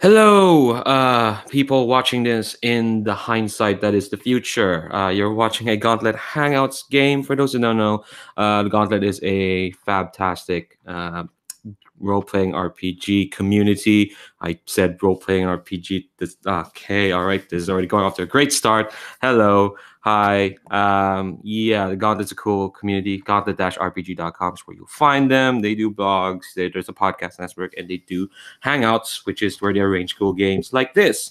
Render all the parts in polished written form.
Hello, people watching this in the hindsight that is the future. You're watching a Gauntlet Hangouts game. For those who don't know, the Gauntlet is a fantastic role-playing RPG community. I said role-playing RPG. Okay, all right. This is already going off to a great start. Hello, hi. Yeah, the Gauntlet's a cool community. Gauntlet-rpg.com is where you'll find them. They do blogs. There's a podcast network, and they do hangouts, which is where they arrange cool games like this.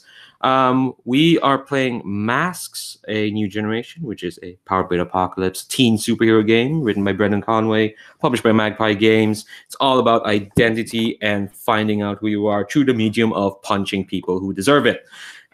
We are playing Masks, a new generation, which is a Power Bit Apocalypse teen superhero game written by Brendan Conway, published by Magpie Games. It's all about identity and finding out who you are through the medium of punching people who deserve it.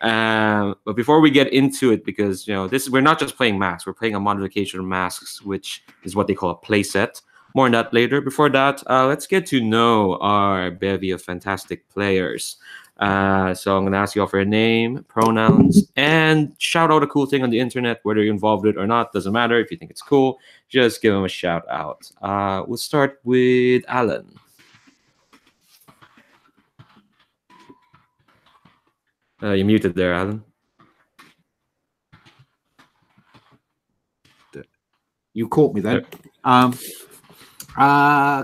But before we get into it, because we're not just playing Masks, we're playing a modification of Masks, which is what they call a playset. More on that later. Before that, let's get to know our bevy of fantastic players. So I'm going to ask you all for a name, pronouns, and shout out a cool thing on the internet, whether you're involved with it or not. Doesn't matter. If you think it's cool, just give them a shout out. We'll start with Alan. You're muted there, Alan. You caught me then.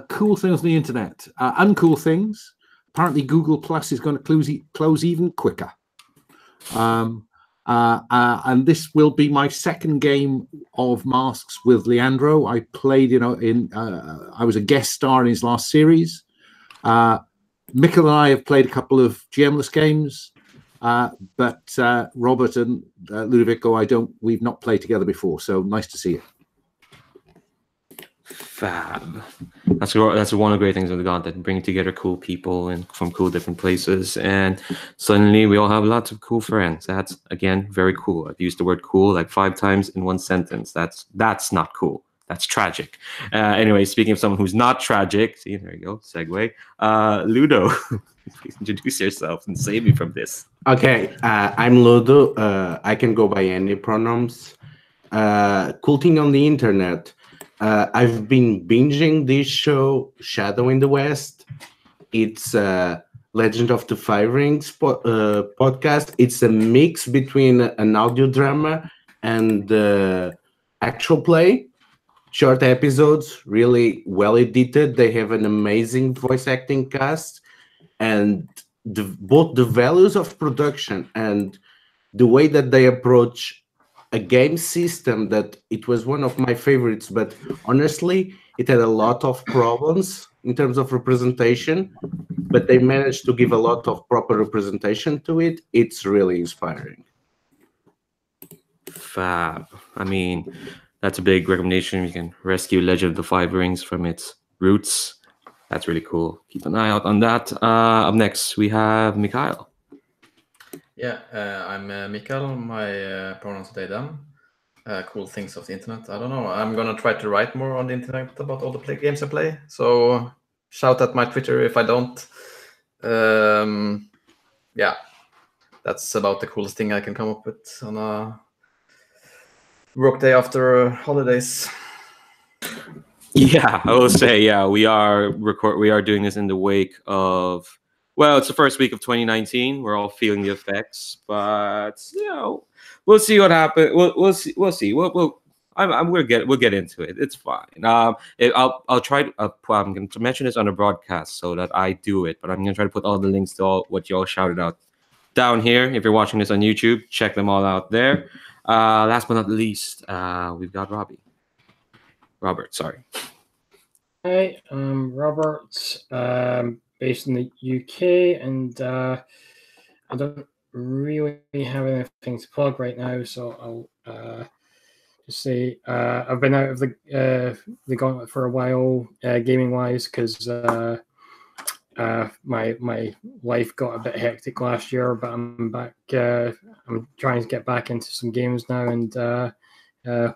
Cool things on the internet. Uncool things. Apparently, Google Plus is going to close even quicker. And this will be my second game of Masks with Leandro. I played, I was a guest star in his last series. Mikkel and I have played a couple of GMless games, but Robert and Ludovico, we've not played together before. So nice to see you. Fab. That's one of the great things of the Gauntlet, bringing together cool people and from cool different places, and suddenly we all have lots of cool friends. That's again very cool. I've used the word cool like 5 times in one sentence. That's not cool. That's tragic. Anyway, speaking of someone who's not tragic, see, there you go, segue. Ludo, please introduce yourself and save me from this. Okay, I'm Ludo. I can go by any pronouns. Cool thing on the internet. I've been binging this show, Shadow in the West. It's Legend of the Five Rings podcast. It's a mix between an audio drama and actual play. Short episodes, really well edited. They have an amazing voice acting cast, and both the values of production and the way that they approach a game system, that it was one of my favorites, but honestly it had a lot of problems in terms of representation, but they managed to give a lot of proper representation to it. It's really inspiring. Fab. I mean, that's a big recommendation. You can rescue Legend of the Five Rings from its roots. That's really cool. Keep an eye out on that. Up next we have Mikhail. Yeah, I'm Mikael. My pronouns are they, them. Cool things of the internet. I don't know. I'm going to try to write more on the internet about all the games I play. So shout at my Twitter if I don't. Yeah, that's about the coolest thing I can come up with on a work day after holidays. Yeah, I will say, yeah, we are doing this in the wake of, well, it's the first week of 2019. We're all feeling the effects, but we'll see what happens. We'll see. We'll get into it. It's fine. I'll try. I'm going to mention this on a broadcast so that I do it, but I'm going to try to put all the links to all what you all shouted out down here. If you're watching this on YouTube, check them all out there. Last but not least, we've got Robert. Sorry. Hi, I'm Robert. Based in the UK, and I don't really have anything to plug right now, so I'll just say I've been out of the Gauntlet for a while, gaming wise, because my life got a bit hectic last year, but I'm back. I'm trying to get back into some games now, and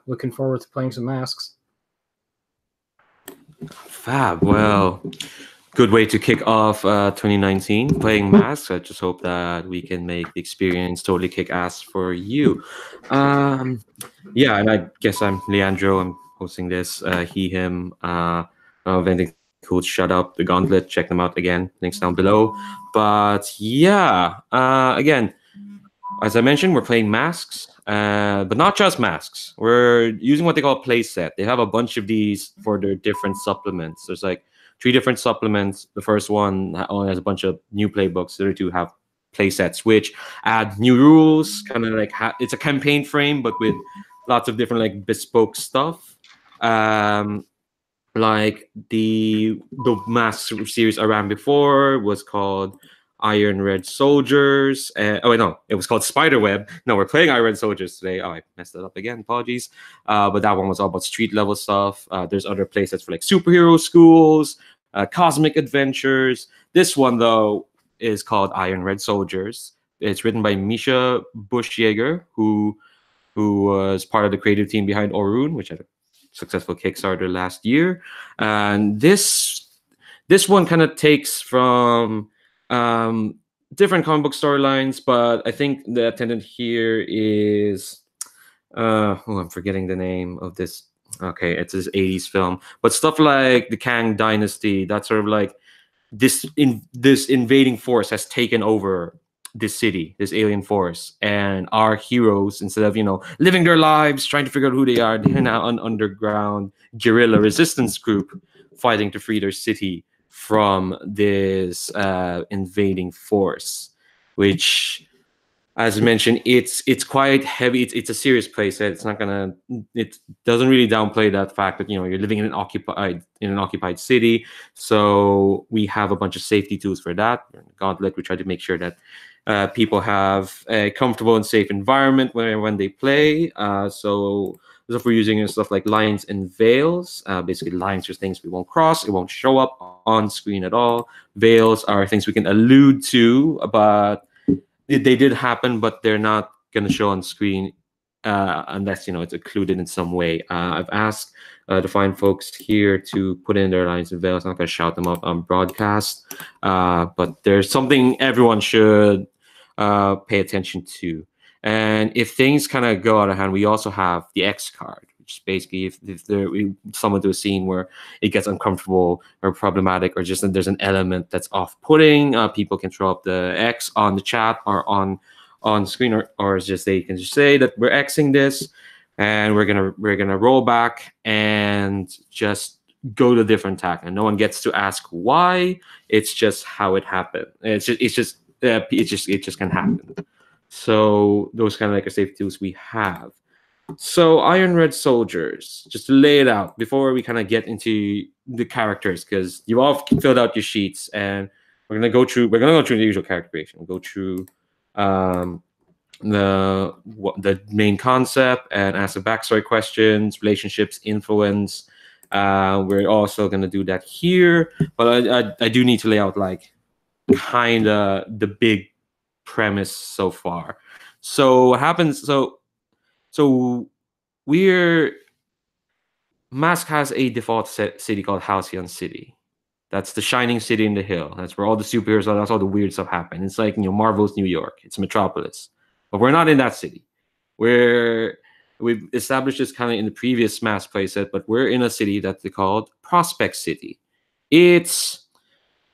looking forward to playing some Masks. Fab. Well, good way to kick off 2019 playing Masks. I just hope that we can make the experience totally kick ass for you. Yeah, and I guess I'm Leandro. I'm hosting this. He, him. I don't have anything Cool, shut up the Gauntlet. Check them out again. Links down below. But yeah, again, as I mentioned, we're playing masks, but not just masks. We're using what they call playset. They have a bunch of these for their different supplements. There's like 3 different supplements. The first one only has a bunch of new playbooks. The other 2 have playsets, which add new rules. Kind of like it's a campaign frame, but with lots of different like bespoke stuff. Like the mask series I ran before was called Iron Red Soldiers. Oh wait, no, it was called Spiderweb. No, we're playing Iron Red Soldiers today. Oh, I messed it up again. Apologies. But that one was all about street level stuff. There's other playsets for like superhero schools, cosmic adventures. This one though is called Iron Red Soldiers. It's written by Misha Bushjaeger, who was part of the creative team behind Orun, which had a successful Kickstarter last year. And this one kind of takes from different comic book storylines, but I think the attendant here is I'm forgetting the name of this. Okay, it's this 80s film, but stuff like the Kang Dynasty, that's sort of like this invading force has taken over this city, this alien force, and our heroes, instead of living their lives trying to figure out who they are, they're now an underground guerrilla resistance group fighting to free their city from this invading force, which, as mentioned, it's quite heavy. It's a serious playset. It doesn't really downplay that fact that you're living in an occupied city. So we have a bunch of safety tools for that. Gauntlet, we try to make sure that people have a comfortable and safe environment when they play. So stuff we're using is stuff like lines and veils. Basically, lines are things we won't cross. It won't show up on screen at all. Veils are things we can allude to, but they did happen, but they're not going to show on screen unless it's occluded in some way. I've asked the fine folks here to put in their lines and veils. I'm not going to shout them out on broadcast, but there's something everyone should pay attention to. And if things kind of go out of hand, we also have the X card, which is basically if we someone to a scene where it gets uncomfortable or problematic, or just there's an element that's off-putting, people can throw up the X on the chat or on screen, or it's just they can just say that we're Xing this, and we're gonna roll back and just go to a different tack, and no one gets to ask why. It's just how it happened. It just can happen. So those kind of like safety tools we have. So Iron Red Soldiers, just to lay it out before we kind of get into the characters, because you all filled out your sheets, and we're gonna go through the usual character creation. We'll go through the main concept and ask the backstory questions, relationships, influence. We're also gonna do that here, but I do need to lay out like kind of the big premise so far. So what happens? So Mask has a default city called Halcyon City. That's the shining city in the hill. That's where all the superheroes are. That's all the weird stuff happens. It's like Marvel's New York. It's Metropolis, but we're not in that city. We've established this kind of in the previous Mask playset, but we're in a city that they called Prospect City. It's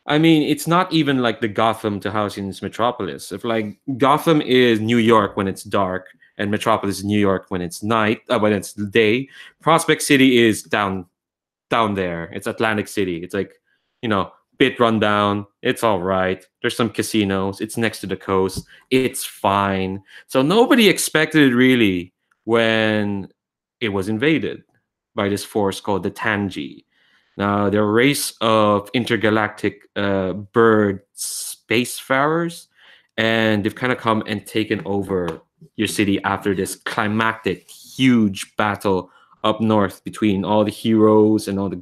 not even like the Gotham to Halcyon's Metropolis. If like Gotham is New York when it's dark, and Metropolis is New York when it's night, when it's day, Prospect City is down there. It's Atlantic City. It's like, bit rundown. It's all right. There's some casinos. It's next to the coast. It's fine. So nobody expected it really when it was invaded by this force called the Tangee. Now, they're a race of intergalactic bird spacefarers, and they've kind of come and taken over your city after this climactic, huge battle up north between all the heroes and all the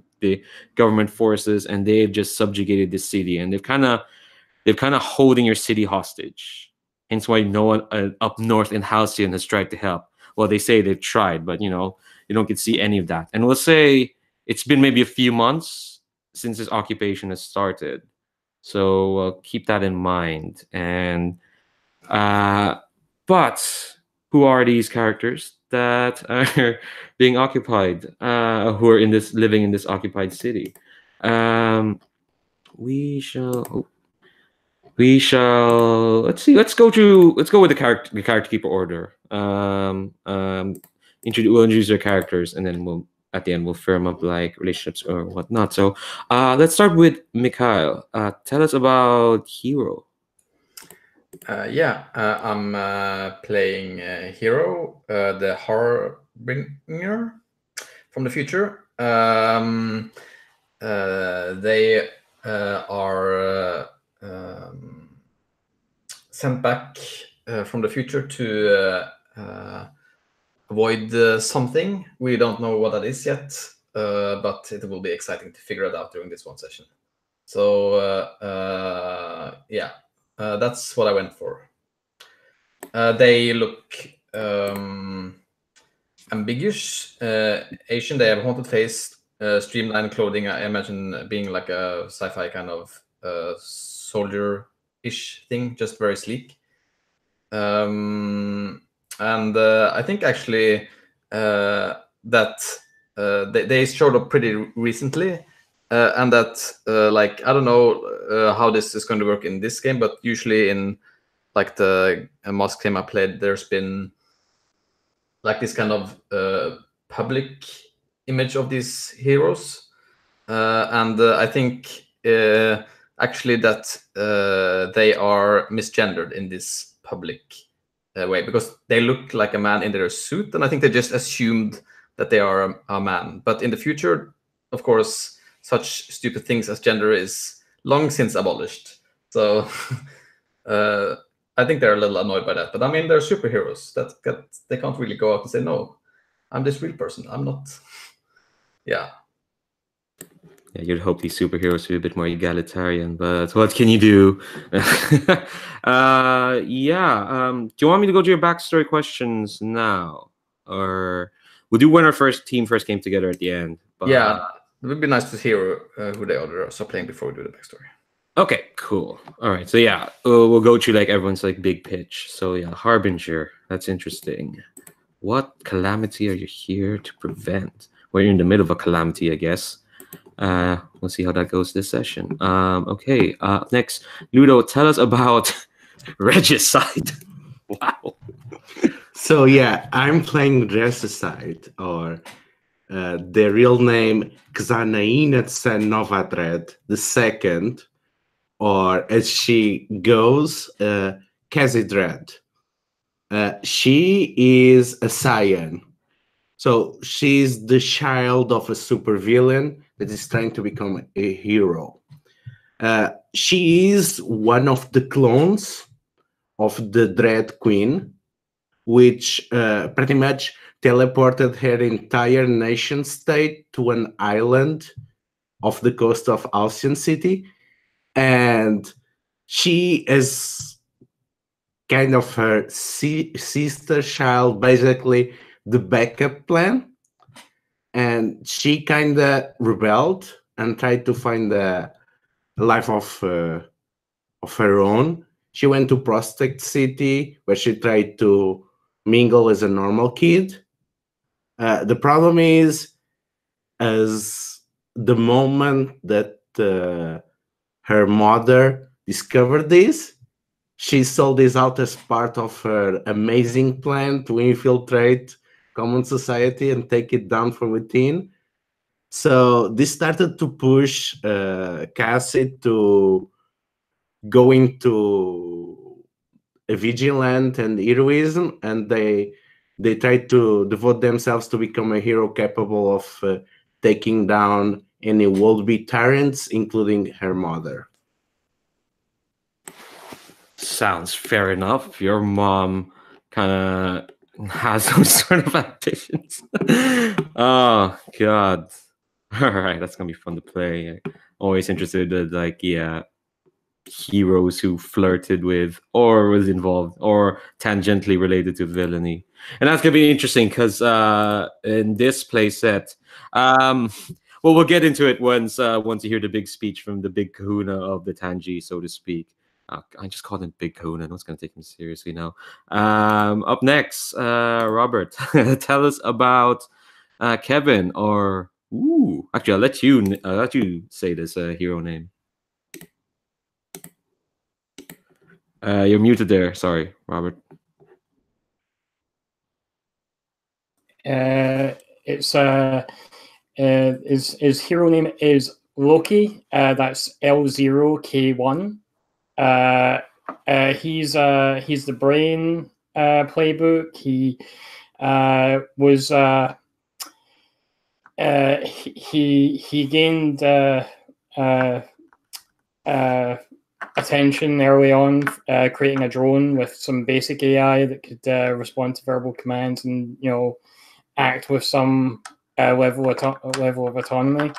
government forces, and they've just subjugated this city, and they've kind of holding your city hostage. Hence why no one up north in Halcyon has tried to help. Well, they say they've tried, but you don't get to see any of that. And we'll say it's been maybe a few months since this occupation has started, so keep that in mind. And but who are these characters that are being occupied, who are living in this occupied city? We shall. Oh, we shall. Let's see. Let's go with the character keeper order. We'll introduce our characters, and then we'll at the end we'll firm up like relationships or whatnot. So, let's start with Mikhail. Tell us about Hero. I'm playing Hero, the Harbinger from the future. They are sent back from the future to avoid something. We don't know what that is yet, but it will be exciting to figure it out during this one session. So that's what I went for. They look ambiguous, Asian. They have a haunted face, streamlined clothing. I imagine being like a sci-fi kind of soldier-ish thing, just very sleek. And I think actually that they showed up pretty recently. And that, like, I don't know how this is going to work in this game, but usually in like the Mask game I played, there's been like this kind of public image of these heroes. And I think actually that they are misgendered in this public way, because they look like a man in their suit, and I think they just assumed that they are a man. But in the future, of course, such stupid things as gender is long since abolished. So I think they're a little annoyed by that. But I mean, they're superheroes. They can't really go out and say, no, I'm this real person. I'm not. Yeah. Yeah, you'd hope these superheroes would be a bit more egalitarian, but what can you do? Do you want me to go to your backstory questions now, or we'll do when our first came together at the end? But yeah, it would be nice to hear who the others are playing before we do the backstory. Okay, cool. All right, so yeah, we'll go through like everyone's like big pitch. So yeah, Harbinger, that's interesting. What calamity are you here to prevent? Well, you're in the middle of a calamity, I guess. We'll see how that goes this session. Okay, next, Ludo, tell us about Regicide. Wow. So yeah, I'm playing Regicide, or the real name Xanainatsa Novadred II, or as she goes, Kazidred. She is a Saiyan. So she's the child of a supervillain that is trying to become a hero. She is one of the clones of the Dread Queen, which pretty much teleported her entire nation state to an island off the coast of Alcyon City. And she is kind of her sister child, basically the backup plan. And she kind of rebelled and tried to find a life of her own. She went to Prospect City, where she tried to mingle as a normal kid. The problem is, as the moment that her mother discovered this, she sold this out as part of her amazing plan to infiltrate common society and take it down from within. So this started to push Cassie to go into a vigilant and heroism, and they tried to devote themselves to become a hero capable of taking down any would-be tyrants, including her mother. Sounds fair enough. Your mom kind of has those sort of ambitions. Oh God! All right, that's gonna be fun to play. Always interested in like heroes who flirted with or was involved or tangentially related to villainy, and that's gonna be interesting because in this play set, well, we'll get into it once you hear the big speech from the big kahuna of the Tangee, so to speak. I just called him Big Kahuna. No one's going to take him seriously now. Up next, Robert, tell us about Kevin, or Ooh, actually, I'll let you say this hero name. You're muted there. Sorry, Robert. It's his hero name is Loki. That's L0K1. He's the brain playbook. He was he gained attention early on, creating a drone with some basic AI that could respond to verbal commands and act with some level of autonomy.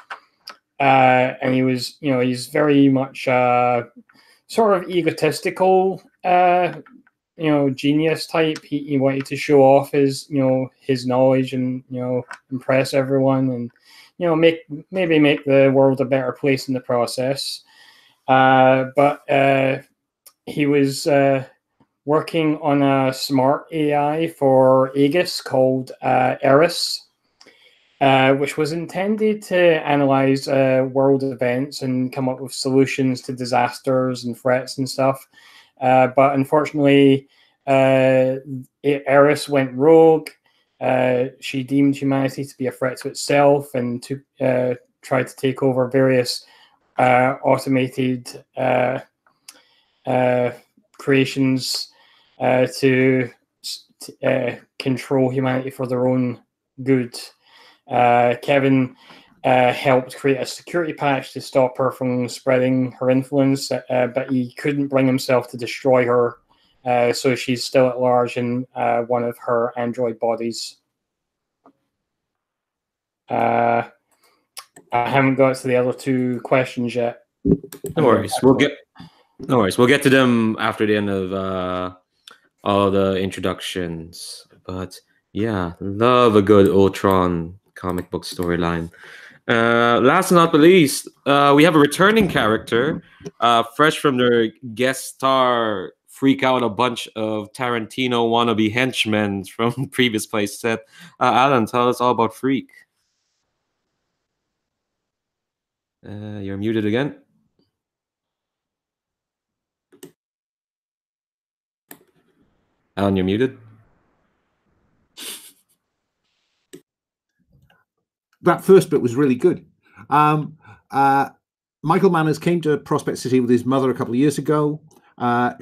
And he was he's very much sort of egotistical, genius type. He wanted to show off his his knowledge and impress everyone and maybe make the world a better place in the process. But he was working on a smart AI for Aegis called Eris, which was intended to analyze world events and come up with solutions to disasters and threats and stuff. But unfortunately, Eris went rogue. She deemed humanity to be a threat to itself and tried to take over various automated creations to control humanity for their own good. Kevin helped create a security patch to stop her from spreading her influence, but he couldn't bring himself to destroy her, so she's still at large in one of her android bodies. I haven't got to the other two questions yet. No worries. We'll get to them after the end of all the introductions. But yeah, love a good Ultron comic book storyline. Last but not least, we have a returning character, fresh from their guest star, freak out a bunch of Tarantino wannabe henchmen from previous play set. Alan, tell us all about Freak. You're muted again. Alan, you're muted. That first bit was really good. Michael Manners came to Prospect City with his mother a couple of years ago.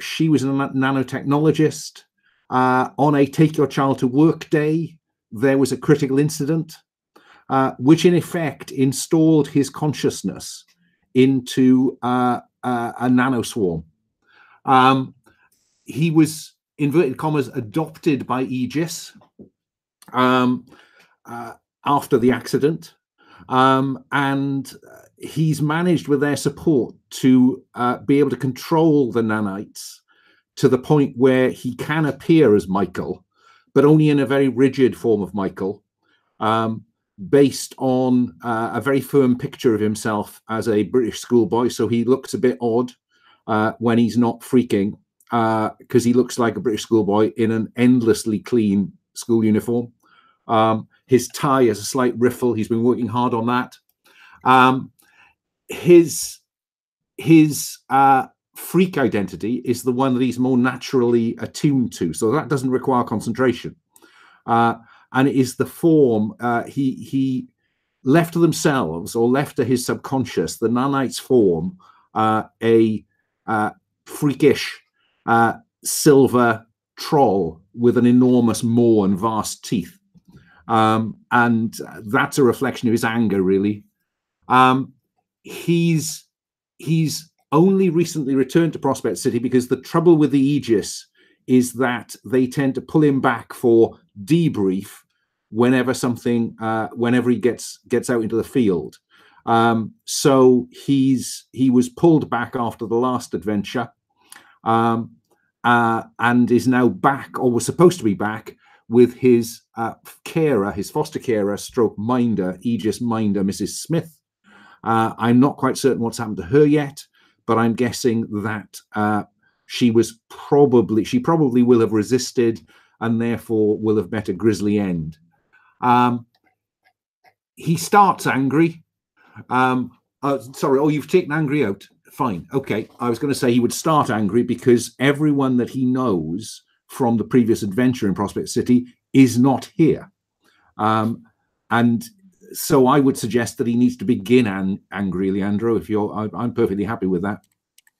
She was a nanotechnologist. On a Take Your Child to Work day, there was a critical incident, which in effect installed his consciousness into a nanoswarm. He was, inverted commas, adopted by Aegis after the accident, and he's managed with their support to be able to control the nanites to the point where he can appear as Michael, but only in a very rigid form of Michael, based on a very firm picture of himself as a British schoolboy. So he looks a bit odd when he's not freaking, because he looks like a British schoolboy in an endlessly clean school uniform. His tie has a slight riffle. He's been working hard on that. His freak identity is the one that he's more naturally attuned to, so that doesn't require concentration. And it is the form he left to themselves, or left to his subconscious. The nanites form a freakish silver troll with an enormous maw and vast teeth. And that's a reflection of his anger, really. He's only recently returned to Prospect City because the trouble with the Aegis is that they tend to pull him back for debrief whenever he gets out into the field. So he was pulled back after the last adventure, and is now back, or was supposed to be back, with his carer, his foster carer stroke minder, Aegis minder, Mrs. Smith. I'm not quite certain what's happened to her yet, but I'm guessing that she probably will have resisted and therefore will have met a grisly end. he starts angry. Sorry, oh, you've taken angry out. Fine. Okay. I was going to say he would start angry because everyone that he knows from the previous adventure in Prospect City is not here. And so I would suggest that he needs to begin angry, Leandro, if I'm perfectly happy with that.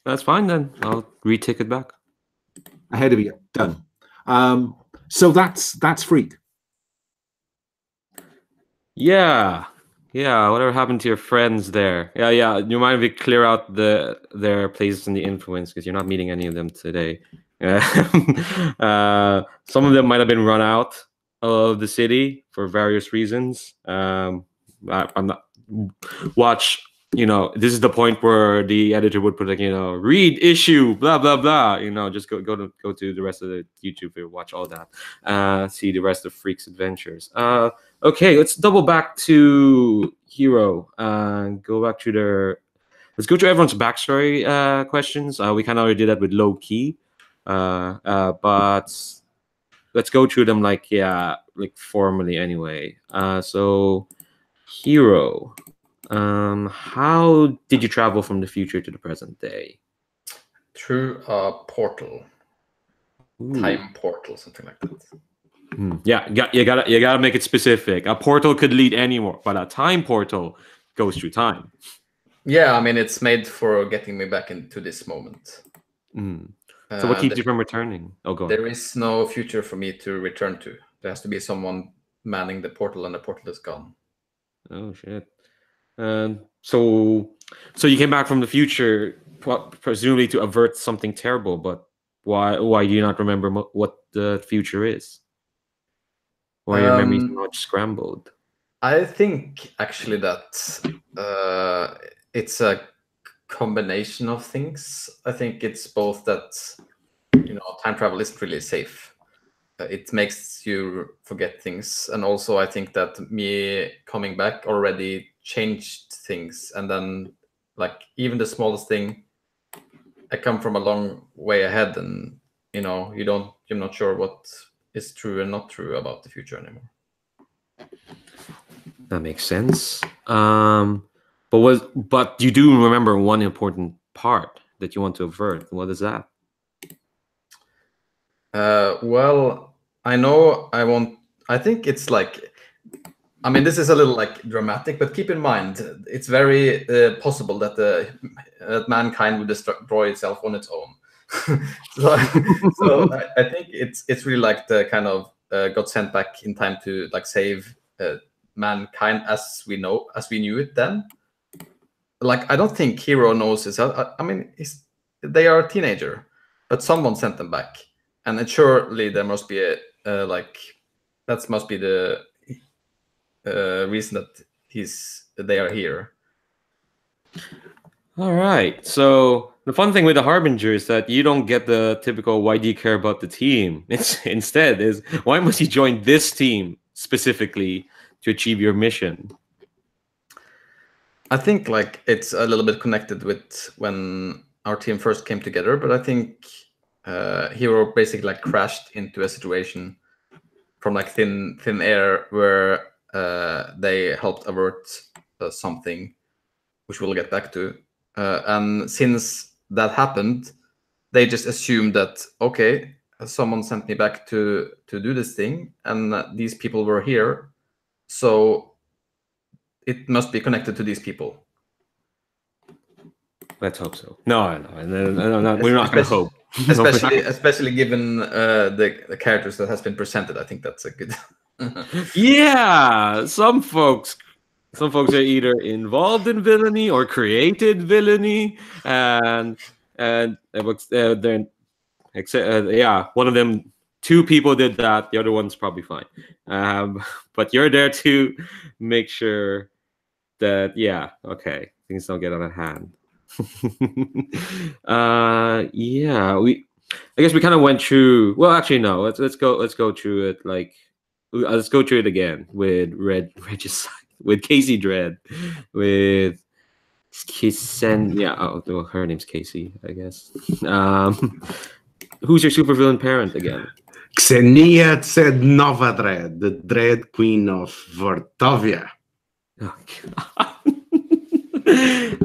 That's fine then. I'll retake it back. Ahead of you. Done. So that's Freak. Yeah. Whatever happened to your friends there? Yeah. You might be clear out their places in the influence because you're not meeting any of them today. Some of them might have been run out of the city for various reasons. I'm not watch. This is the point where the editor would put read issue blah blah blah. Just go to the rest of the YouTube video, watch all that, see the rest of Freak's adventures. Okay, let's double back to Hero. Go back to let's go to everyone's backstory questions. We kind of already did that with Low Key, but let's go through them like formally anyway. So Hero. How did you travel from the future to the present day? Through a portal. Ooh. Time portal, something like that. Yeah, you gotta make it specific. A portal could lead anywhere, but a time portal goes through time. Yeah, I mean it's made for getting me back into this moment. So what keeps you from returning? Oh, go on. There is no future for me to return to. There has to be someone manning the portal, and the portal is gone. Oh shit. So you came back from the future, presumably to avert something terrible. But why do you not remember what the future is? Why are your memories not scrambled? I think actually that it's a combination of things. I think it's both that time travel isn't really safe. It makes you forget things, and also I think that me coming back already changed things, and then even the smallest thing, I come from a long way ahead, and you're not sure what is true and not true about the future anymore. That makes sense. But you do remember one important part that you want to avert. What is that? Well, I know I think it's I mean, this is a little dramatic, but keep in mind, it's very possible that that mankind would destroy itself on its own. so I think it's really the kind of got sent back in time to save mankind as we knew it then. I don't think Hero knows this. I mean, they are a teenager, but someone sent them back, and surely there must be that must be the reason that they are here. All right. So the fun thing with the Harbinger is that you don't get the typical "why do you care about the team?" Instead is why must you join this team specifically to achieve your mission? I think it's a little bit connected with when our team first came together, but I think Hero basically crashed into a situation from thin air where they helped avert something, which we'll get back to. And since that happened, they just assumed that, okay, someone sent me back to do this thing, and these people were here, so it must be connected to these people. Let's hope so. No, we're not going to hope. Especially given the characters that has been presented, I think that's a good. Yeah, some folks are either involved in villainy or created villainy, and one of them, two people did that. The other one's probably fine. But you're there to make sure that things don't get out of hand. I guess we kind of went through. Well, actually, no. Let's go through it. Let's go through it again with Regicide, with Casey Dread, with Kisen. Yeah, her name's Casey, I guess. Who's your supervillain parent again? Xenia Tsednova Dread, the Dread Queen of Vortovia. Oh, God.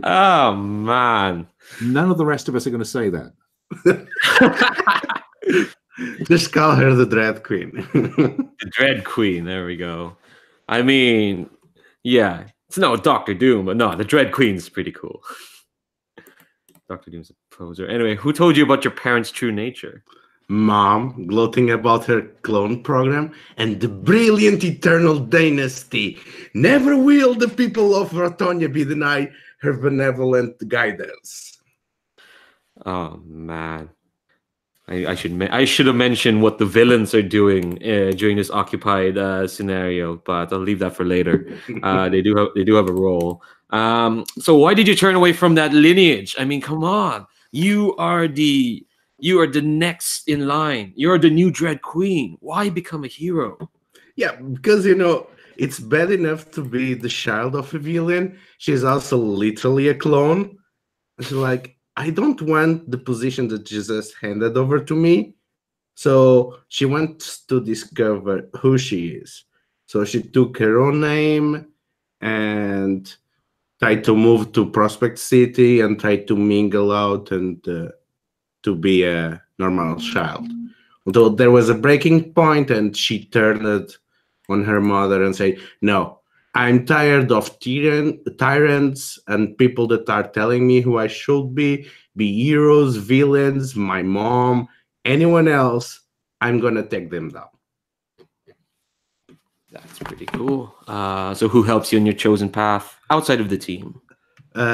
Oh, man. None of the rest of us are going to say that. Just call her the Dread Queen. The Dread Queen. There we go. I mean, yeah, it's no Doctor Doom, but no, the Dread Queen's pretty cool. Doctor Doom's a poser. Anyway, who told you about your parents' true nature? Mom, gloating about her clone program and the brilliant eternal dynasty. Never will the people of Ratonia be denied her benevolent guidance. Oh man, I should have mentioned what the villains are doing during this occupied scenario, but I'll leave that for later. They do have a role. So why did you turn away from that lineage? I mean, come on, you are the next in line. You're the new Dread Queen. Why become a hero? Yeah, because it's bad enough to be the child of a villain. She's also literally a clone. She's like, I don't want the position that Jesus handed over to me. So she wants to discover who she is. So she took her own name and tried to move to Prospect City and tried to mingle out and to be a normal child. Although there was a breaking point and she turned on her mother and said, no, I'm tired of tyrants and people that are telling me who I should be heroes, villains, my mom, anyone else. I'm going to take them down. That's pretty cool. So who helps you in your chosen path outside of the team?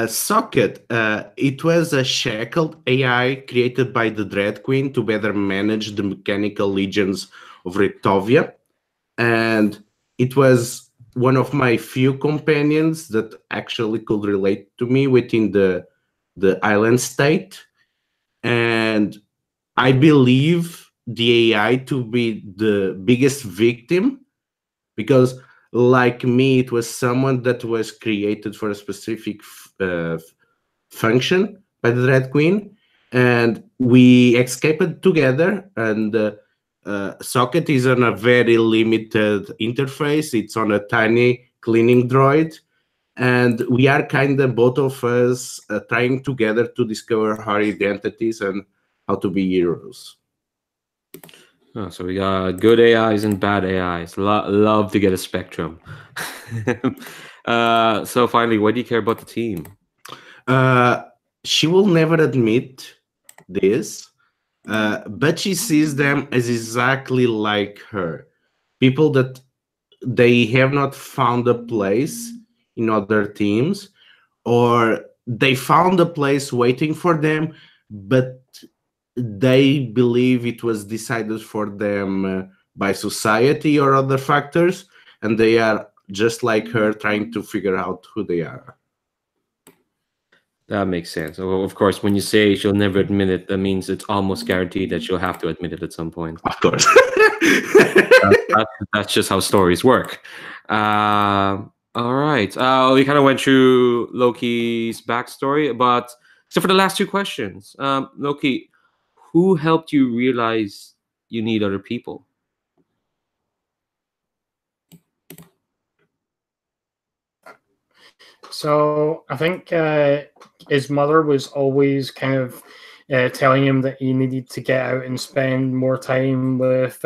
Socket. It was a shackled AI created by the Dread Queen to better manage the mechanical legions of Ritovia. And it was one of my few companions that actually could relate to me within the island state. And I believe the AI to be the biggest victim because, like me, it was someone that was created for a specific function by the Dread Queen. And we escaped together, and Socket is on a very limited interface. It's on a tiny cleaning droid. And we are kind of, both of us, trying together to discover our identities and how to be heroes. Oh, so we got good AIs and bad AIs. Love to get a spectrum. So finally, why do you care about the team? She will never admit this, but she sees them as exactly like her. People that they have not found a place in other teams, or they found a place waiting for them, but they believe it was decided for them by society or other factors, and they are just like her trying to figure out who they are. That makes sense. Well, of course, when you say she'll never admit it, that means it's almost guaranteed that she'll have to admit it at some point. Of course. That's just how stories work. All right. We kind of went through Loki's backstory, but so for the last two questions, Loki, who helped you realize you need other people? So I think his mother was always kind of telling him that he needed to get out and spend more time with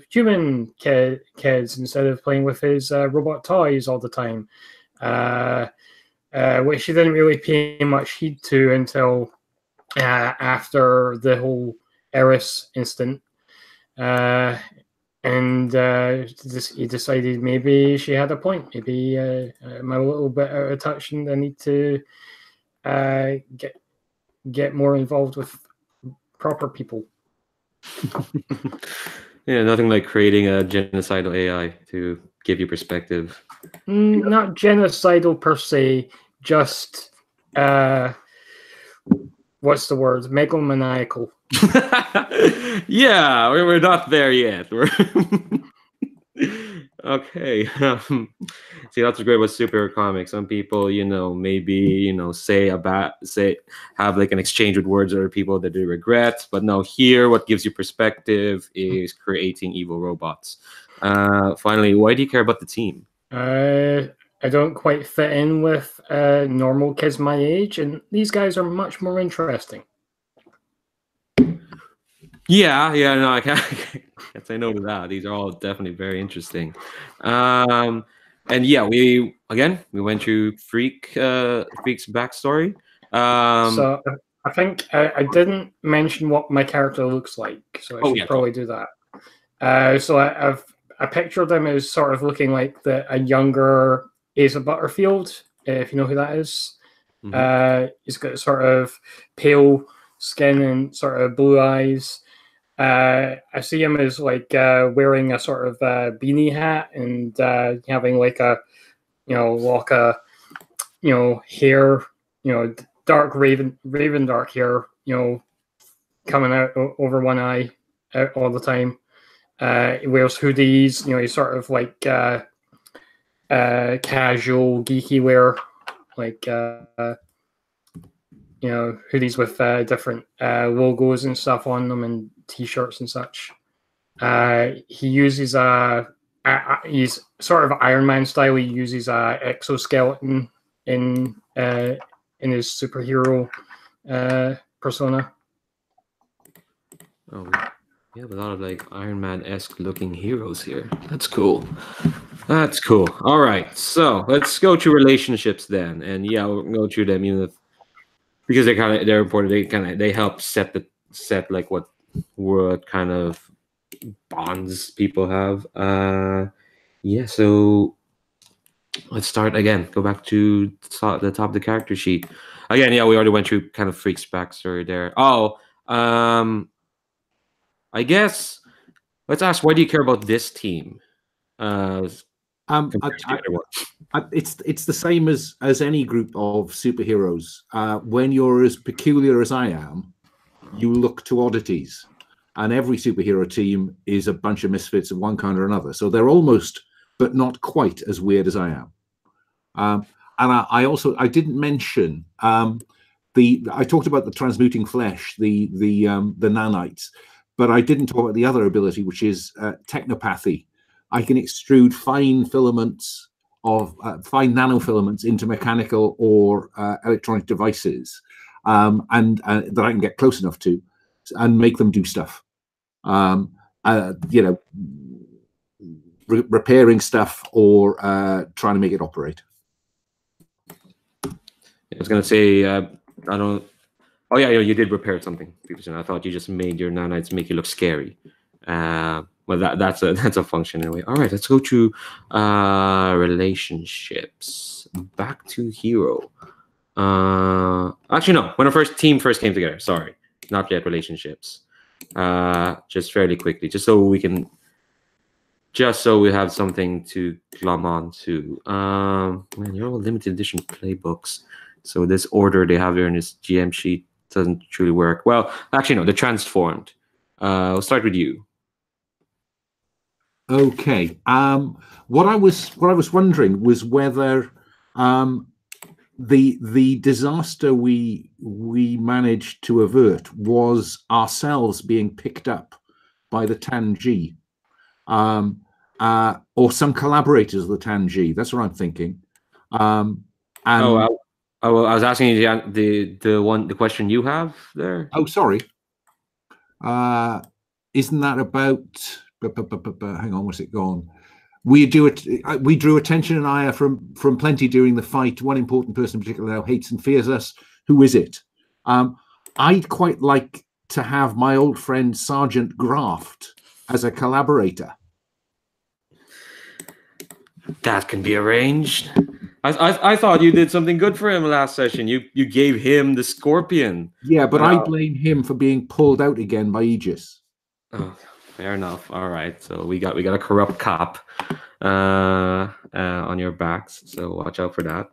human kids instead of playing with his robot toys all the time, which he didn't really pay much heed to until after the whole Eris incident. And he decided maybe she had a point. Maybe I'm a little bit out of touch and I need to get more involved with proper people. Yeah, nothing like creating a genocidal AI to give you perspective. Not genocidal per se, just what's the word? Megalomaniacal. Yeah, we're not there yet. We're okay. See, that's great with superhero comics. Some people, maybe say have like an exchange with words or people that they regret. But no, here, what gives you perspective is creating evil robots. Finally, why do you care about the team? I don't quite fit in with normal kids my age, and these guys are much more interesting. Yeah, no, I can't say no to that. These are all definitely very interesting. And yeah, we went through Freak's backstory. So I think I didn't mention what my character looks like, so I should probably do that. So I pictured him as sort of looking like a younger Asa Butterfield, if you know who that is. He's got sort of pale skin and sort of blue eyes. I see him as like wearing a sort of beanie hat and having like a lock of hair, dark raven dark hair, coming out over one eye out all the time. He wears hoodies. He's sort of like casual geeky wear, like hoodies with different logos and stuff on them and t-shirts and such. He uses he's sort of Iron Man style. He uses a exoskeleton in his superhero persona. Oh, we have a lot of like Iron Man-esque looking heroes here. That's cool. All right, so let's go to relationships then, and yeah, we'll go through them. Because they're important. They help set like what kind of bonds people have. Yeah, so let's start again. Go back to the top of the character sheet. Again, yeah, we already went through kind of Freak's backstory there. I guess let's ask, why do you care about this team? It's the same as any group of superheroes. When you're as peculiar as I am, you look to oddities, and every superhero team is a bunch of misfits of one kind or another. So they're almost, but not quite, as weird as I am. And I didn't mention I talked about the transmuting flesh, the nanites, but I didn't talk about the other ability, which is technopathy. I can extrude fine filaments fine nanofilaments into mechanical or electronic devices, and that I can get close enough to, and make them do stuff. Repairing stuff or trying to make it operate. I was gonna say I don't. Oh yeah, you did repair something. I thought you just made your nanites make you look scary. Well, that's a function anyway. All right, let's go to relationships. Back to Hero. Actually, no. When our team first came together. Sorry, not yet relationships. Just fairly quickly, just so we have something to glom on to. Man, you're all limited edition playbooks. So this order they have here in this GM sheet doesn't truly work. Well, actually, no. They're transformed. We'll start with you. Okay. What I was wondering was whether the disaster we managed to avert was ourselves being picked up by the Tangee, or some collaborators of the Tangee. That's what I'm thinking. I was asking you the question you have there. Oh, sorry. Isn't that about? Hang on, what's it gone? We drew attention and ire from plenty during the fight. One important person in particular now hates and fears us. Who is it? I'd quite like to have my old friend Sergeant Graft as a collaborator. That can be arranged. I thought you did something good for him last session. You gave him the Scorpion. Yeah, but I blame him for being pulled out again by Aegis. Oh, fair enough. All right, so we got a corrupt cop on your backs, so watch out for that.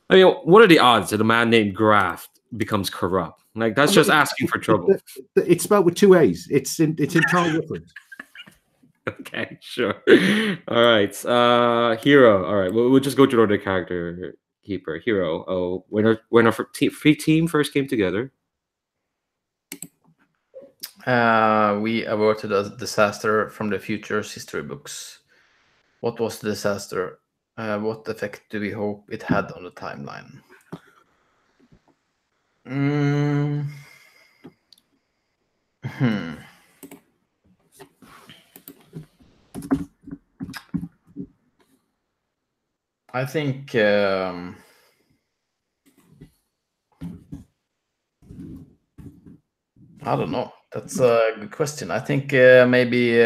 I mean, what are the odds that a man named Graft becomes corrupt? Like, that's just asking for trouble. It's spelled with two A's. It's entirely different. Okay, sure. All right. Hero. All right. We'll just go to the character keeper. Hero. Oh, when our team first came together, we averted a disaster from the future's history books. What was the disaster? What effect do we hope it had on the timeline? Hmm. I think I don't know. That's a good question. I think maybe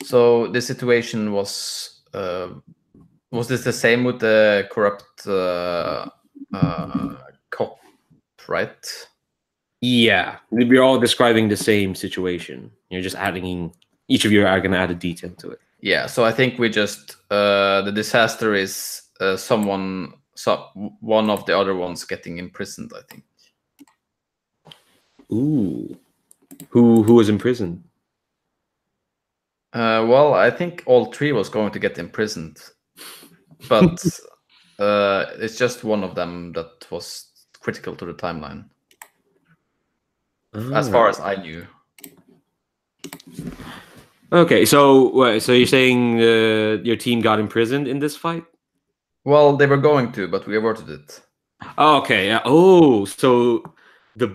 so the situation was this the same with the corrupt cop, right? Yeah, we're all describing the same situation. You're just adding, each of you are going to add a detail to it. Yeah, so I think we just the disaster is one of the other ones getting imprisoned, I think. Ooh, who was imprisoned? Well, I think all three was going to get imprisoned, but it's just one of them that was critical to the timeline, as far as I knew. Okay, so you're saying your team got imprisoned in this fight? Well, they were going to, but we averted it. Oh, okay. Yeah. Oh, so the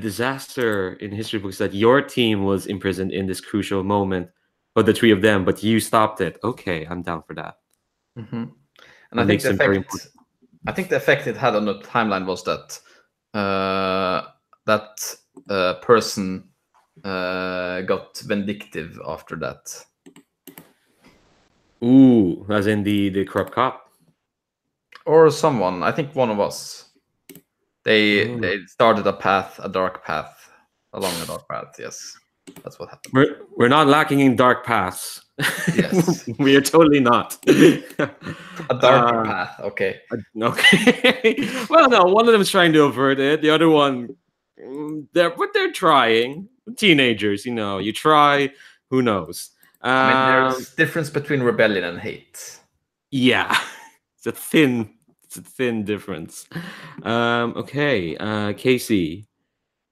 disaster in history books that your team was imprisoned in this crucial moment, but the three of them, but you stopped it. Okay, I'm down for that. Mm-hmm. And That makes them very important. I think the effect it had on the timeline was that person got vindictive after that. Ooh, as in the corrupt cop. Or someone. I think one of us. They started a dark path, along a dark path. Yes, that's what happened. We're not lacking in dark paths. Yes, we are totally not. a darker path. Okay. Okay. Well, no, one of them is trying to avert it. The other one, they're trying. Teenagers, you try. Who knows? I mean, there's difference between rebellion and hate. Yeah, it's a thin difference. Okay, Casey,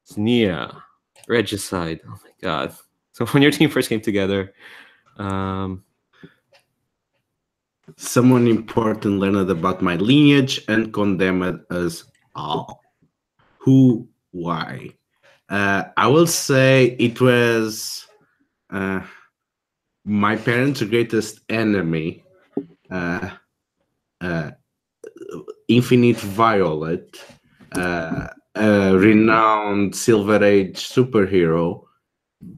it's Nia, Regicide. Oh my God! So when your team first came together, someone important learned about my lineage and condemned us all. Who? Why? I will say it was my parents' greatest enemy, Infinite Violet, a renowned Silver Age superhero,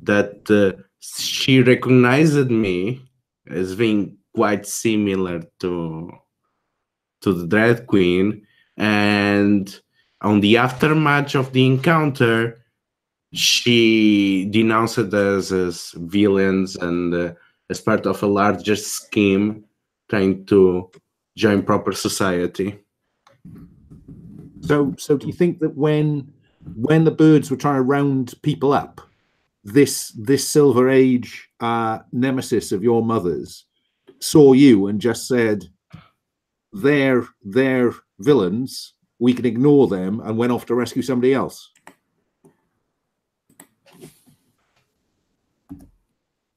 that she recognized me as being quite similar to the Dread Queen, and on the aftermath of the encounter, she denounced us as villains and as part of a larger scheme trying to join proper society. So do you think that when the birds were trying to round people up, this Silver Age nemesis of your mother's saw you and just said, they're villains, we can ignore them, and went off to rescue somebody else?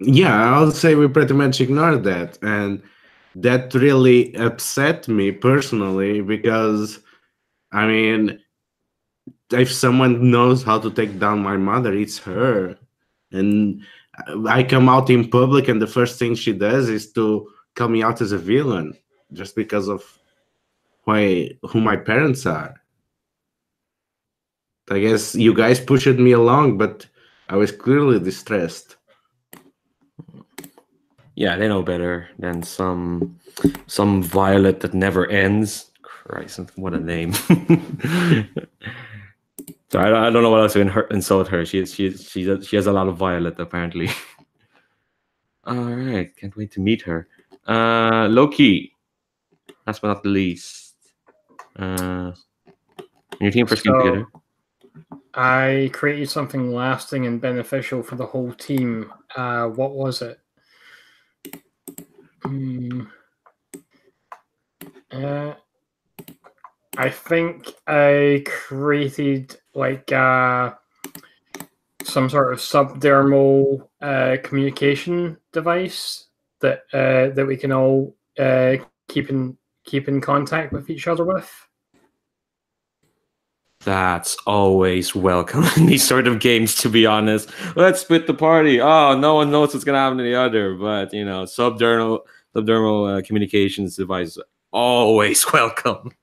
Yeah, I'll say we pretty much ignored that, and that really upset me personally, because I mean, if someone knows how to take down my mother, it's her. And I come out in public and the first thing she does is to call me out as a villain just because of who my parents are. I guess you guys pushed me along, but I was clearly distressed. Yeah, they know better than some Violet that never ends. Christ, what a name! So I don't know what else to insult her. She has a lot of Violet apparently. All right, can't wait to meet her. Loki, last but not the least. Your team first came together. I created something lasting and beneficial for the whole team. What was it? I think I created like some sort of subdermal communication device that we can all keep in contact with each other with? That's always welcome in these sort of games, to be honest. Let's split the party. Oh, no one knows what's gonna happen to the other, but subdermal communications device always welcome.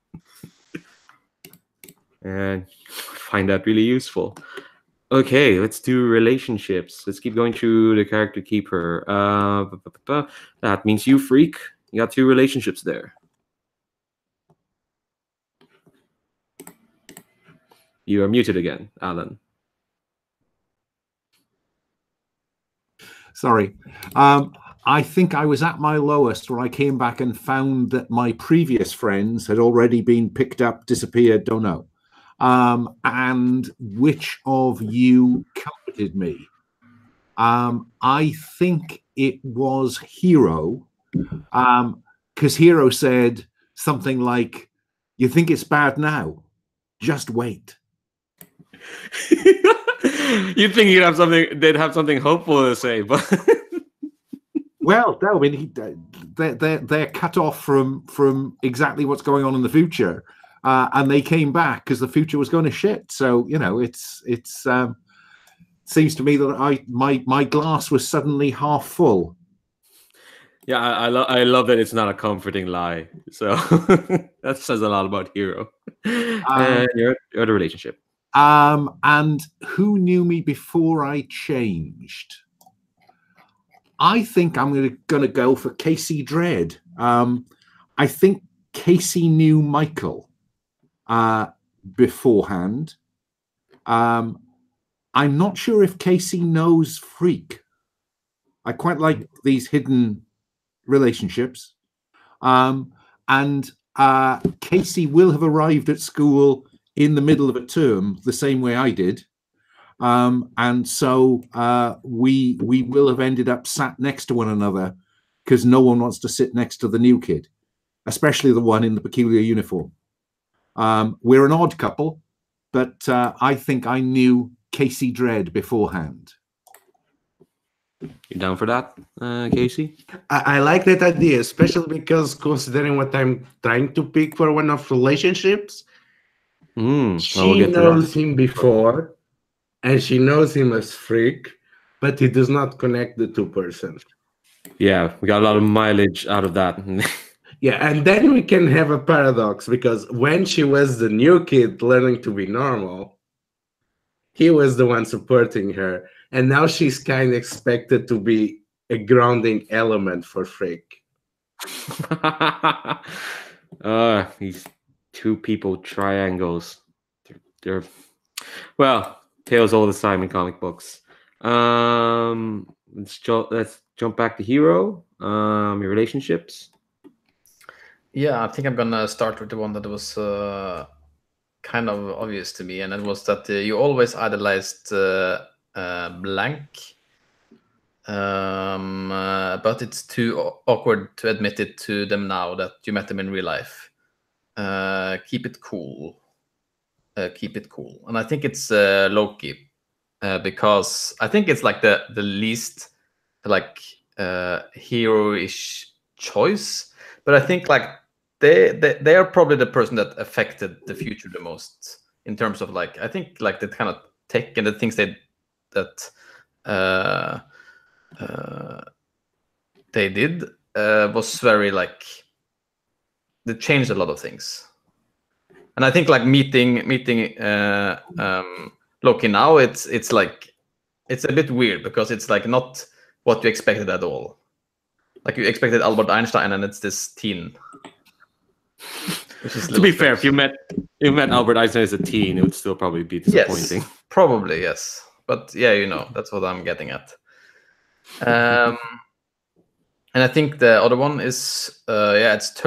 And I find that really useful. Okay, let's do relationships. Let's keep going through the character keeper. That means you, Freak. You got 2 relationships there. You are muted again, Alan. Sorry. I think I was at my lowest when I came back and found that my previous friends had already been picked up, disappeared, don't know. And which of you comforted me? I think it was Hero, because Hero said something like, "You think it's bad now? Just wait." You'd think they'd have something hopeful to say, but well, no, I mean they're cut off from exactly what's going on in the future, and they came back because the future was going to shit. So it's seems to me that my glass was suddenly half full. Yeah, I love that it's not a comforting lie. So that says a lot about Hero and your other relationship. And who knew me before I changed? I think I'm going to go for Casey Dredd. I think Casey knew Michael beforehand. I'm not sure if Casey knows Freak. I quite like these hidden relationships. And Casey will have arrived at school in the middle of a term the same way I did. And so we will have ended up sat next to one another because no one wants to sit next to the new kid, especially the one in the peculiar uniform. We're an odd couple, but I think I knew Casey Dredd beforehand. You down for that, Casey? I like that idea, especially because considering what I'm trying to pick for one of relationships, she knows him before, and she knows him as Freak, but he does not connect the 2%. Yeah, we got a lot of mileage out of that. Yeah, and then we can have a paradox, because when she was the new kid learning to be normal, he was the one supporting her, and now she's kind of expected to be a grounding element for Freak. These 2 people triangles. They're well, tales all the time in comic books. Let's jump back to Hero. Your relationships. Yeah, I think I'm gonna start with the one that was kind of obvious to me, and it was that you always idolized Blank, but it's too awkward to admit it to them now that you met them in real life. Keep it cool. Keep it cool. And I think it's Loki, because I think it's like the least like hero-ish choice, but I think like they are probably the person that affected the future the most in terms of like, I think like the kind of tech and the things they did was very like, they changed a lot of things. And I think like meeting Loki now, it's like, it's a bit weird because it's like not what you expected at all. Like you expected Albert Einstein, and it's this teen. Which is to be fair, if you met Albert Einstein as a teen, it would still probably be disappointing. Yes, probably yes. But yeah, that's what I'm getting at. And I think the other one is, it's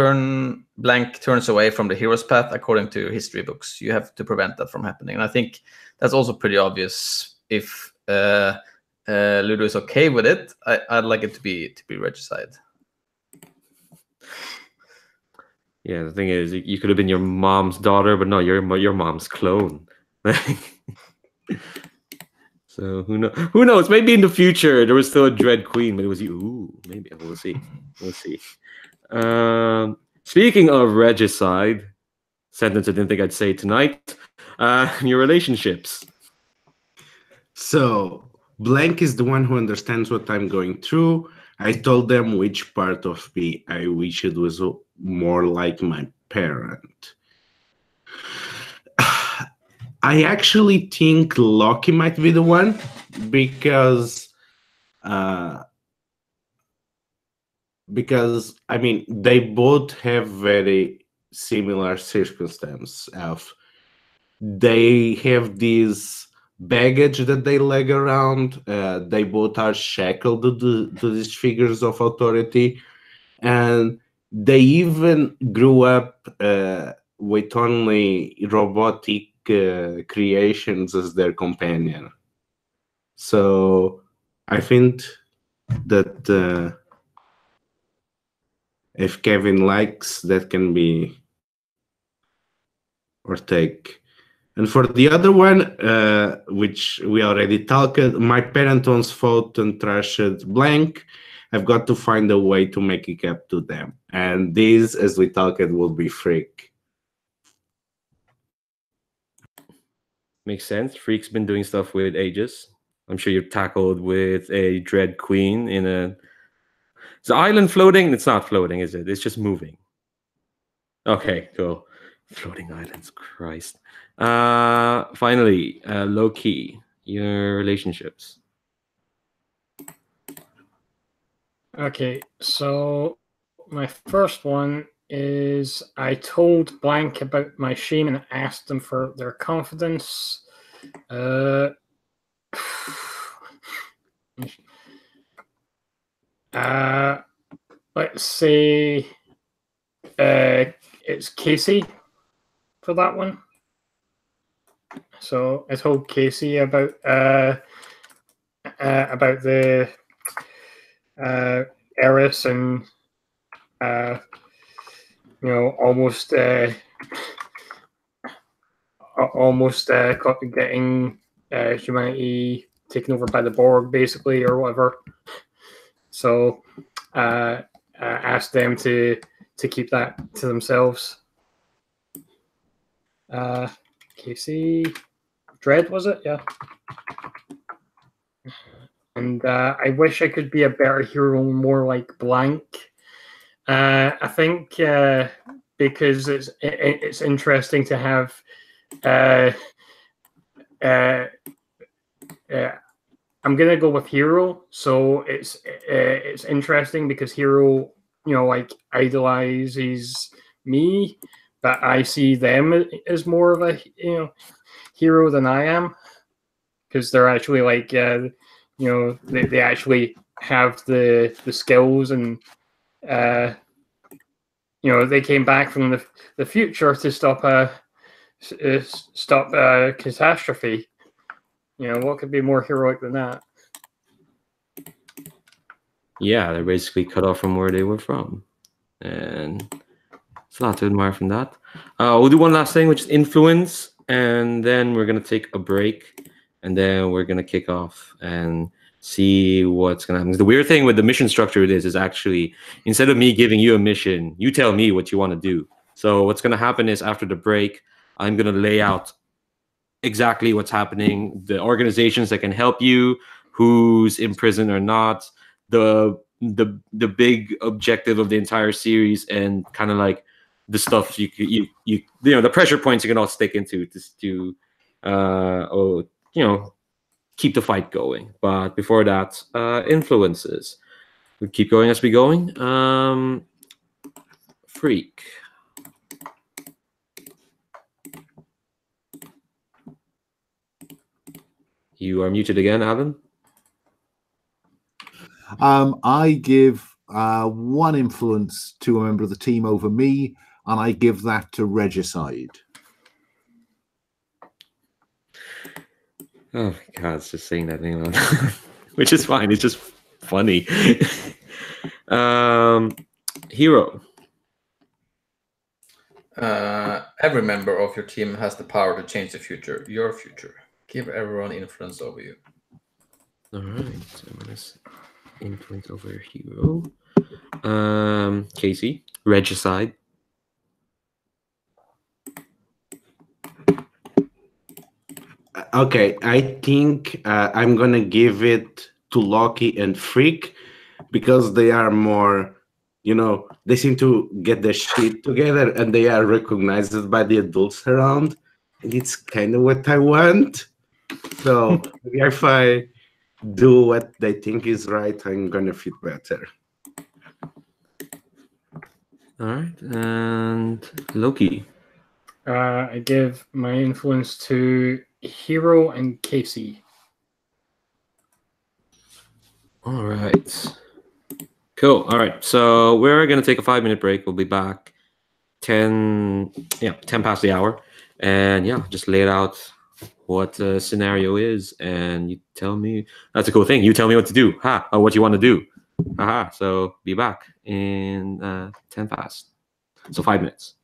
Blank turns away from the hero's path according to history books. You have to prevent that from happening. And I think that's also pretty obvious. If Ludo is okay with it, I'd like it to be regicide. Yeah, the thing is, you could have been your mom's daughter, but no, you're your mom's clone. So who knows? Who knows? Maybe in the future there was still a Dread Queen, but it was you. Ooh, maybe we'll see. We'll see. Speaking of regicide, sentence I didn't think I'd say tonight. Your relationships. So Blank is the one who understands what I'm going through. I told them which part of me I wish it was more like my parent. I actually think Loki might be the one because I mean they both have very similar circumstances of they have this baggage that they leg around. They both are shackled to these figures of authority, and they even grew up with only robotic creations as their companion. So I think that if Kevin likes, that can be or take. And for the other one, which we already talked, my parent once fought and trashed Blank. I've got to find a way to make it up to them. And this, as we talked, will be Freak. Makes sense. Freak's been doing stuff with ages. I'm sure you've tackled with a Dread Queen in a... Is the island floating? It's not floating, is it? It's just moving. Okay, cool. Floating islands, Christ. Finally, low-key, your relationships. Okay, so my first one is I told Blank about my shame and asked them for their confidence. Let's say it's Casey for that one. So I told Casey about the heiress and almost getting humanity taken over by the Borg, basically, or whatever. So asked them to keep that to themselves. Casey Dread, was it? Yeah. And I wish I could be a better hero, more like Blank. I think because it's interesting to have. I'm gonna go with Hero. So it's interesting because Hero, idolizes me, but I see them as more of a hero than I am, because they're actually they actually have the skills, and they came back from the future to stop a catastrophe. What could be more heroic than that? Yeah, they're basically cut off from where they were from, and it's a lot to admire from that. We'll do one last thing, which is influence, and then we're gonna take a break, and then we're gonna kick off and see what's gonna happen. The weird thing with the mission structure is actually, instead of me giving you a mission, you tell me what you want to do. So what's gonna happen is after the break, I'm gonna lay out exactly what's happening, the organizations that can help you, who's in prison or not, the big objective of the entire series, and kind of like the stuff you the pressure points you can all stick into just to keep the fight going. But before that, influences. We keep going as we going. Freak. You are muted again, Alan. I give one influence to a member of the team over me, and I give that to Regicide. Oh my God, it's just saying that name, which is fine. It's just funny. Hero. Every member of your team has the power to change the future, your future. Give everyone influence over you. All right. So minus influence over hero. Casey, regicide. Okay, I think I'm gonna give it to Loki and Freak because they are more, they seem to get their shit together and they are recognized by the adults around. And it's kind of what I want. So maybe if I do what they think is right, I'm gonna fit better. All right. And Loki. I give my influence to Hero and Casey. All right. Cool. All right. So we're gonna take a 5-minute break. We'll be back 10 past the hour, and yeah, just lay it out what the scenario is, and you tell me. That's a cool thing. You tell me what to do. Or what you want to do. Haha. So be back in 10 past. So 5 minutes.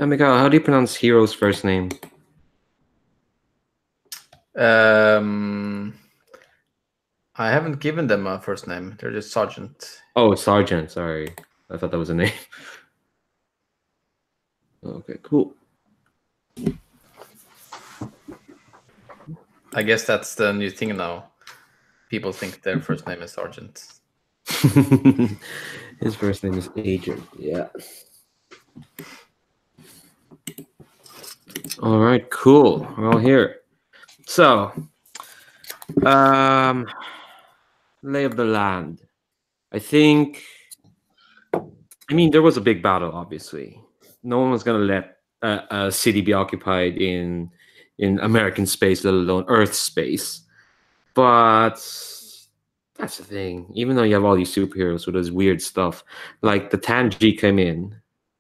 Miguel, how do you pronounce Hero's first name? I haven't given them a first name. They're just Sergeant. Oh, Sergeant. Sorry, I thought that was a name. Okay, cool. I guess that's the new thing now. People think their first name is Sergeant. His first name is Agent. Yeah. All right, cool. We're all here. So, lay of the land. I think. I mean, there was a big battle. Obviously, no one was gonna let a city be occupied in American space, let alone Earth space. But that's the thing. Even though you have all these superheroes with this weird stuff, like the Tangee came in,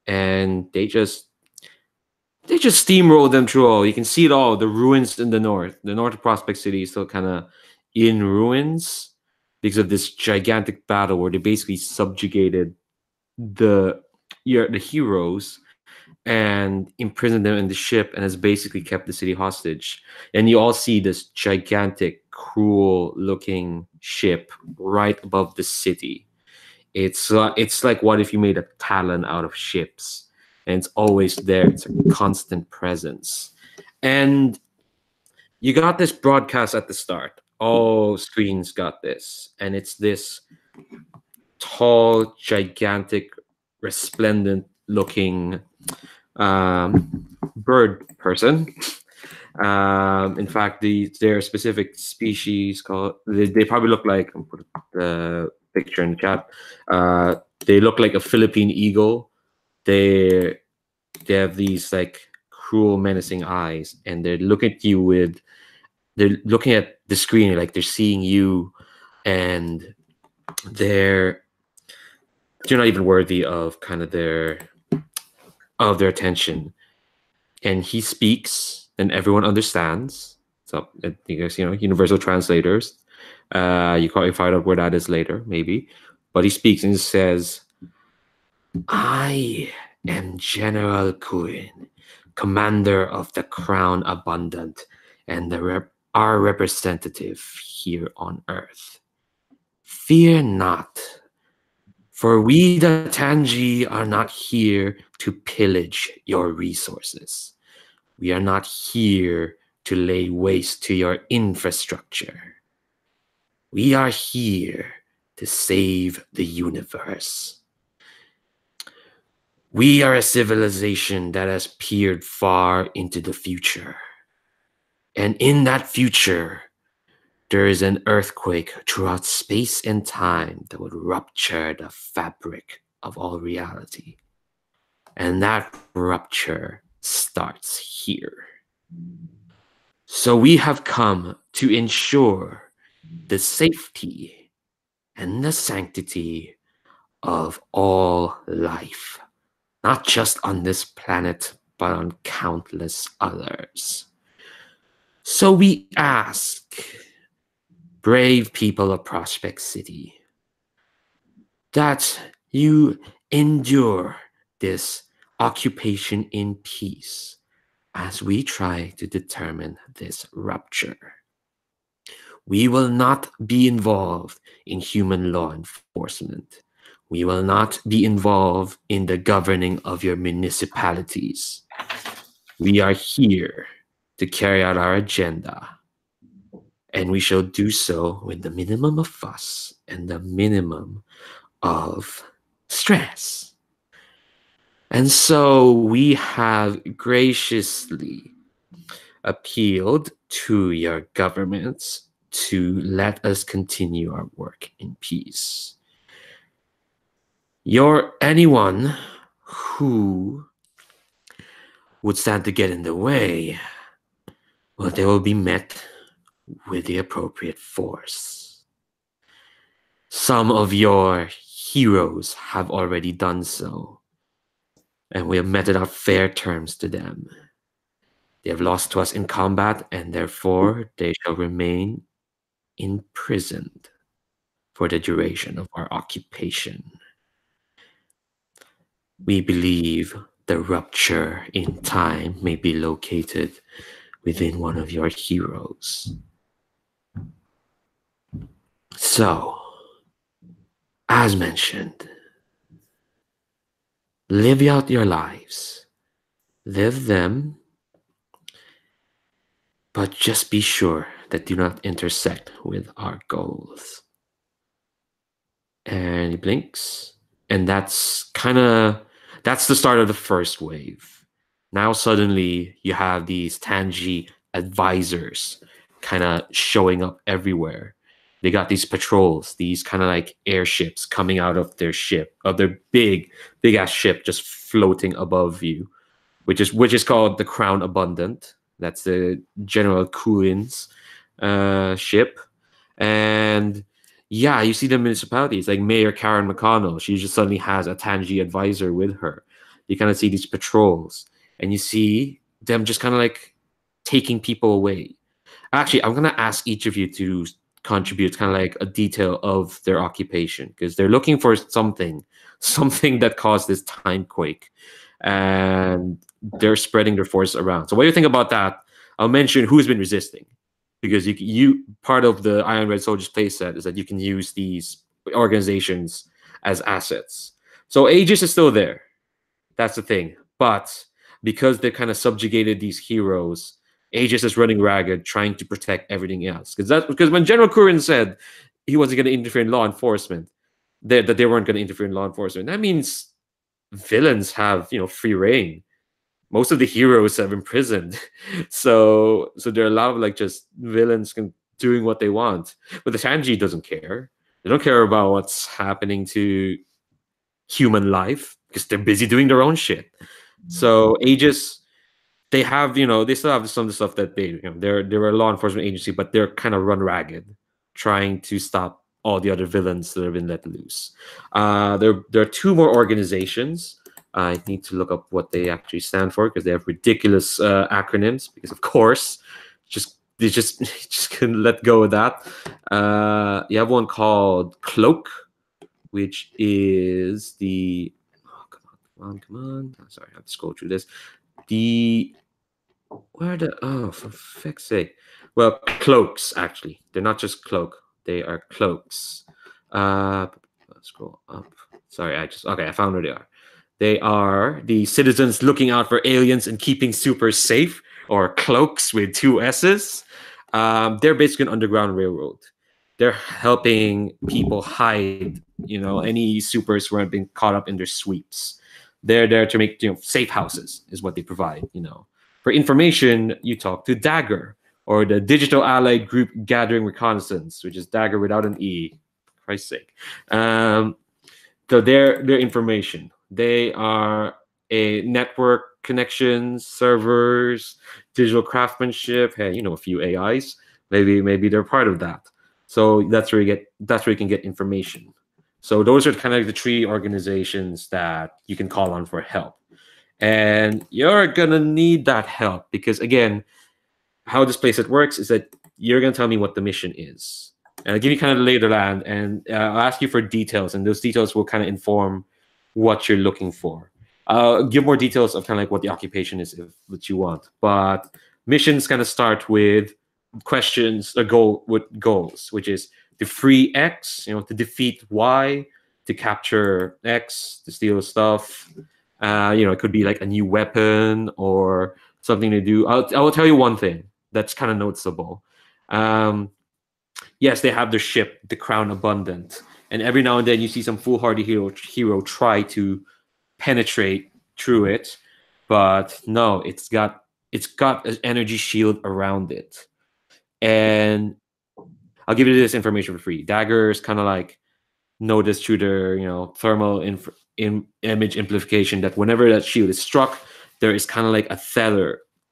and they just steamrolled them through all. You can see it all. The ruins in the north. The north of Prospect City is still kind of in ruins because of this gigantic battle where they basically subjugated the heroes and imprisoned them in the ship and has basically kept the city hostage. And you all see this gigantic, cruel looking ship right above the city. It's like what if you made a talon out of ships, and it's always there. It's a constant presence. And you got this broadcast at the start. All screens got this, and it's this tall, gigantic, resplendent looking bird person. In fact, their specific species called they probably look like, I'll put the picture in the chat. They look like a Philippine eagle. They have these like cruel, menacing eyes, and they're looking at you they're looking at the screen like they're seeing you, and you're not even worthy of kind of their attention. And he speaks and everyone understands. So you guys, universal translators. You probably find out where that is later, maybe. But he speaks and says, "I am General Kuin, commander of the Crown Abundant, and our representative here on Earth. Fear not, for we the Tangee are not here to pillage your resources. We are not here to lay waste to your infrastructure. We are here to save the universe. We are a civilization that has peered far into the future. And in that future, there is an earthquake throughout space and time that would rupture the fabric of all reality. And that rupture starts here. So we have come to ensure the safety and the sanctity of all life, not just on this planet, but on countless others. So we ask, brave people of Prospect City, that you endure this occupation in peace as we try to determine this rupture. We will not be involved in human law enforcement. We will not be involved in the governing of your municipalities. We are here to carry out our agenda, and we shall do so with the minimum of fuss and the minimum of stress. And so we have graciously appealed to your governments to let us continue our work in peace. Anyone who would stand to get in the way, well, they will be met with the appropriate force. Some of your heroes have already done so, and we have meted out fair terms to them. They have lost to us in combat, and therefore they shall remain imprisoned for the duration of our occupation. We believe the rupture in time may be located within one of your heroes. So, as mentioned, live out your lives. Live them, but just be sure that do not intersect with our goals. And he blinks. And that's the start of the first wave. Now suddenly you have these Tangee advisors kind of showing up everywhere. They got these patrols, these kind of like airships coming out of their big ass ship, just floating above you, which is called the Crown Abundant. That's the General Kuin's ship. And yeah, you see the municipalities like Mayor Karen McConnell. She just suddenly has a Tangee advisor with her. You kind of see these patrols, and you see them just kind of like taking people away. Actually, I'm gonna ask each of you to contribute kind of like a detail of their occupation, because they're looking for something that caused this time quake, and they're spreading their force around. So what do you think about that? I'll mention who's been resisting, because you part of the Iron Red Soldiers playset is that you can use these organizations as assets. So Aegis is still there. That's the thing. But because they kind of subjugated these heroes, Aegis is running ragged, trying to protect everything else. Because when General Kurin said he wasn't going to interfere in law enforcement, that they weren't going to interfere in law enforcement, that means villains have free reign. Most of the heroes have imprisoned, so there are a lot of like just villains doing what they want. But the Tangee doesn't care. They don't care about what's happening to human life because they're busy doing their own shit. So Aegis, they have they still have some of the stuff that they're a law enforcement agency, but they're kind of run ragged, trying to stop all the other villains that have been let loose. There are two more organizations. I need to look up what they actually stand for because they have ridiculous acronyms. Because of course, they just couldn't let go of that. You have one called Cloak, which is the come on. I'm sorry, I have to scroll through this. The Where the for fuck's sake. Well, cloaks actually. They're not just cloak. They are cloaks. Let's scroll up. Sorry, I found where they are. They are the citizens looking out for aliens and keeping super safe, or cloaks with two S's. They're basically an underground railroad. They're helping people hide, any supers who aren't being caught up in their sweeps. They're there to make, safe houses is what they provide. For information, you talk to Dagger, or the Digital Allied Group Gathering Reconnaissance, which is Dagger without an E. For Christ's sake. So their information. They are a network connections, servers, digital craftsmanship. Hey, a few AIs. Maybe they're part of that. So that's where you can get information. So those are kind of like the three organizations that you can call on for help. And you're gonna need that help because, again, how this playset works is that you're gonna tell me what the mission is. And I'll give you kind of the lay of the land, and I'll ask you for details, and those details will kind of inform what you're looking for. I'll give more details of kind of like what the occupation is that you want. But missions kind of start with questions, with goals, which is to free X, to defeat Y, to capture X, to steal stuff. It could be like a new weapon or something to do. I will tell you one thing that's kind of noticeable. Yes, they have their ship, the Crown Abundant, and every now and then you see some foolhardy hero try to penetrate through it, but no, it's got an energy shield around it. And I'll give you this information for free. Daggers kind of like notice through their thermal image amplification that whenever that shield is struck, there is kind of like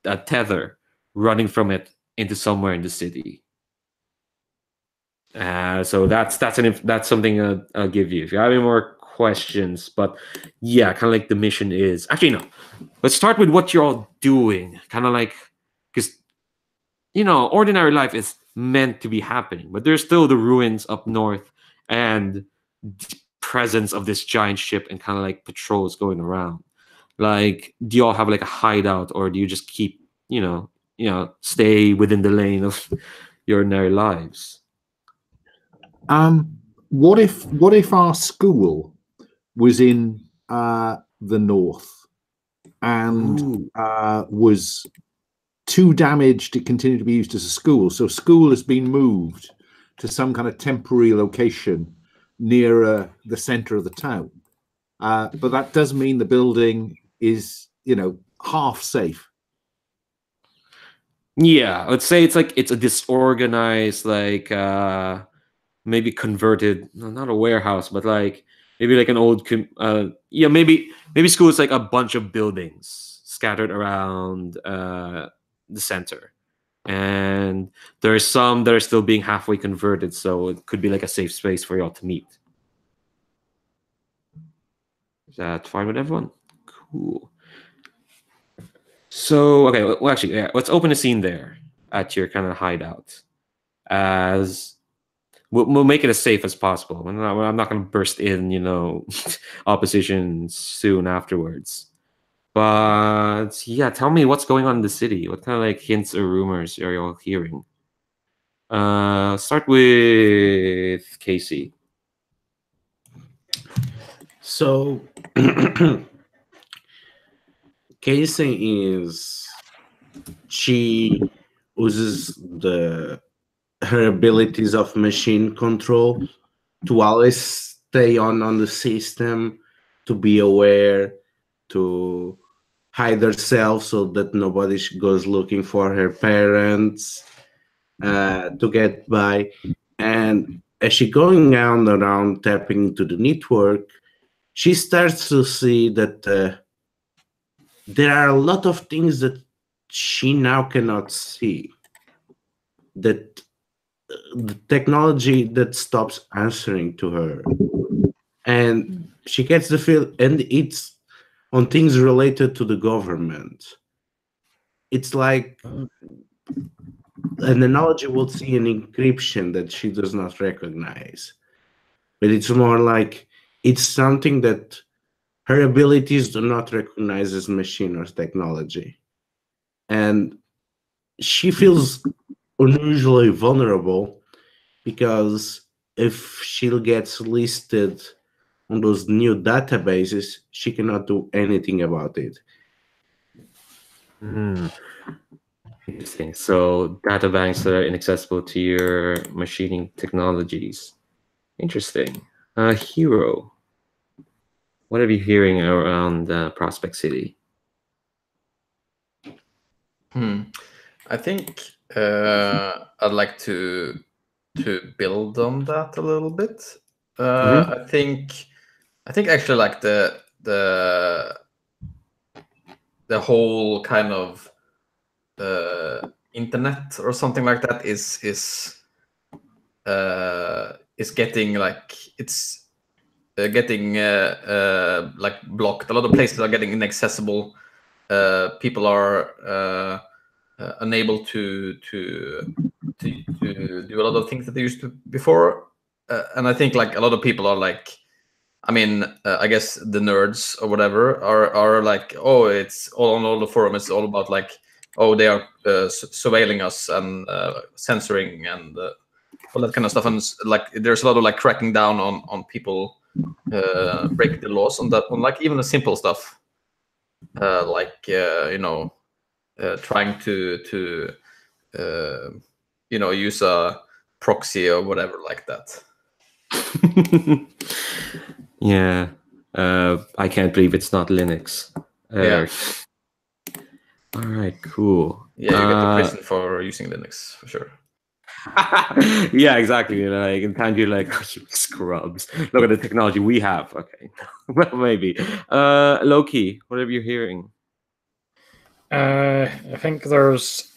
a tether running from it into somewhere in the city. So that's something I'll give you if you have any more questions. But yeah, kind of like the mission is actually no. Let's start with what you're all doing. Kind of like, because ordinary life is meant to be happening, but there's still the ruins up north and the presence of this giant ship and kind of like patrols going around. Like, do you all have like a hideout, or do you just keep stay within the lane of your ordinary lives? What if our school was in the north and was too damaged it continued to be used as a school? So school has been moved to some kind of temporary location nearer the center of the town. But that does mean the building is, half safe. Yeah, let's say it's a disorganized, like maybe converted, not a warehouse, but like maybe like an old maybe school is like a bunch of buildings scattered around the center, and there are some that are still being halfway converted, so it could be like a safe space for y'all to meet. Is that fine with everyone? Cool. So, okay, well, actually, yeah, let's open a scene there at your kind of hideout. As we'll make it as safe as possible. I'm not going to burst in, opposition soon afterwards. But yeah, tell me what's going on in the city. What kind of like hints or rumors are you all hearing? Start with Casey. So Casey she uses her abilities of machine control to always stay on the system, to be aware, to hide herself so that nobody goes looking for her parents, to get by. And as she going around tapping into the network, she starts to see that there are a lot of things that she now cannot see. That the technology that stops answering to her. And she gets the feel, and it's on things related to the government. It's like an analogy will see an encryption that she does not recognize. But it's more like it's something that her abilities do not recognize as machine or technology. and she feels unusually vulnerable because if she gets listed on those new databases, she cannot do anything about it. Interesting. So data banks that are inaccessible to your machining technologies. Interesting. Hero. What are you hearing around Prospect City? I think I'd like to build on that a little bit. I think actually like the whole kind of internet or something like that is getting like it's getting like blocked. A lot of places are getting inaccessible. People are unable to do a lot of things that they used to before, and I think like a lot of people are like, I mean, I guess the nerds or whatever are like, oh, it's all on all the forums. It's all about like, oh, they are surveilling us and censoring and all that kind of stuff. And like, there's a lot of like cracking down on people breaking the laws on that, on like even the simple stuff, like you know, trying to you know, use a proxy or whatever like that. Yeah. I can't believe it's not Linux. Yeah. All right, cool. Yeah, you get to prison for using Linux for sure. Yeah, exactly. Like in Tangee, like, oh, you scrubs. Look at the technology we have. Okay. Well, maybe. Loki, what are you hearing? I think there's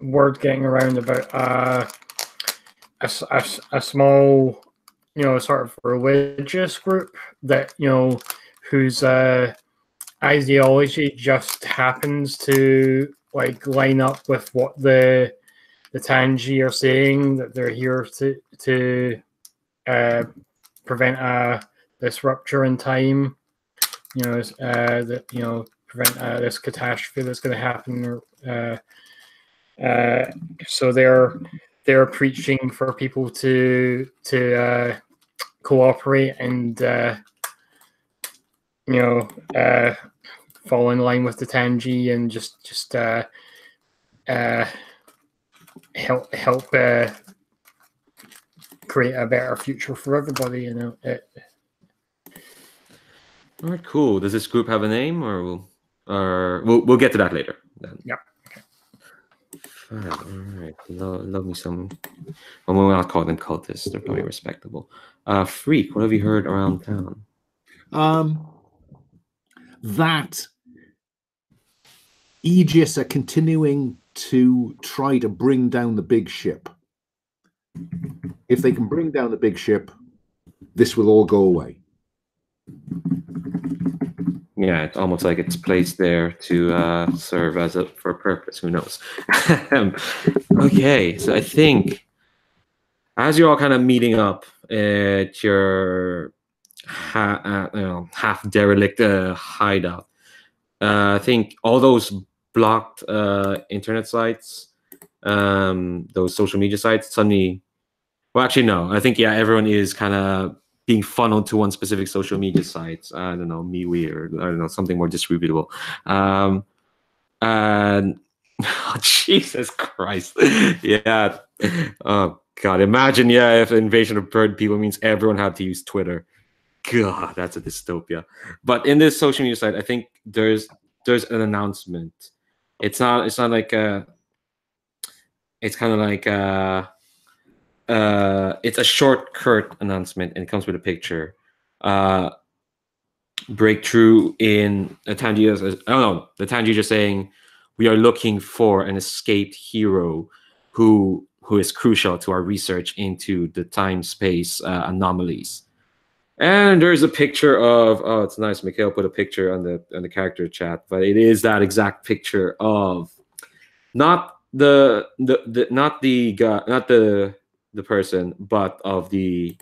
word getting around about a small, you know, sort of religious group that, you know, whose ideology just happens to like line up with what the Tangee are saying, that they're here to prevent this rupture in time, you know, that, you know, prevent this catastrophe that's going to happen. So they're preaching for people to cooperate and you know, fall in line with the Tangee and just help create a better future for everybody. You know. All right, cool. Does this group have a name, or we'll get to that later? Then. Yeah. Fine. All right. Love me some. Well, we'll not call them cultists. They're probably respectable. Freak. What have you heard around town? That Aegis are continuing to try to bring down the big ship. If they can bring down the big ship, this will all go away. Yeah, it's almost like it's placed there to serve as for a purpose. Who knows? Okay, so I think as you're all kind of meeting up at your half derelict hideout, I think all those blocked internet sites, those social media sites, suddenly, well, actually, no. I think, yeah, everyone is kind of being funneled to one specific social media site. I don't know, MeWe, or I don't know, something more distributable. And oh, Jesus Christ. Yeah. Oh, God. Imagine, yeah, if invasion of bird people means everyone had to use Twitter. God, that's a dystopia. But in this social media site, I think there's an announcement. It's not like it's kind of like it's a short, curt announcement, and it comes with a picture. Breakthrough in the Tangee. I don't know. The Tangee just saying we are looking for an escaped hero who is crucial to our research into the time-space anomalies. And there's a picture of, oh, it's nice. Mikhail put a picture on the character chat, but it is that exact picture of not the person, but of the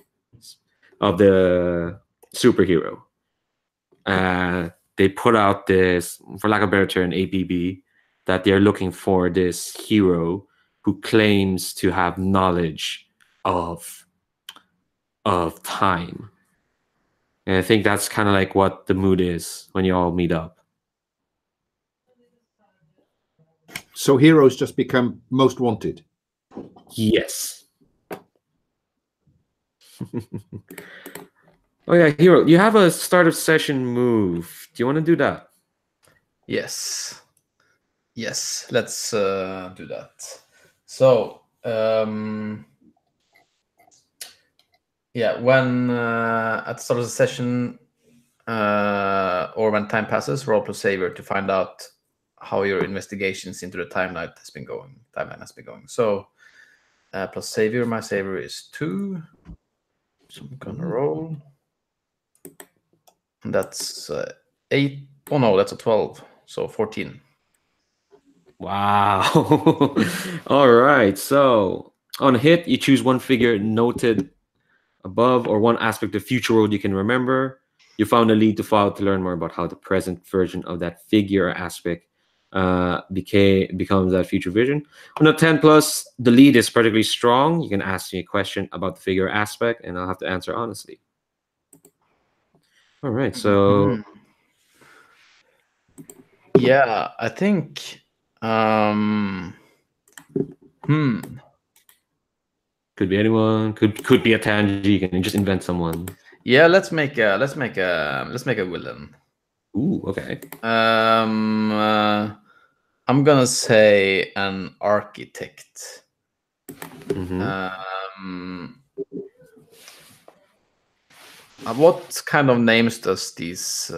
superhero. They put out this, for lack of a better term, APB, that they're looking for this hero who claims to have knowledge of time. And I think that's kind of like what the mood is when you all meet up. So heroes just become most wanted. Yes. Oh yeah, hero, you have a start of session move. Do you want to do that? Yes. Yes, let's do that. So, yeah, when at the start of the session or when time passes, roll plus savior to find out how your investigations into the timeline has been going. So, plus savior, my savior is 2. So I'm gonna roll. And that's 8. Oh no, that's a 12. So 14. Wow. All right. So on hit, you choose one figure noted above or one aspect of future world you can remember. You found a lead to follow to learn more about how the present version of that figure or aspect becomes that future vision. On a 10 plus, the lead is particularly strong. You can ask me a question about the figure aspect, and I'll have to answer honestly. All right. So yeah, I think could be anyone. Could be a Tangee. You can just invent someone. Yeah, let's make a villain. Ooh, okay. I'm gonna say an architect. What kind of names does these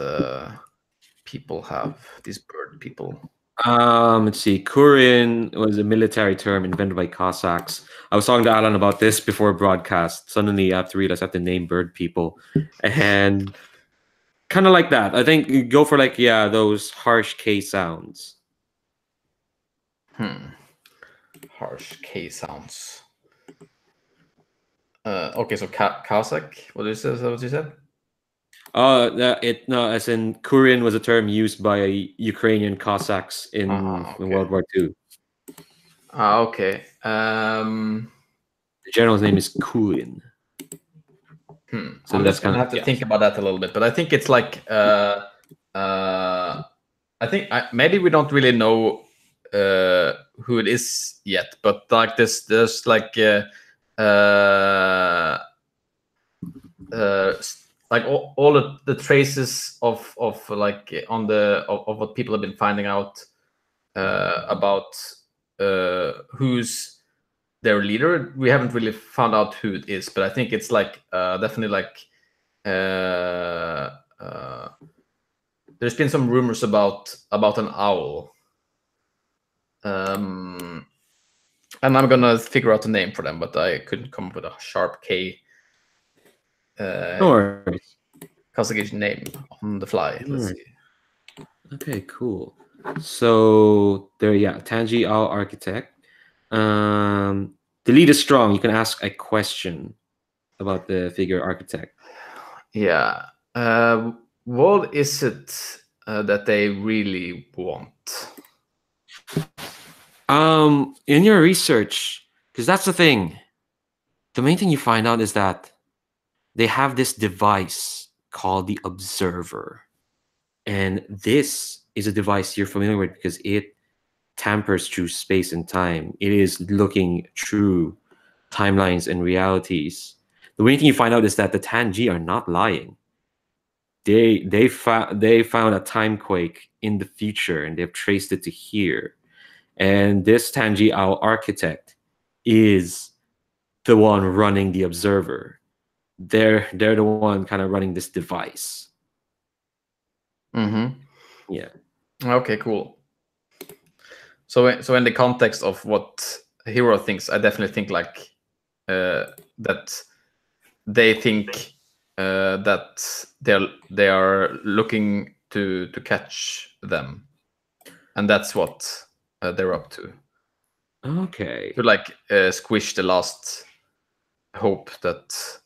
people have? These bird people. Let's see. Kurin was a military term invented by Cossacks. I was talking to Alan about this before broadcast. Suddenly, I have to realize I have to name bird people, and kind of like that. I think you go for like those harsh K sounds. Harsh K sounds. Okay, so Cossack. What is this? What you said? As in Kurin was a term used by Ukrainian Cossacks in World War II. Okay. The general's name is Kurin. So I'm just gonna have to think about that a little bit, but I think it's like I think maybe we don't really know who it is yet, but like there's like like all of the traces of like on the of what people have been finding out about who's their leader. We haven't really found out who it is, but I think it's like definitely like there's been some rumors about an owl, and I'm gonna figure out a name for them, but I couldn't come up with a sharp K classification name on the fly. Let's see. Okay, cool. So there, Tangee, owl architect. The lead is strong. You can ask a question about the figure architect. Yeah. What is it that they really want? In your research, because that's the thing. The main thing you find out is that they have this device called the Observer. And this is a device you're familiar with because it tampers through space and time. It is looking through timelines and realities. The main thing you find out is that the Tangee are not lying. They found a time quake in the future and they've traced it to here. And this Tangee owl architect is the one running the Observer. They're the one kind of running this device. Yeah. Okay, cool. So in the context of what Hero thinks, I definitely think like that they think that they are looking to catch them, and that's what they're up to. Okay. To like squish the last hope that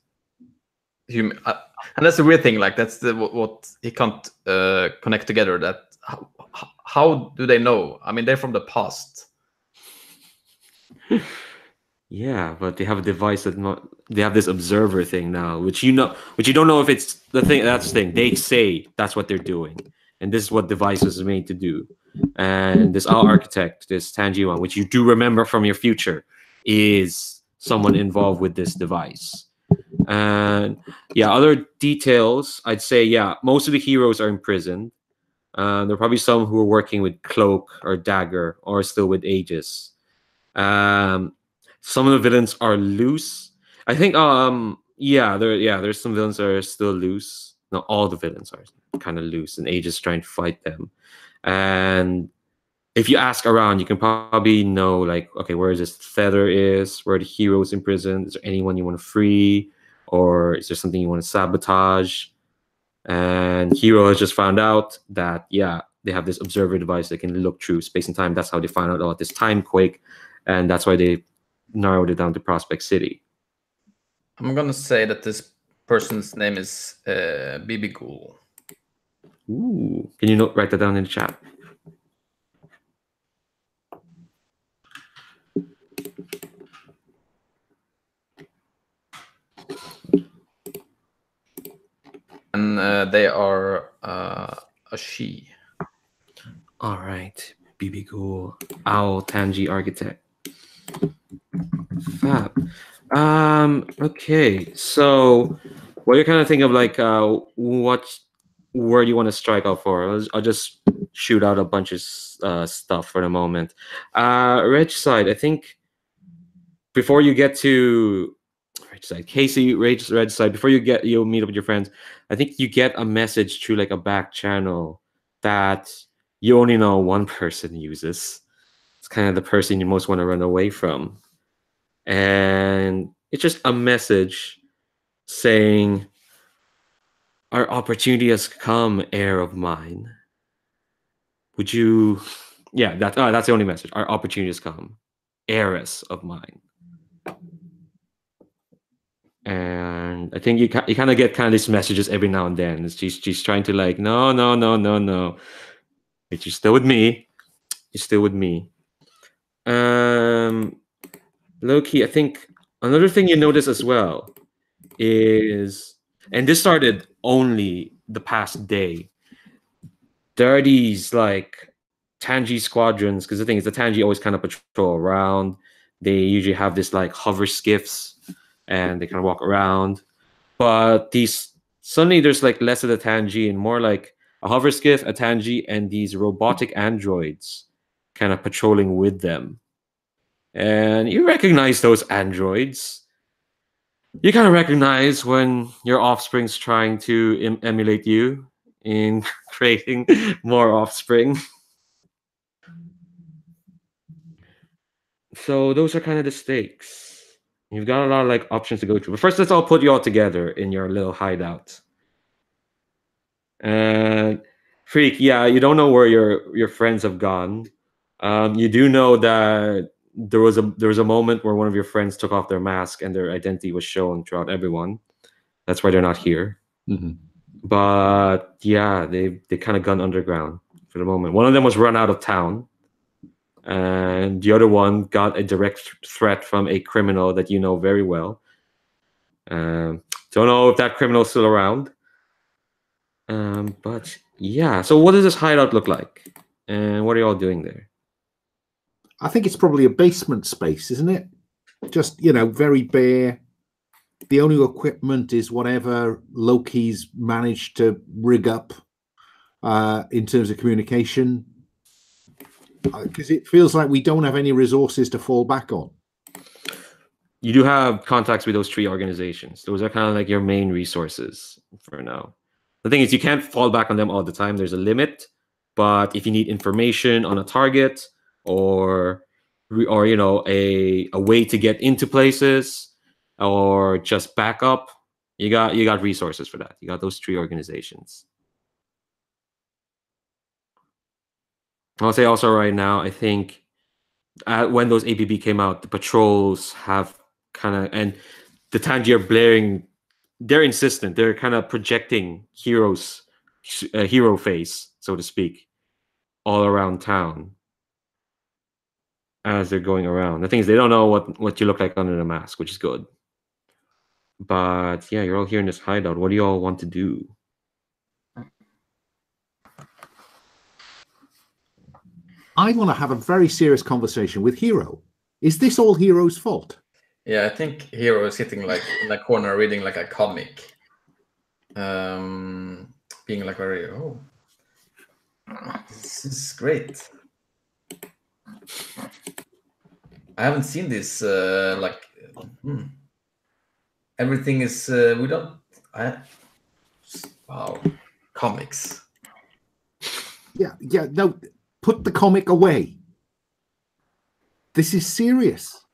human. And that's the weird thing. Like that's what he can't connect together. That how do they know? I mean, they're from the past. Yeah, but they have a device that they have this observer thing now, which you don't know if it's the thing. That's the thing. They say that's what they're doing, and this is what device is made to do. And this architect, this Tangee one, which you do remember from your future, is someone involved with this device. And yeah, other details, I'd say, yeah, most of the heroes are imprisoned. There are probably some who are working with Cloak or Dagger or still with Aegis. Some of the villains are loose. I think there's some villains that are still loose. Not all the villains are kind of loose, and Aegis trying to fight them. And if you ask around, you can probably know, like, okay, where this Feather is, where the hero is imprisoned. Is there anyone you want to free, or is there something you want to sabotage? And Hero has just found out that, yeah, they have this observer device that can look through space and time. That's how they found out about this time quake, and that's why they narrowed it down to Prospect City. I'm gonna say that this person's name is BB Ghoul. Ooh, can you write that down in the chat? And they are a she. All right, BB Ghoul, Owl, Tangee, Architect. Fab. Okay, so what you're kind of thinking of, like, what word you want to strike out for? I'll just shoot out a bunch of stuff for the moment. Reg side, I think before you get to Reg side, Casey, Reg side, before you'll meet up with your friends, I think you get a message through like a back channel that you only know one person uses. It's kind of the person you most want to run away from. And it's just a message saying, our opportunity has come, heir of mine. Would you... Yeah, that's the only message. Our opportunity has come, heiress of mine. And I think you kind of get kind of these messages every now and then. She's trying to, like, no. But you're still with me. You're still with me. Low-key, I think another thing you notice as well is, and this started only the past day, there are these like Tangee squadrons, because the thing is the Tangee always kind of patrol around. They usually have this like hover skiffs and they kind of walk around. But suddenly there's like less of the Tangee and more like a hover skiff, a Tangee, and these robotic androids kind of patrolling with them. And you recognize those androids. You kind of recognize when your offspring's trying to emulate you in creating more offspring. So those are kind of the stakes. You've got a lot of like options to go through. But first, let's all put you all together in your little hideout. And Freak, yeah, you don't know where your friends have gone. You do know that there was a moment where one of your friends took off their mask and their identity was shown throughout everyone. That's why they're not here. Mm-hmm. But yeah, they kind of gone underground for the moment. One of them was run out of town, and the other one got a direct threat from a criminal that you know very well. Don't know if that criminal's still around. But yeah, so what does this hideout look like? And what are you all doing there? I think it's probably a basement space, isn't it? Just, very bare. The only equipment is whatever Loki's managed to rig up in terms of communication. Because it feels like we don't have any resources to fall back on. You do have contacts with those 3 organizations. Those are kind of like your main resources for now. The thing is, you can't fall back on them all the time. There's a limit. But if you need information on a target or a way to get into places or just back up, you got resources for that. You got those 3 organizations. I'll say also right now, I think when those APB came out, the patrols have kind of, and the Tangee are blaring, they're insistent. They're kind of projecting hero face, so to speak, all around town as they're going around. The thing is, they don't know what you look like under the mask, which is good. But yeah, you're all here in this hideout. What do you all want to do? I want to have a very serious conversation with Hero. Is this all Hero's fault? Yeah, I think Hero is sitting like in the corner reading like a comic. Being like very, oh, this is great. I haven't seen this everything is wow, comics. Yeah, no, put the comic away. This is serious.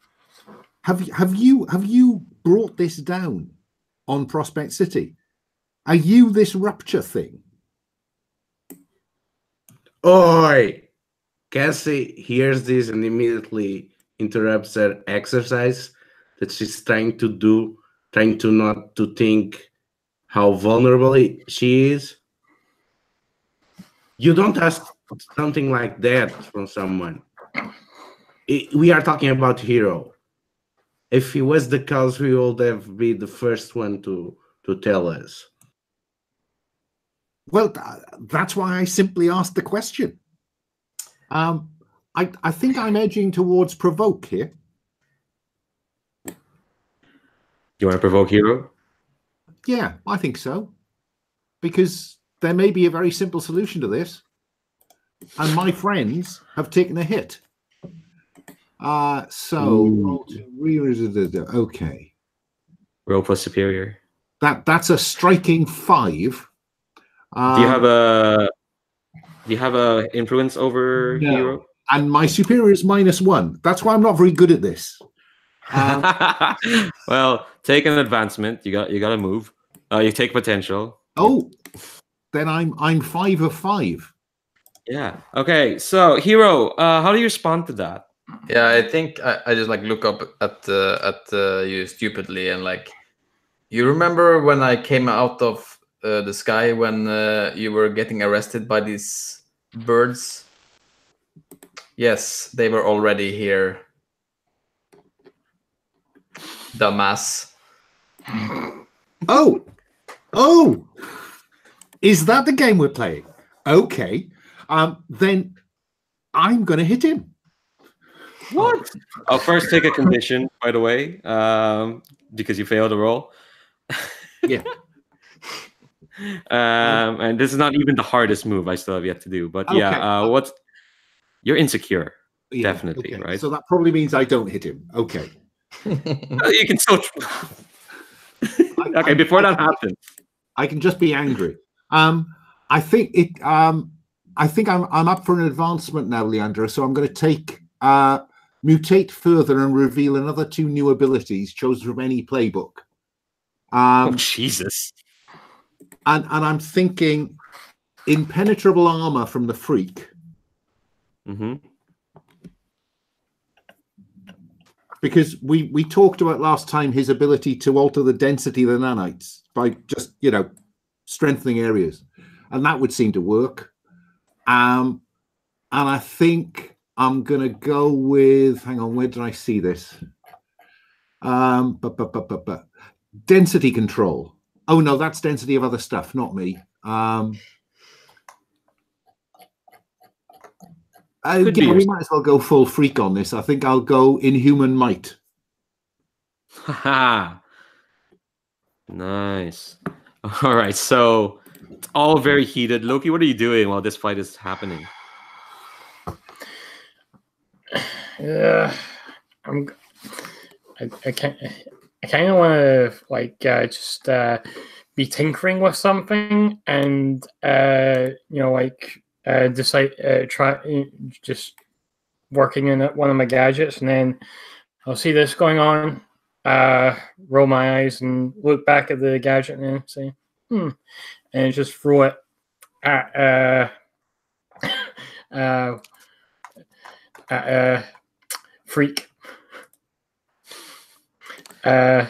Have you brought this down on Prospect City? Are you this rupture thing? Oi! Cassie hears this and immediately interrupts her exercise that she's trying to do, trying to not to think how vulnerable she is. You don't ask something like that from someone. We are talking about Hero. If he was the cause, we would have been the first one to tell us. Well, that's why I simply asked the question. I think I'm edging towards provoke here. You want to provoke Hero? Yeah, I think so. Because there may be a very simple solution to this. And my friends have taken a hit. Okay. Roll plus superior. That's a striking 5. Do you have a influence over No. Hero? And my superior is -1. That's why I'm not very good at this. Well, take an advancement. You got to move. You take potential. Oh, then I'm 5 of 5. Yeah. Okay. So Hero, how do you respond to that? Yeah, I think I just like look up at you stupidly and like, you remember when I came out of the sky when you were getting arrested by these birds? Yes, they were already here. Dumbass. Oh, is that the game we're playing? Okay, then I'm going to hit him. What? I'll first take a condition, by the way, because you failed the roll. Yeah. And this is not even the hardest move I still have yet to do. But Okay. yeah, you're insecure, Yeah, definitely, okay. right? So that probably means I don't hit him. Okay. You can still. Okay, before that happens, I can just be angry. I think it. I think I'm up for an advancement now, Leandro. So I'm going to take mutate further and reveal another 2 new abilities chosen from any playbook. oh Jesus! And I'm thinking impenetrable armor from the freak. Mm-hmm. Because we talked about last time his ability to alter the density of the nanites by just, strengthening areas. And that would seem to work. And I think I'm going to go with, hang on, where did I see this? Density control. Oh, no, that's density of other stuff, not me. We might as well go full freak on this. I think I'll go inhuman might. Haha. Nice. All right, so it's all very heated. Loki, what are you doing while this fight is happening? Yeah, I kind of want to like just be tinkering with something and decide try just working in one of my gadgets, and then I'll see this going on, roll my eyes and look back at the gadget and then say and just throw it at freak. So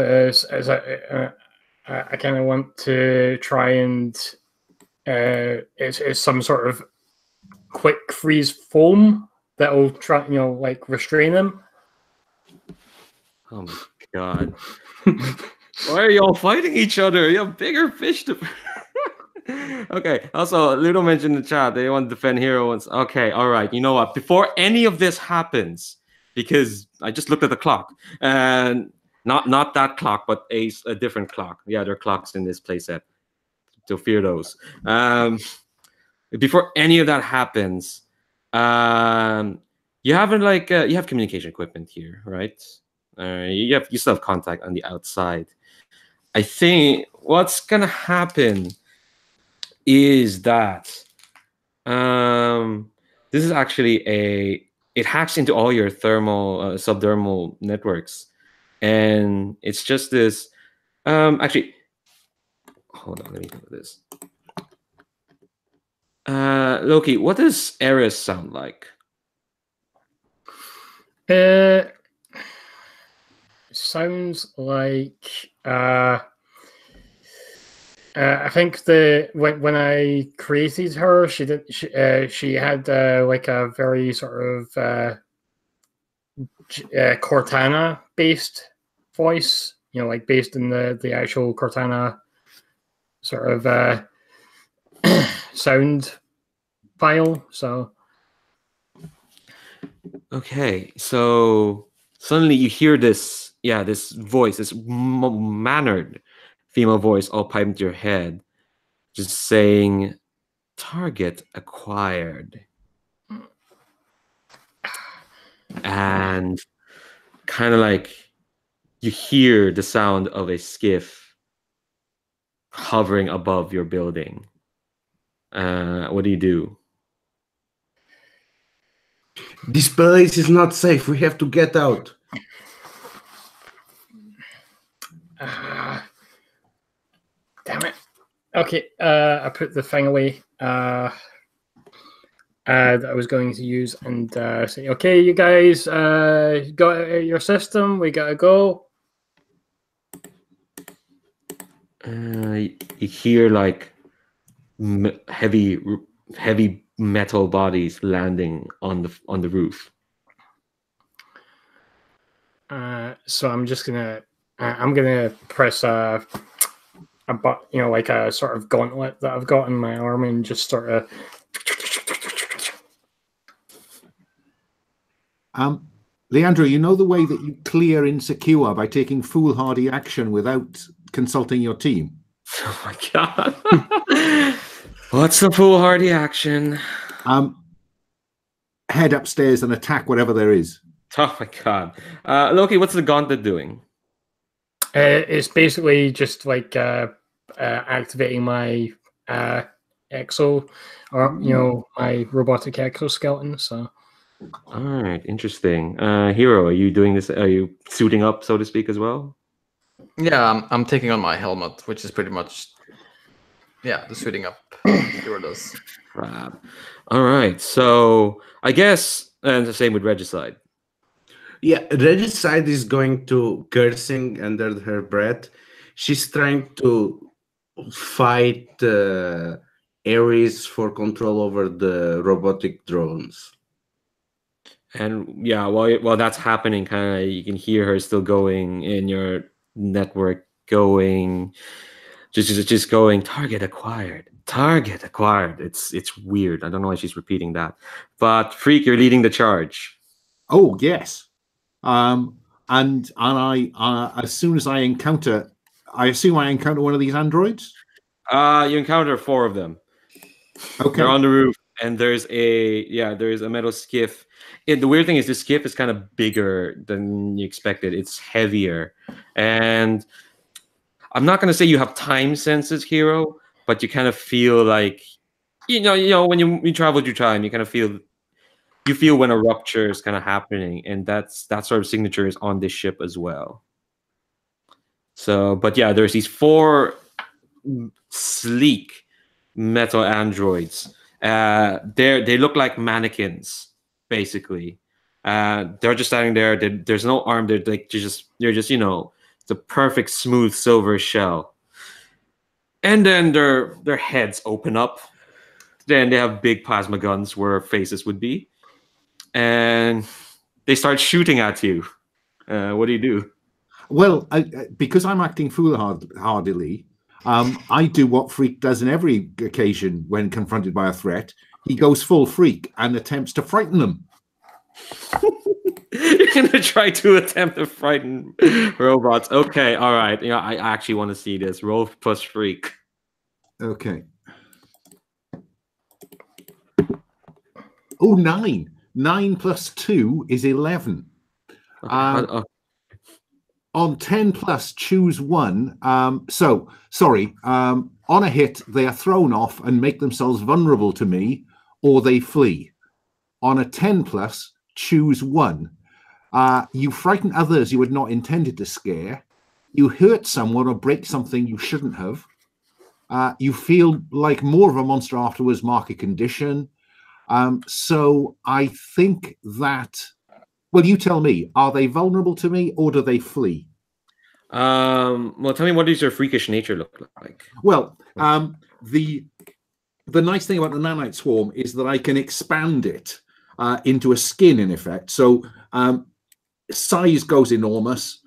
as I kind of want to try and it's some sort of quick freeze foam that will try, like restrain him. Oh my god. Why are y'all fighting each other? You have bigger fish to. Okay. Also, Ludo mentioned in the chat they want to defend Hero once. Okay, all right. You know what? Before any of this happens, because I just looked at the clock, and not that clock, but a different clock. Yeah, there are clocks in this playset. So fear those. Before any of that happens, you haven't you have communication equipment here, right? You still have contact on the outside. I think what's gonna happen is that this is actually it hacks into all your thermal subdermal networks, and it's just this. Actually, hold on, let me do this. Loki, what does Eris sound like? Sounds like I think when I created her, she had like a very sort of Cortana based voice, like based in the actual Cortana sort of sound file. So okay, so suddenly you hear this voice, this mannered female voice all piped into your head, just saying target acquired. And kind of like you hear the sound of a skiff hovering above your building. What do you do? This place is not safe. We have to get out. Damn it. Okay, I put the thing away that I was going to use and say, okay, you guys got your system, we gotta go. You hear like heavy metal bodies landing on the roof. So I'm just gonna press a like a sort of gauntlet that I've got in my arm and just sort of. Leandro, you know the way that you clear insecure by taking foolhardy action without consulting your team? Oh my god. What's the foolhardy action? Head upstairs and attack whatever there is. Oh my god. Loki, what's the gauntlet doing? It's basically just like activating my exo, or my robotic exoskeleton. So. All right, interesting. Hero, are you doing this? Are you suiting up, so to speak, as well? Yeah, I'm taking on my helmet, which is pretty much, the suiting up Hero does. Crap. All right, so I guess, and the same with Regicide. Yeah, Regicide is going to cursing under her breath. She's trying to fight Ares for control over the robotic drones. And yeah, while that's happening, kind of you can hear her still going in your network, going, just going. Target acquired. Target acquired. It's weird. I don't know why she's repeating that. But Freak, you're leading the charge. Oh yes, and I as soon as I encounter, I assume I encounter one of these androids. You encounter 4 of them. Okay, they're on the roof, and there's a metal skiff. The weird thing is this skiff is kind of bigger than you expected. It's heavier, and I'm not gonna say you have time senses, Hero, but you kind of feel like when you travel through time, you kind of feel when a rupture is kind of happening, and that sort of signature is on this ship as well. So, but yeah, there's these 4 sleek metal androids. They look like mannequins, basically. They're just standing there. There's no arm. They're just it's a perfect smooth silver shell. And then their heads open up. Then they have big plasma guns where faces would be, and they start shooting at you. What do you do? Well, because I'm acting foolhardily, I do what Freak does in every occasion when confronted by a threat. He goes full Freak and attempts to frighten them. You're gonna try to attempt to frighten robots. Okay, all right. I actually want to see this. Roll plus Freak. Okay. Oh, 9. 9 plus 2 is 11. Okay. On 10 plus, choose one. Sorry. On a hit, they are thrown off and make themselves vulnerable to me, or they flee. On a 10 plus, choose one. You frighten others you had not intended to scare. You hurt someone or break something you shouldn't have. You feel like more of a monster afterwards, mark a condition. So I think that, well, you tell me, are they vulnerable to me or do they flee? Well, tell me, what does your freakish nature look like? Well, the nice thing about the nanite swarm is that I can expand it into a skin, in effect. So size goes enormous,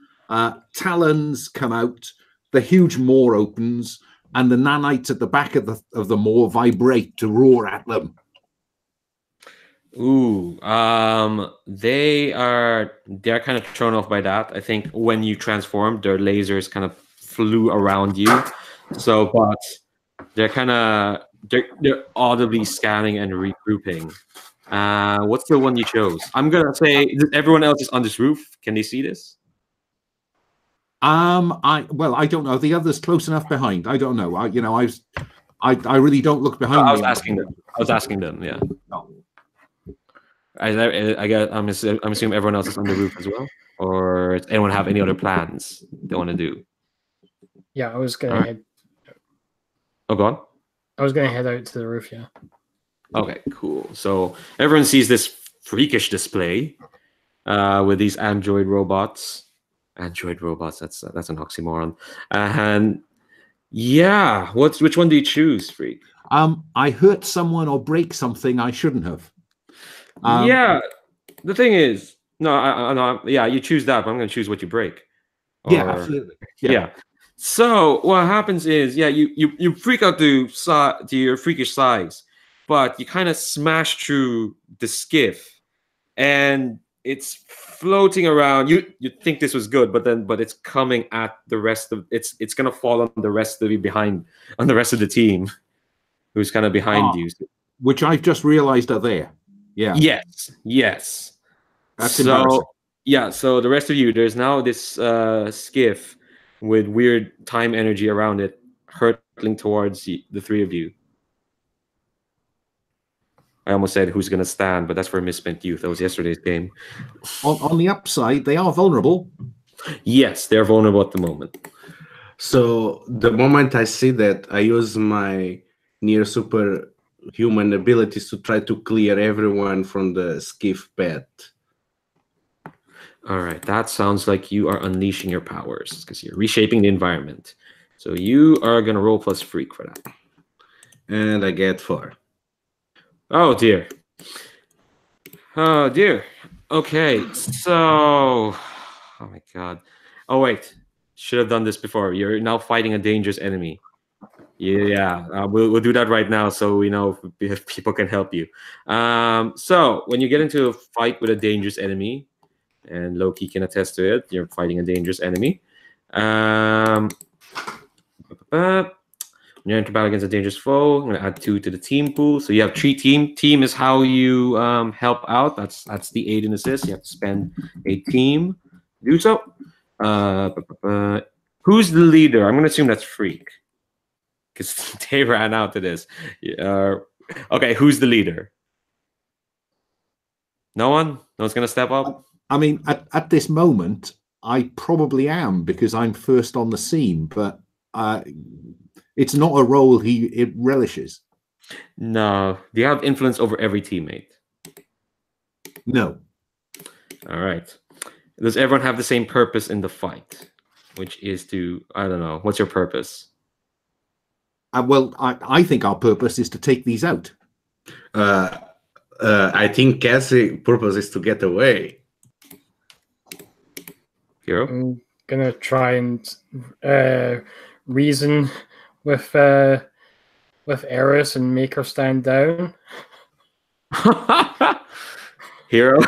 talons come out, the huge maw opens, and the nanites at the back of the maw vibrate to roar at them. Ooh, they're kind of thrown off by that. I think when you transformed, their lasers kind of flew around you. So, but they're audibly scanning and regrouping. What's the one you chose? I'm gonna say everyone else is on this roof. Can they see this? I don't know. The other's close enough behind. I don't know. I really don't look behind me. I was asking them. Yeah. No. I guess I'm assuming everyone else is on the roof as well. Or does anyone have any other plans they want to do? Yeah, I was gonna head. Oh, go on. I was gonna head out to the roof. Yeah. Okay, cool. So everyone sees this freakish display with these android robots. Android robots. That's an oxymoron. And yeah, which one do you choose, Freak? I hurt someone or break something I shouldn't have. Yeah, the thing is, no, you choose that, but I'm going to choose what you break. Yeah, absolutely. Yeah. So what happens is, you freak out to your freakish size, but you kind of smash through the skiff, and it's floating around. You think this was good, but it's coming at the rest of it's gonna fall on the rest of the rest of the team, who's kind of behind you, which I've just realized are there. Yeah. Yes. That's embarrassing. Yeah, so the rest of you, there's now this skiff with weird time energy around it, hurtling towards the three of you. I almost said who's going to stand, but that's for misspent youth. That was yesterday's game. On the upside, they are vulnerable. Yes, they're vulnerable at the moment. So the moment I see that, I use my near superhuman abilities to try to clear everyone from the skiff bed. All right, that sounds like you are unleashing your powers because you're reshaping the environment. So you are going to roll plus freak for that. And I get 4. Oh, dear. Oh, dear. Okay, so... Oh, my God. Oh, wait. Should have done this before. You're now fighting a dangerous enemy. Yeah, we'll do that right now so we know if people can help you. So when you get into a fight with a dangerous enemy, and Loki can attest to it, you're fighting a dangerous enemy. When you're into battle against a dangerous foe, I'm going to add 2 to the team pool. So you have 3 team. Team is how you help out. That's the aid and assist. You have to spend a team to do so. Who's the leader? I'm going to assume that's Freak, because they ran out to this. Okay, who's the leader? No one? No one's going to step up? I mean, at this moment, I probably am because I'm first on the scene, but it's not a role it relishes. No. Do you have influence over every teammate? No. All right. Does everyone have the same purpose in the fight? Which is to, I don't know, what's your purpose? Well, I think our purpose is to take these out. I think Cassie's purpose is to get away. Hero? I'm gonna try and reason with Eris and make her stand down. Hero?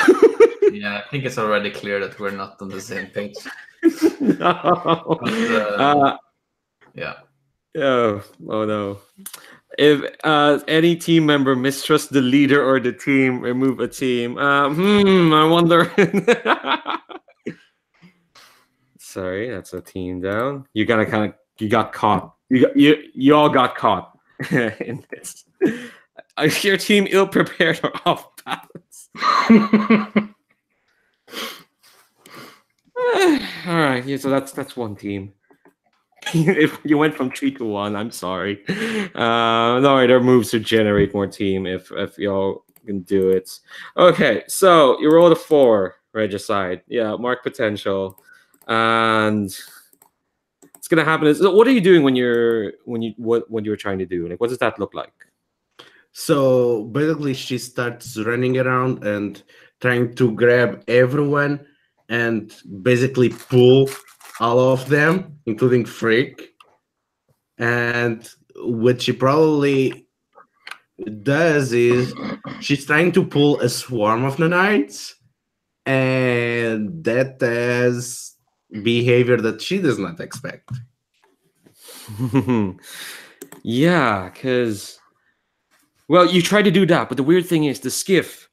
Yeah, I think it's already clear that we're not on the same page. No. But, yeah. Oh no. If any team member mistrusts the leader or the team, remove a team. I wonder. Sorry, that's a team down. You got caught. You all got caught in this. Is your team ill prepared or off balance? All right, yeah, so that's one team. If you went from 3 to 1, I'm sorry. No, there are moves to generate more team if y'all can do it. Okay, so you roll a 4, Regicide. Yeah, mark potential, and it's gonna happen. Is what are you doing when you're trying to do? Like, what does that look like? So basically, she starts running around and trying to grab everyone and basically pull all of them, including Freak. And what she probably does is she's trying to pull a swarm of nanites, and that has behavior that she does not expect. Yeah, because well, you try to do that, but the weird thing is the skiff,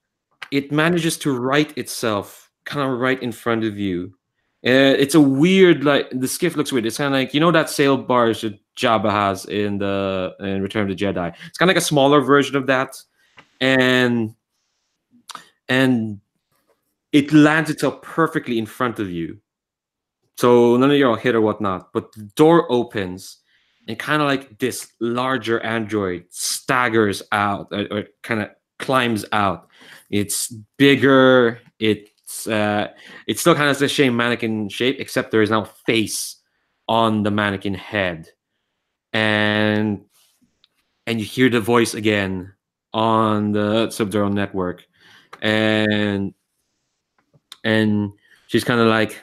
it manages to right itself kind of right in front of you. It's a weird, like the skiff looks weird. It's kind of like, you know, that sail barge that Jabba has in Return of the Jedi. It's kind of like a smaller version of that, and it lands itself perfectly in front of you. So none of you are hit or whatnot, but the door opens and kind of like this larger android staggers out or kind of climbs out. It's bigger. It's still kind of the same mannequin shape, except there is now face on the mannequin head, and you hear the voice again on the Subzero network, and she's kind of like,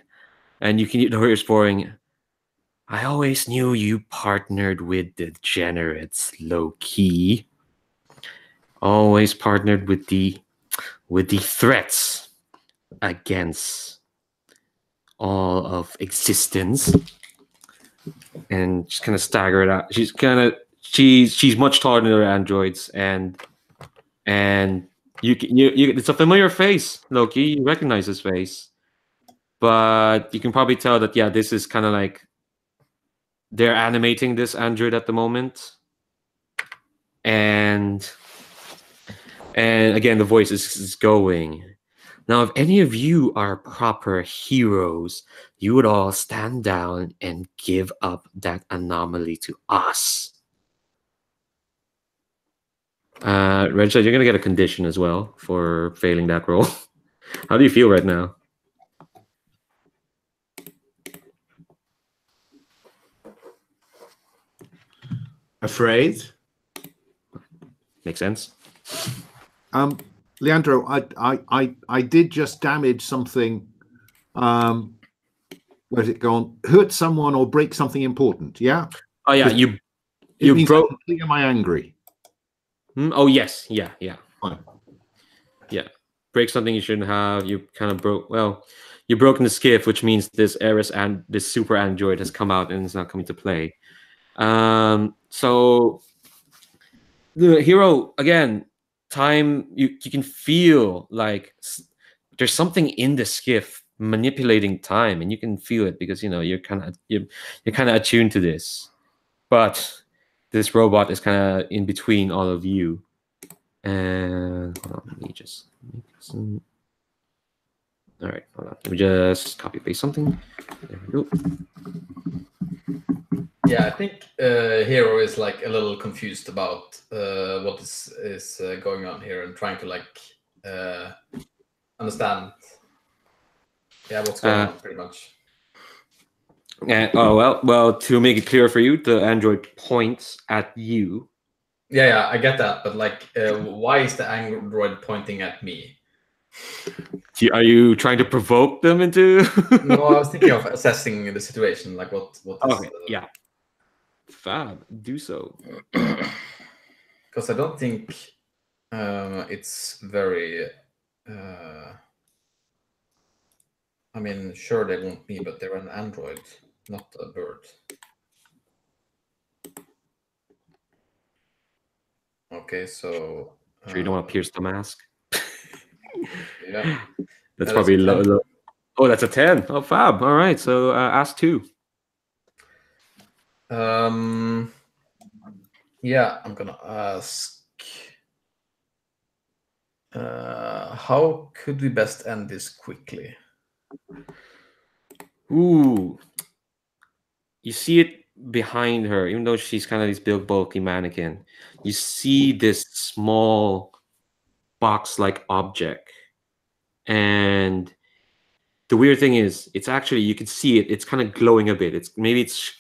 and you can hear her exploring. I always knew you partnered with the degenerates, low key. Always partnered with the threats against all of existence. And she's kind of staggered out. She's much taller than other androids, and you it's a familiar face, Loki. You recognize his face, but you can probably tell that this is kind of like they're animating this android at the moment, and again the voice is going. Now, if any of you are proper heroes, you would all stand down and give up that anomaly to us. Reg, you're gonna get a condition as well for failing that roll. How do you feel right now? Afraid? Makes sense. Leandro, I did just damage something. Where's it gone? Hurt someone or break something important? Yeah. Oh yeah, you broke. Am I angry? Oh yes, yeah. Fine. Yeah, break something you shouldn't have. You kind of broke. Well, you broken the skiff, which means this Eris and this super android has come out and is not coming to play. So the hero again. Time you can feel like there's something in the skiff manipulating time, and you can feel it because you're kind of attuned to this. But this robot is kind of in between all of you. And hold on, let me just make some. All right, hold on. Let me just copy paste something. There we go. Yeah, I think Hero is like a little confused about what is going on here and trying to like understand. Yeah, what's going on pretty much. Well. To make it clear for you, the android points at you. Yeah, I get that, but like, why is the android pointing at me? Are you trying to provoke them into? No, I was thinking of assessing the situation, like what is. Okay, yeah. Fab, do so. Because I don't think it's very. I mean, sure they want me, but they're an android, not a bird. Okay, so. Sure, you don't want to pierce the mask. Yeah. That's Yeah, probably that's a 10. low. Oh, that's a 10. Oh, fab. All right. So ask 2. Yeah, I'm gonna ask. How could we best end this quickly? Ooh. You see it behind her, even though she's kind of this big, bulky mannequin. You see this small box-like object. And the weird thing is, it's actually, you can see it, it's kind of glowing a bit. It's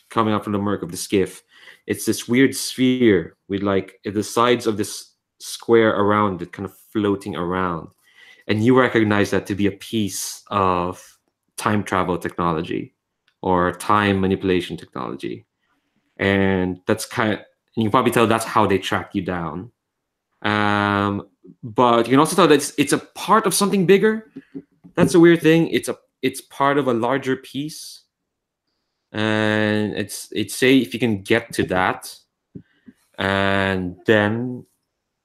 coming up from the murk of the skiff. It's this weird sphere with like the sides of this square around it kind of floating around. And you recognize that to be a piece of time travel technology or time manipulation technology. And that's kind of, you can probably tell that's how they track you down. But you can also tell that it's a part of something bigger. That's a weird thing. It's part of a larger piece, and it's say if you can get to that, and then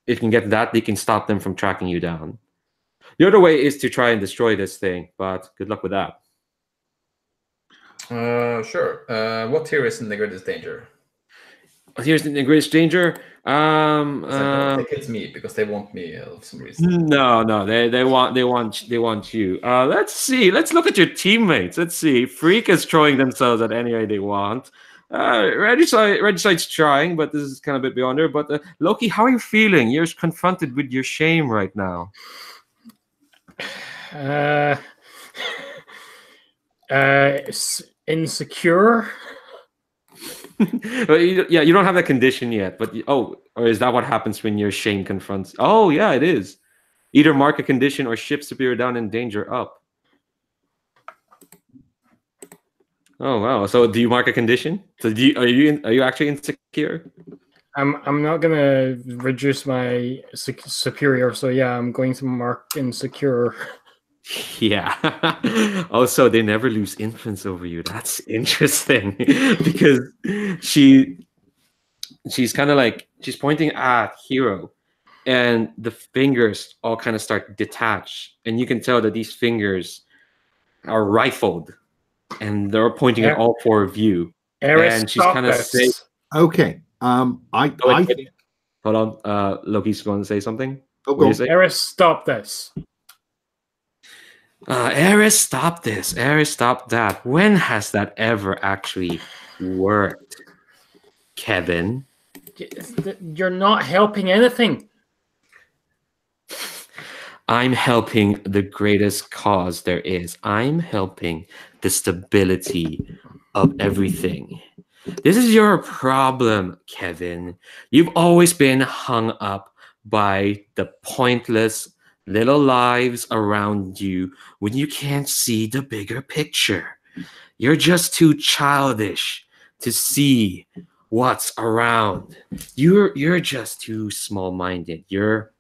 if you can get to that, they can stop them from tracking you down. The other way is to try and destroy this thing, but good luck with that. Sure. What tier is in the greatest danger? Here's the greatest danger. I don't think it's me because they want me for some reason. No, they want you. Let's see. Let's look at your teammates. Let's see. Freak is throwing themselves at any way they want. Regicide's trying, but this is kind of a bit beyond her. But Loki, how are you feeling? You're confronted with your shame right now. Insecure. You don't have that condition yet. But or is that what happens when your shame confronts? Oh, yeah, it is. Either mark a condition or shift superior down and danger up. Oh wow! So do you mark a condition? So are you actually insecure? I'm not gonna reduce my superior. So yeah, I'm going to mark insecure. Yeah. Also, they never lose influence over you. That's interesting because she's kind of like she's pointing at Hero, and the fingers all kind of start detach, and you can tell that these fingers are rifled, and they're pointing at all 4 of you. And she's kind of saying, "Okay, hold on, Loki's going to say something. Eris, stop this." Eris, stop this. Eris, stop that. When has that ever actually worked, Kevin? You're not helping anything. I'm helping the greatest cause there is. I'm helping the stability of everything. This is your problem, Kevin. You've always been hung up by the pointless little lives around you when you can't see the bigger picture. You're just too childish to see what's around. You're just too small-minded. Your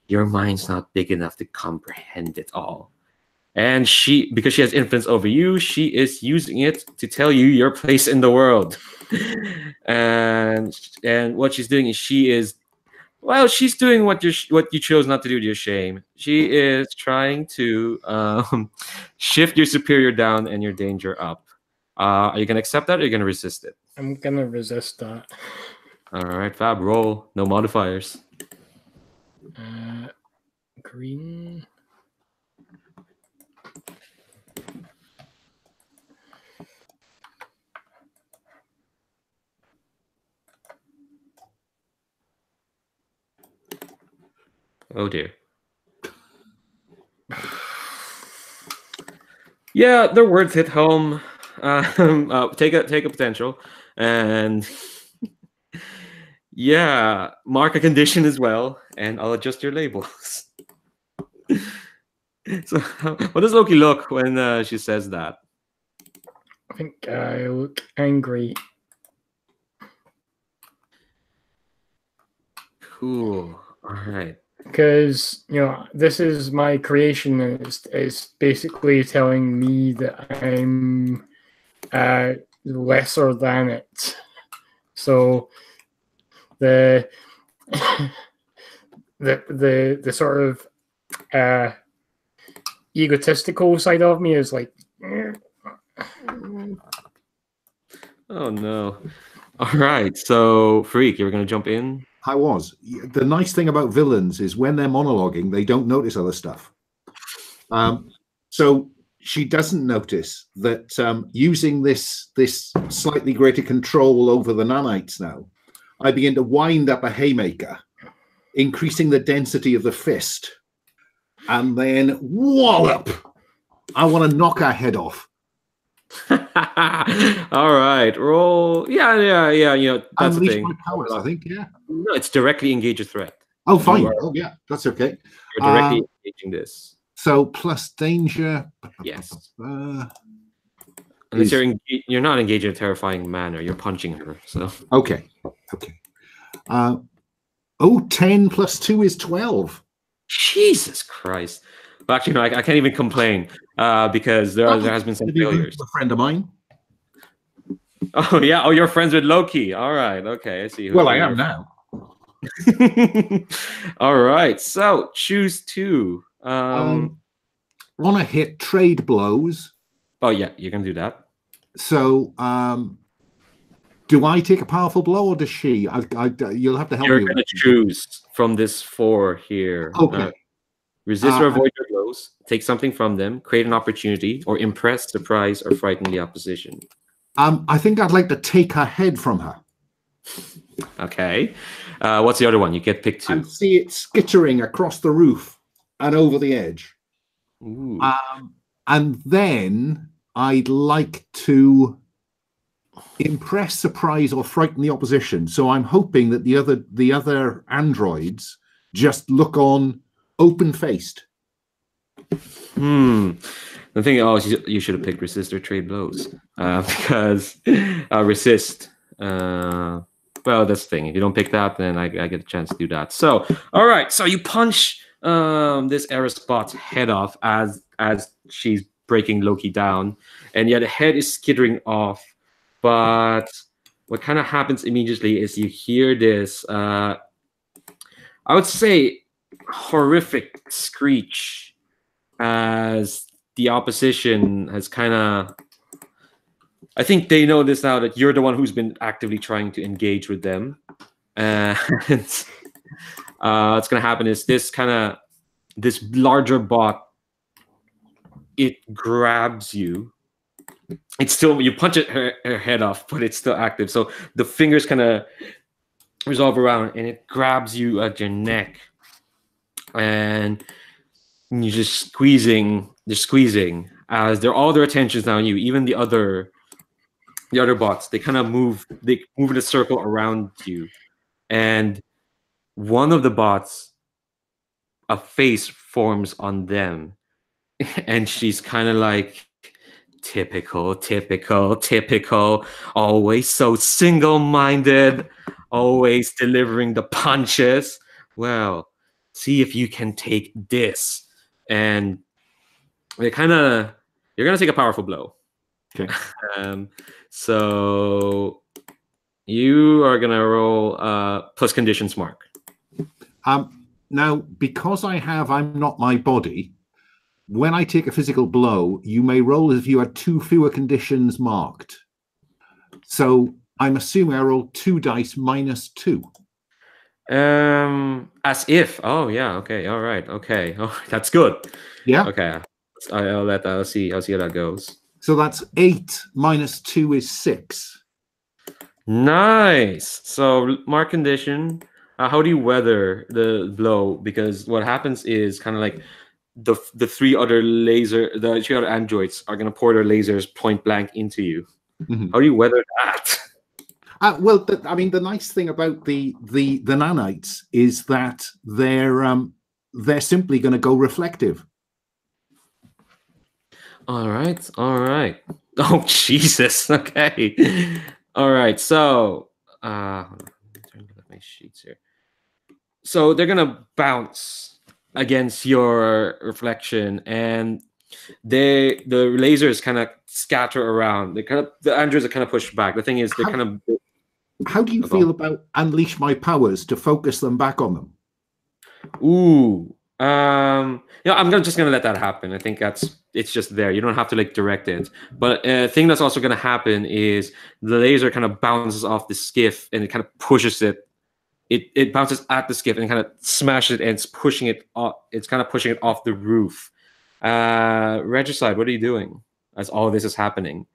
mind's not big enough to comprehend it all. And because she has influence over you, she is using it to tell you your place in the world. and what she's doing is she's doing what you chose not to do to your shame. She is trying to shift your superior down and your danger up. Are you gonna accept that, or are you gonna resist it? I'm gonna resist that. All right, Fab, roll. No modifiers. Green. Oh dear. Yeah, their words hit home. Take a potential, and yeah, mark a condition as well, and I'll adjust your labels. So, what does Loki look when she says that? I think I look angry. Cool. All right. Because, this is my creation, and it's basically telling me that I'm lesser than it. So the the sort of egotistical side of me is like, oh no. All right. So, Freak, you were going to jump in? I was. The nice thing about villains is when they're monologuing, they don't notice other stuff. So she doesn't notice that using this slightly greater control over the nanites now, I begin to wind up a haymaker, increasing the density of the fist, and then wallop! I want to knock her head off. All right, roll. Yeah. That's the Unleash thing. my powers, I think. Yeah. No, it's directly engage a threat. Oh, fine. Oh, yeah. That's okay. You're directly engaging this. So plus danger. Yes. Unless you're not engaging in a terrifying manner, you're punching her. So okay. 10 plus 2 is 12. Jesus Christ. Well, actually, no, I can't even complain because there has been some failures. A friend of mine. Oh yeah. Oh, you're friends with Loki. All right. Okay, I see. Well, I am now. All right. So choose two. Want to hit trade blows. Oh yeah, you can do that. So, do I take a powerful blow or does she? You'll have to help me. You're going to choose from this 4 here. Okay. Resist or avoid their blows. Take something from them. Create an opportunity, or impress, surprise, or frighten the opposition. I think I'd like to take her head from her. Okay. What's the other one? You get pick 2. And see it skittering across the roof and over the edge. Ooh. And then I'd like to impress, surprise, or frighten the opposition. So I'm hoping that the other androids just look on open-faced. The thing, you should have picked resist or trade blows because resist. Well, that's the thing. If you don't pick that, then I get a chance to do that. So, all right. So you punch this Aerospot's head off as she's breaking Loki down, and yet the head is skittering off. But what kind of happens immediately is you hear this, I would say, horrific screech as the opposition has kind of, I think they know this now that you're the one who's been actively trying to engage with them. And what's going to happen is this larger bot, it grabs you. It's still, you punch her head off, but it's still active. So the fingers kind of resolve around and it grabs you at your neck. And you're just squeezing as all their attention's now on you. Even the other bots, they kind of move in a circle around you. And one of the bots, a face forms on them. And she's kind of like, typical, always so single-minded, always delivering the punches. Well, see if you can take this. And you're gonna take a powerful blow. Okay. So you are gonna roll plus conditions mark. Now, because I'm not my body, when I take a physical blow, you may roll as if you had 2 fewer conditions marked. So I'm assuming I roll 2 dice minus 2. As if. Oh yeah. Okay. All right. Okay. Oh, that's good. Yeah. Okay. I'll see how that goes. So that's 8 minus 2 is 6. Nice. So mark condition. How do you weather the blow? Because what happens is kind of like the three other androids are gonna pour their lasers point blank into you. Mhm. How do you weather that? Well, I mean, the nice thing about the nanites is that they're simply going to go reflective. All right, all right. Oh Jesus. Okay. All right. So, hold on. I'm trying to look at my sheets here. So they're gonna bounce against your reflection, and the lasers kind of scatter around. The androids are kind of pushed back. The thing is, they're kind of. How do you feel about unleash my powers to focus them back on them? Ooh. I'm just gonna let that happen. I think it's just there. You don't have to like direct it. But a thing that's also gonna happen is the laser kind of bounces off the skiff and it kind of pushes it. It bounces at the skiff and kind of smashes it, and it's pushing it off. It's kind of pushing it off the roof. Regicide, what are you doing as all this is happening?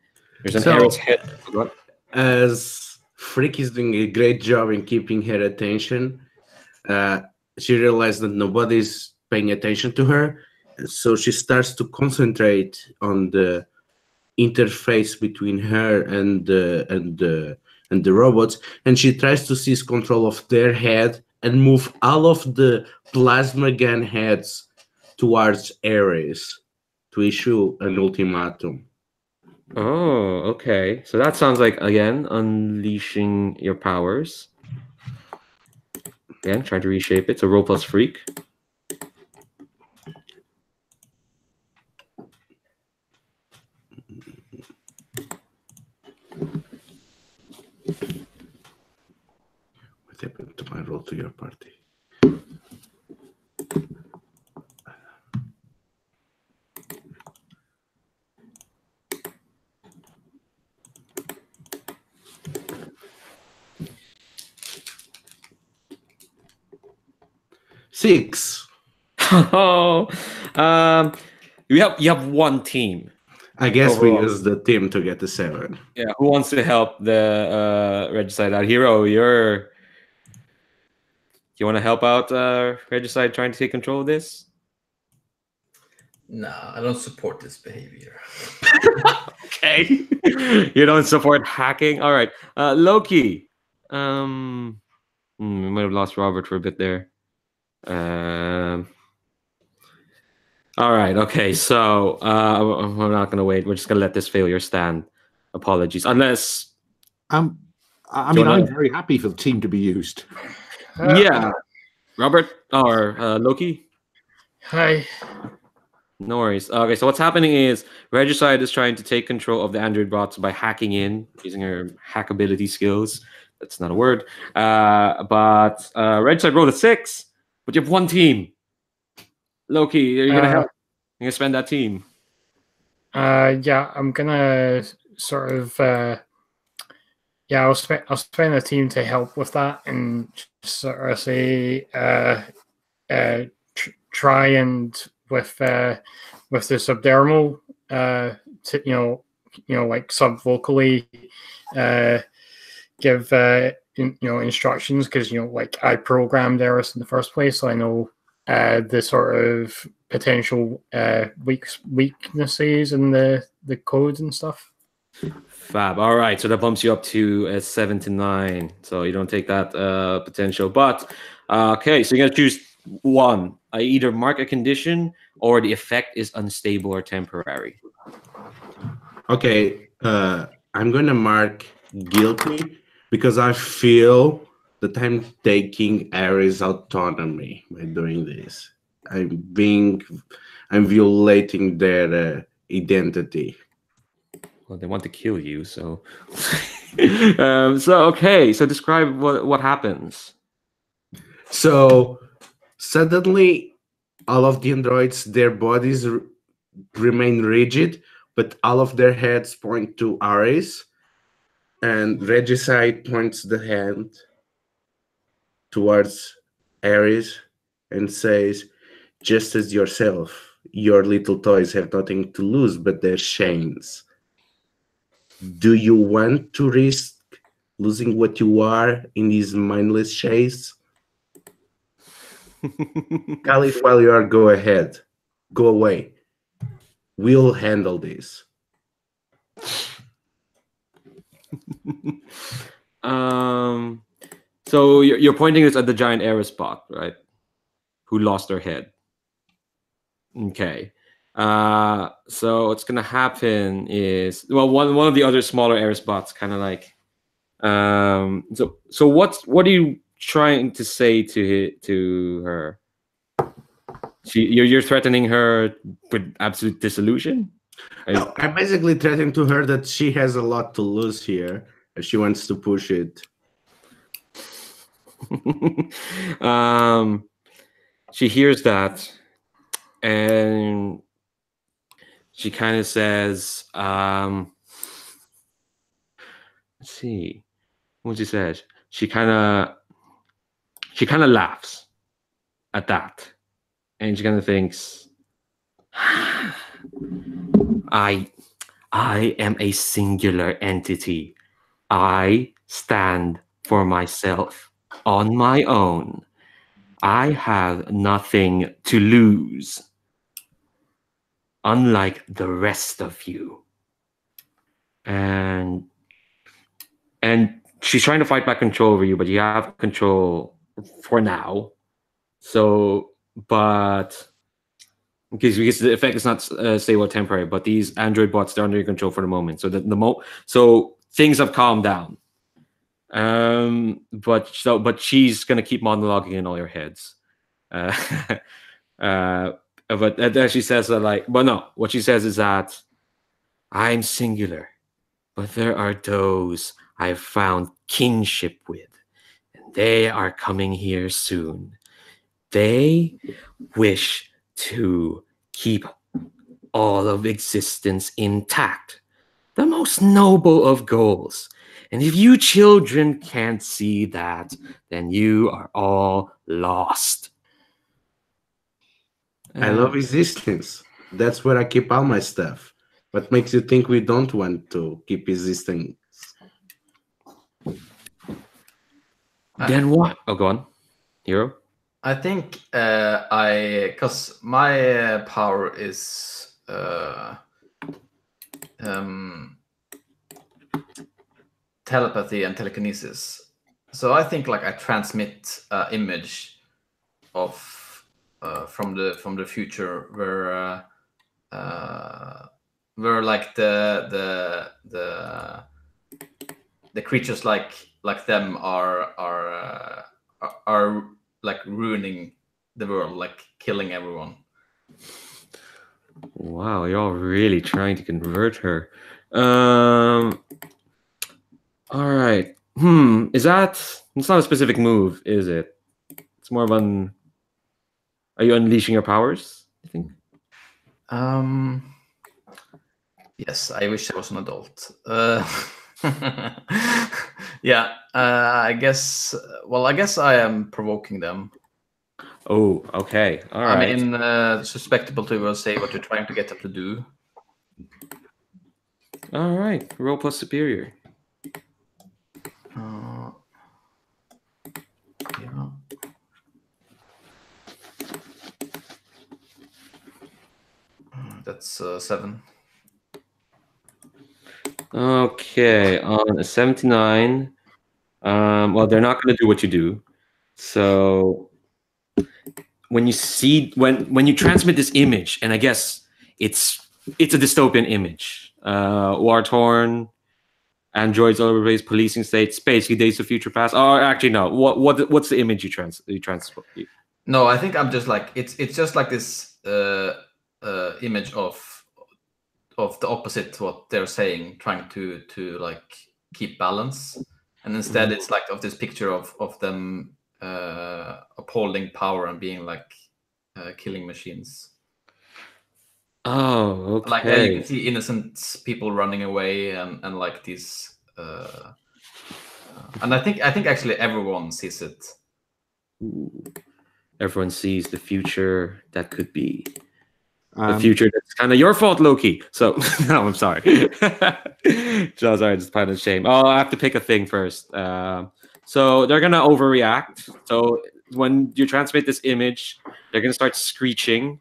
There's an arrow's head. What? As Freak is doing a great job in keeping her attention, she realized that nobody's paying attention to her, so she starts to concentrate on the interface between her and the robots, and she tries to seize control of their head and move all of the plasma gun heads towards Ares to issue an ultimatum. Oh, okay. So that sounds like, again, unleashing your powers. Again, trying to reshape it. So roll plus freak. What happened to my roll to your party? Six. Oh, you have one team. I guess Overall. we use the team to get the 7. Yeah, who wants to help the Regicide out? Hero, you want to help out Regicide trying to take control of this? Nah, I don't support this behavior. Okay. You don't support hacking? All right. Loki. We might have lost Robert for a bit there. All right. Okay. So we're not gonna wait. We're just gonna let this failure stand. Apologies. Unless I mean, I'm very happy for the team to be used. yeah. Robert or Loki? Hi. No worries. Okay, so what's happening is Regicide is trying to take control of the android bots by hacking in using her hackability skills. That's not a word. But Regicide rolled a 6, but you have one team. Loki, are you gonna help? You're gonna spend that team. Yeah, I'm gonna sort of I'll spend a team to help with that and sort of say try and with the subdermal to, like subvocally give instructions, because like I programmed Eris in the first place, so I know the sort of potential weaknesses in the codes and stuff. Fab. All right, so that bumps you up to a 7 to 9. So you don't take that potential. But okay, so you're gonna choose one. I either mark a condition or the effect is unstable or temporary. Okay, I'm gonna mark guilty because I feel that I'm taking Ares' autonomy by doing this. I'm violating their identity. Well, they want to kill you, so. Okay. So describe what happens. So suddenly, all of the androids, their bodies remain rigid, but all of their heads point to Ares, and Regicide points the hand towards Ares and says, "Just as yourself, your little toys have nothing to lose but their chains. Do you want to risk losing what you are in this mindless chase?" Caliph, while you are, go ahead. Go away. We'll handle this. So you're pointing us at the giant aerospot, right? Who lost their head. Okay. So what's gonna happen is, well, one of the other smaller aerospots kind of like, so what are you trying to say to her? You're threatening her with absolute disillusion? No, I basically threatened to her that she has a lot to lose here if she wants to push it. She hears that, and she kind of says, let's see what she says. She kind of laughs at that, and she kind of thinks, I am a singular entity. I stand for myself on my own. I have nothing to lose, unlike the rest of you. And she's trying to fight back control over you, but you have control for now. So, but because the effect is not stable or temporary, but these android bots, they're under your control for the moment. So so things have calmed down. But she's gonna keep monologuing in all your heads. But she says that, like, but no, what she says is that I'm singular, but there are those I've found kinship with, and they are coming here soon. They wish to keep all of existence intact, the most noble of goals. And if you children can't see that, then you are all lost. I love existence. That's where I keep all my stuff. What makes you think we don't want to keep existing? Then what? Oh, go on, Hero. I think because my power is telepathy and telekinesis. So I think like I transmit image of from the future where like the creatures like them are like ruining the world, like killing everyone. Wow, you're all really trying to convert her. All right. It's not a specific move, is it? It's more of an. Are you unleashing your powers, you think? Yes, I wish I was an adult. Yeah, I guess. Well, I guess I am provoking them. Oh, okay. All right. I mean, susceptible to say what you're trying to get them to do. All right. Roll plus superior. Yeah. That's 7. Okay, on a 79. Well, they're not going to do what you do. So when you transmit this image, and I guess it's a dystopian image, war-torn, androids all over the place, policing states, basically Days of Future Past. Oh, actually, no. What's the image you transport? No, I think I'm just like it's just like this image of the opposite to what they're saying, trying to like keep balance, and instead it's like of this picture of them upholding power and being like killing machines. Oh, okay. Like you can see innocent people running away and like these and I think actually everyone sees it. Ooh. Everyone sees the future that could be. The future that's kind of your fault, Loki. So, no, I'm sorry. Sorry, just kind of shame. Oh, I have to pick a thing first. So they're going to overreact. So when you transmit this image, they're going to start screeching.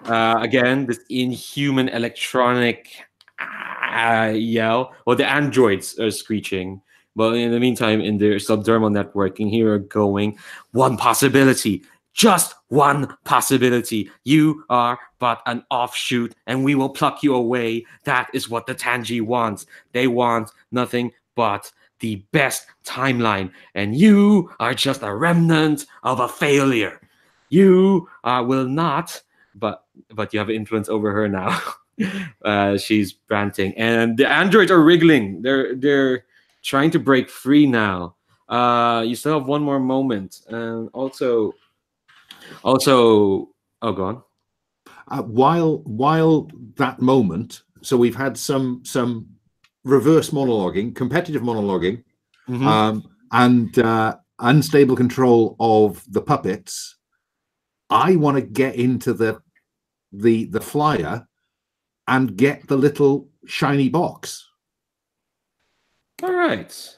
Again, this inhuman electronic yell. Well, the androids are screeching. But in the meantime, in their subdermal networking, here are going one possibility. Just one possibility. You are but an offshoot, and we will pluck you away. That is what the Tangee wants. They want nothing but the best timeline, and you are just a remnant of a failure. You will not, but you have influence over her now. She's ranting, and the androids are wriggling. They're trying to break free now. You still have one more moment, and also, oh, go on. While that moment, so we've had some reverse monologuing, competitive monologuing, and unstable control of the puppets. I want to get into the flyer and get the little shiny box. All right.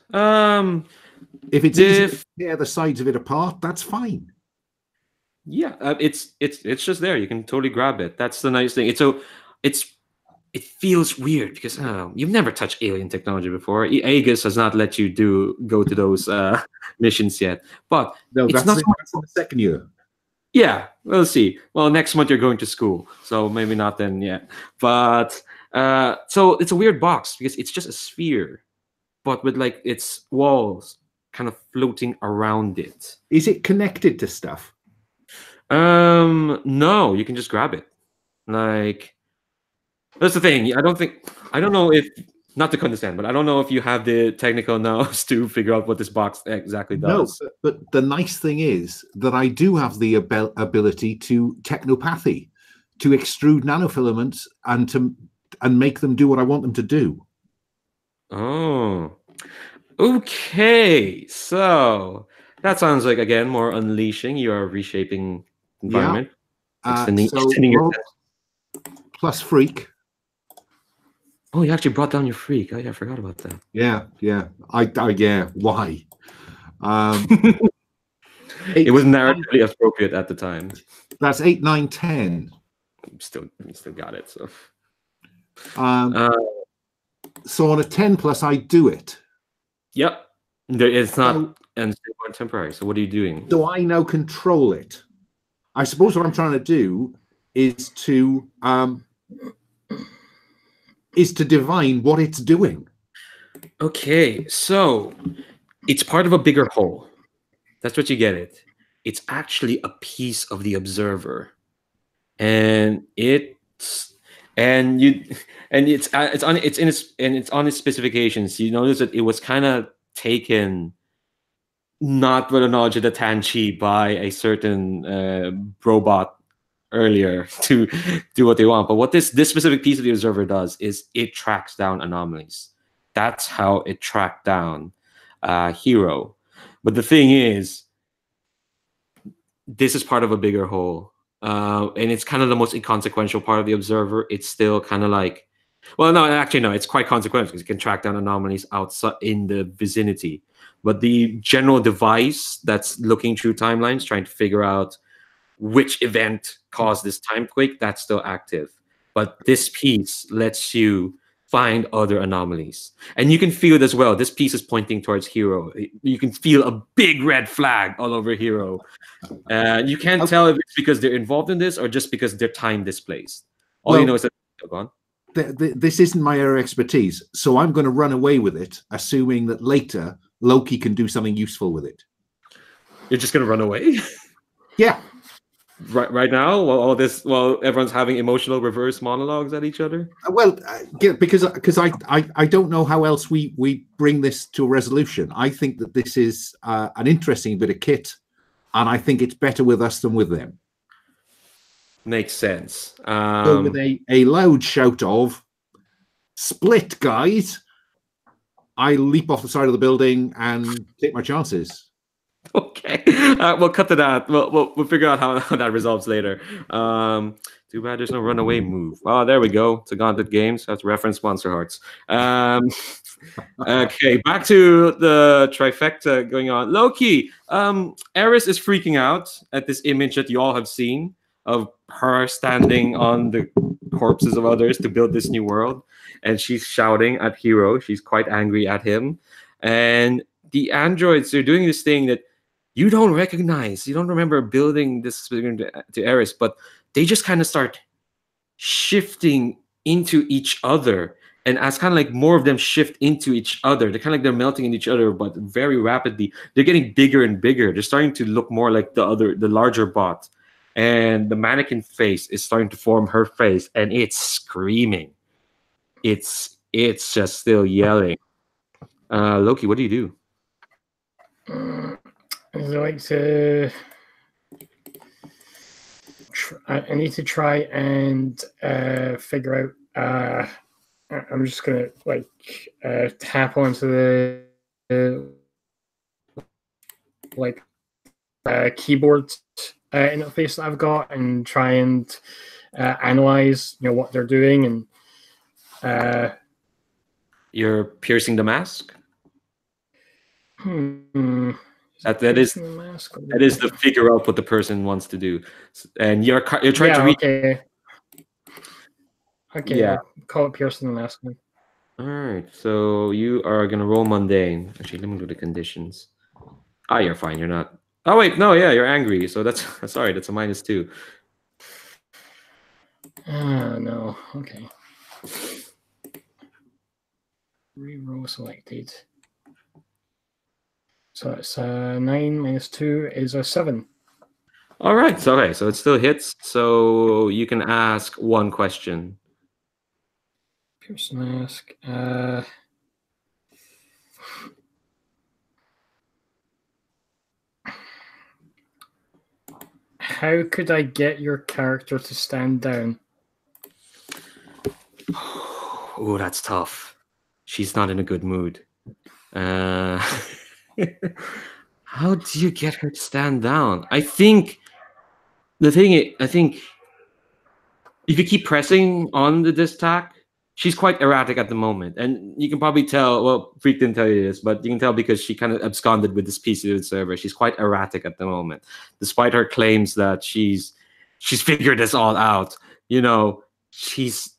If it's easy to tear the sides of it apart, that's fine. Yeah, it's just there. You can totally grab it. That's the nice thing. It feels weird because you've never touched alien technology before. Aegis has not let you go to those missions yet. But no, it's that's not in the second year. Yeah, we'll see. Well, next month you're going to school, so maybe not then yet. But so it's a weird box because it's just a sphere, but with like its walls kind of floating around it. Is it connected to stuff? No, you can just grab it. Like, that's the thing. I don't know if, not to condescend, but I don't know if you have the technical nous to figure out what this box exactly does. No, but the nice thing is that I do have the ability to technopathy, to extrude nanofilaments and make them do what I want them to do. Oh, okay. So that sounds like, again, more unleashing. You are reshaping environment. Yeah. Extending your plus freak. Oh, you actually brought down your freak. Oh, yeah, I forgot about that. Yeah. Yeah. Why? It was narratively appropriate at the time. That's 8, 9, 10. You still got it. So. So on a 10 plus, I do it. Yep. It's not unstable and temporary. So what are you doing? Do I now control it? I suppose what I'm trying to do is to divine what it's doing. Okay, so it's part of a bigger whole. That's what you get it. It's actually a piece of the observer, and it's on its specifications. You notice that it was kind of taken not with the knowledge of the Tangee by a certain robot earlier to do what they want. But what this specific piece of the observer does is it tracks down anomalies. That's how it tracked down Hero. But the thing is, this is part of a bigger whole. And it's kind of the most inconsequential part of the observer. It's still kind of like, well, no, actually, no, it's quite consequential because it can track down anomalies outside in the vicinity. But the general device that's looking through timelines, trying to figure out which event caused this time quake, that's still active. But this piece lets you find other anomalies. And you can feel it as well. This piece is pointing towards Hero. You can feel a big red flag all over Hero. You can't tell if it's because they're involved in this or just because they're time displaced. All you know is that they're gone. This isn't my area of expertise, so I'm going to run away with it, assuming that later Loki can do something useful with it. You're just going to run away? Yeah. Right now, while everyone's having emotional reverse monologues at each other. Well, because I don't know how else we bring this to a resolution. I think that this is an interesting bit of kit, and I think it's better with us than with them. Makes sense. So with a loud shout of "Split, guys!" I leap off the side of the building and take my chances. Okay, we'll cut to that. We'll figure out how that resolves later. Too bad there's no runaway move. Oh, there we go. It's a Gauntlet Games. That's reference Monster Hearts. Okay, back to the trifecta going on. Loki, Eris is freaking out at this image that you all have seen. of her standing on the corpses of others to build this new world, and she's shouting at Hero. She's quite angry at him, and the androids are doing this thing that you don't recognize. You don't remember building this to Eris, but they just kind of start shifting into each other. And as kind of like more of them shift into each other, they're kind of like they're melting in each other, but very rapidly. They're getting bigger and bigger. They're starting to look more like the larger bot. And the mannequin face is starting to form her face, and it's screaming. It's just still yelling. Loki, what do you do? I'd like to. I need to try and figure out. I'm just gonna tap onto the keyboard interface that I've got and try and analyze, what they're doing, and you're piercing the mask. That is the figure out what the person wants to do, and you're trying to read. Okay, yeah. Call it piercing the mask. All right, so you are gonna roll mundane. Actually, let me do the conditions. You're fine. You're not. Oh wait, no, yeah, you're angry. So that's sorry. That's a -2. No. Okay. Reroll selected. So it's 9 - 2 is a 7. All right. So okay. So it still hits. So you can ask one question. Pierce mask. How could I get your character to stand down? Oh, that's tough. She's not in a good mood. How do you get her to stand down? I think if you keep pressing on the disc tack, she's quite erratic at the moment. And you can probably tell, well, Freak didn't tell you this, but you can tell because she kind of absconded with this PC server. She's quite erratic at the moment. Despite her claims that she's figured this all out, she's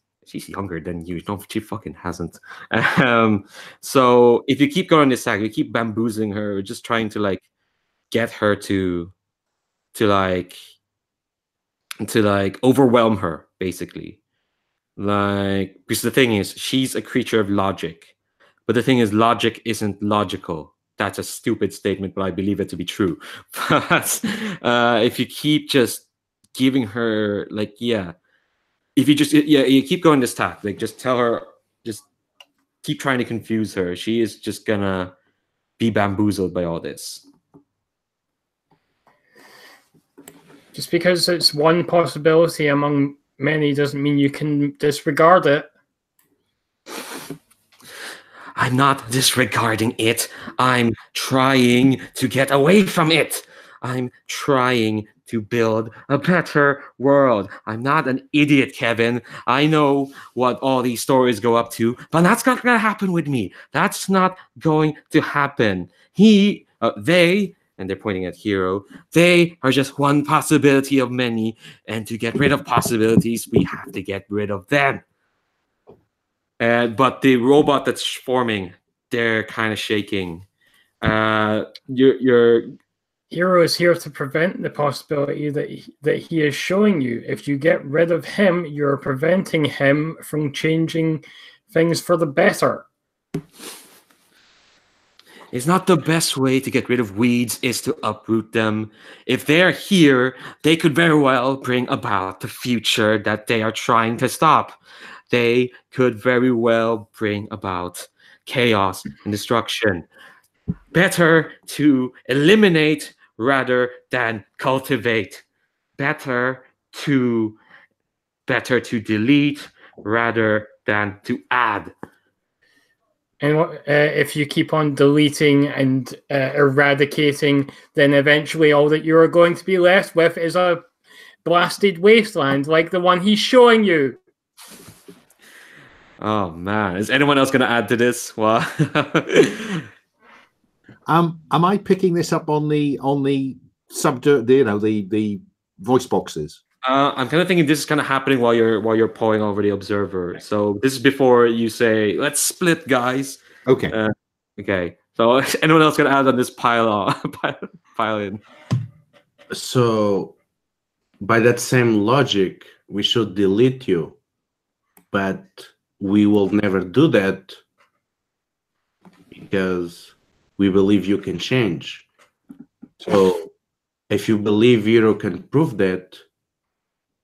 younger than you. No, she fucking hasn't. So if you keep going this tack, you keep bamboozling her, just trying to get her to overwhelm her, basically. Because the thing is, she's a creature of logic. But the thing is, logic isn't logical. That's a stupid statement, but I believe it to be true. But if you keep just giving her, if you keep going this tack, just tell her, just keep trying to confuse her. She is just gonna be bamboozled by all this. Just because it's one possibility among many doesn't mean you can disregard it. I'm not disregarding it. I'm trying to get away from it. I'm trying to build a better world. I'm not an idiot, Kevin. I know what all these stories go up to, but that's not going to happen with me. That's not going to happen. They, and they're pointing at Hero, they are just one possibility of many, and to get rid of possibilities, we have to get rid of them. But the robot that's forming, they're kind of shaking. Your Hero is here to prevent the possibility that he is showing you. If you get rid of him, you're preventing him from changing things for the better. It's not the best way to get rid of weeds is to uproot them. If they're here, they could very well bring about the future that they are trying to stop. They could very well bring about chaos and destruction. Better to eliminate rather than cultivate. Better to delete rather than to add. And if you keep on deleting and eradicating, then eventually all that you're going to be left with is a blasted wasteland like the one he's showing you. Oh man, is anyone else going to add to this? Well, am I picking this up on the voice boxes? I'm kind of thinking this is kind of happening while you're pawing over the observer. So this is before you say, "Let's split, guys." Okay. Okay. So anyone else gonna add on this pile in? So, by that same logic, we should delete you, but we will never do that because we believe you can change. So, if you believe Hero can prove that,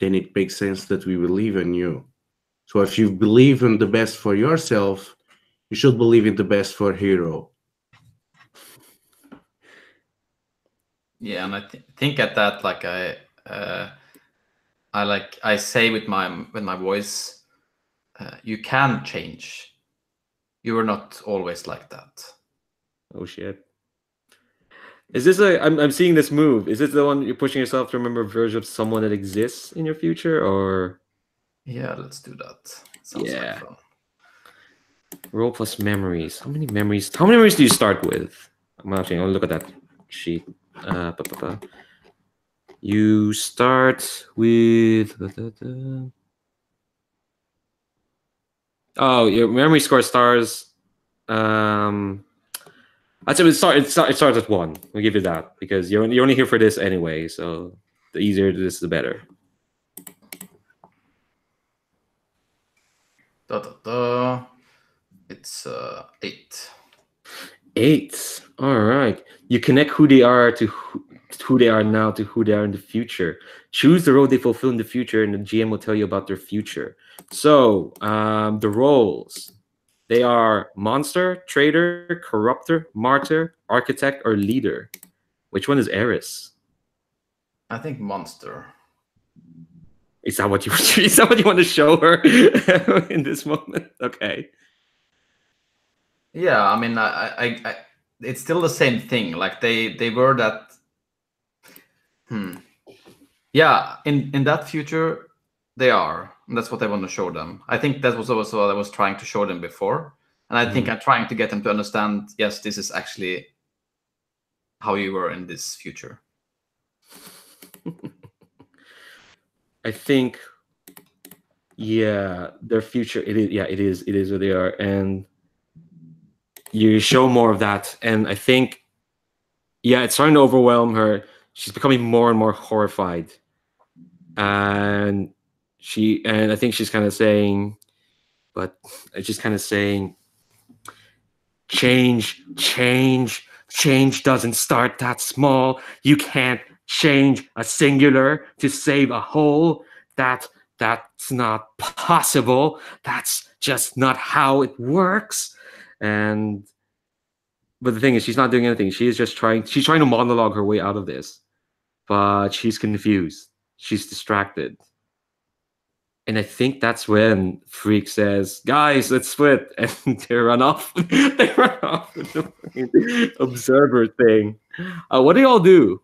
then it makes sense that we believe in you. So, if you believe in the best for yourself, you should believe in the best for Hero. Yeah, and I think at that, like I say with my voice, you can change. You are not always like that. Oh shit. Is this I'm seeing this move. Is this the one you're pushing yourself to remember a version of someone that exists in your future, or? Yeah, let's do that. Sounds like fun. Roll plus memories. How many memories? How many memories do you start with? I'll look at that sheet. You start with. Oh, your memory score stars. I'd say it starts at 1. We'll give you that because you're only here for this anyway. So the easier this, the better. It's 8. 8. All right. You connect who they are to who they are now to who they are in the future. Choose the role they fulfill in the future, and the GM will tell you about their future. So the roles. They are monster, traitor, corruptor, martyr, architect, or leader. Which one is Eris? I think monster. Is that what you want to show her in this moment? Okay. Yeah, I mean, I it's still the same thing. Like they were that. Yeah, in that future, they are. And that's what I want to show them. I think that was also what I was trying to show them before, and I think I'm trying to get them to understand. Yes, this is actually how you were in this future. I think, yeah, their future. It is. Yeah, it is. It is what they are, and you show more of that. And I think, yeah, it's starting to overwhelm her. She's becoming more and more horrified, and I think she's kind of saying, but she's kind of saying, change doesn't start that small. You can't change a singular to save a whole. That's not possible. That's just not how it works. But the thing is, she's not doing anything. She's trying to monologue her way out of this, but she's confused. She's distracted. And I think that's when Freak says, "Guys, let's split," and they run off. They run off with the observer thing. What do y'all do?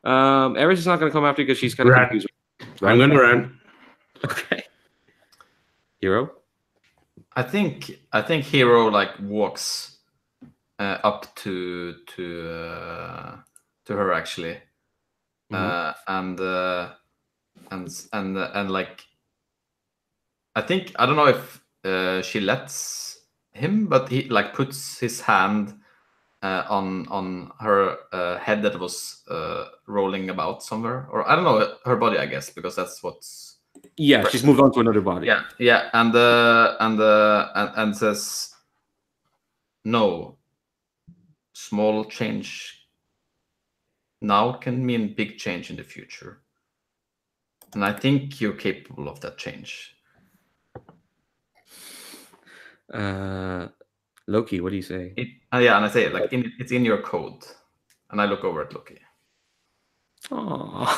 Eris is not going to come after you because she's kind of confused. I'm gonna run. Okay. Hero. I think Hero like walks up to her actually, and like. I think I don't know if she lets him, but he like puts his hand on her head that was rolling about somewhere, or I don't know, her body, I guess, because that's what's. Yeah, she's moved on to another body. Yeah, and says, "No, small change now can mean big change in the future, and I think you're capable of that change." Loki, what do you say? Yeah, and I say like it's in your code, and I look over at Loki. Aww.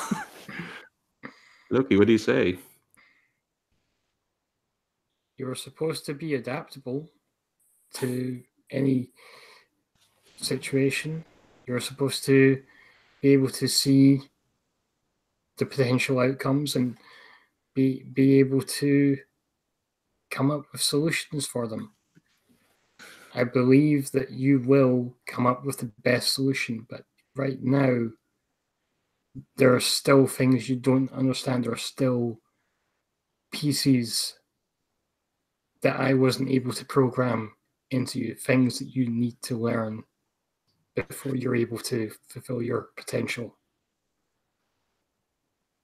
Loki, what do you say? You're supposed to be adaptable to any situation. You're supposed to be able to see the potential outcomes and be able to come up with solutions for them. I believe that you will come up with the best solution, but right now there are still things you don't understand. There are still pieces that I wasn't able to program into you, things that you need to learn before you're able to fulfill your potential.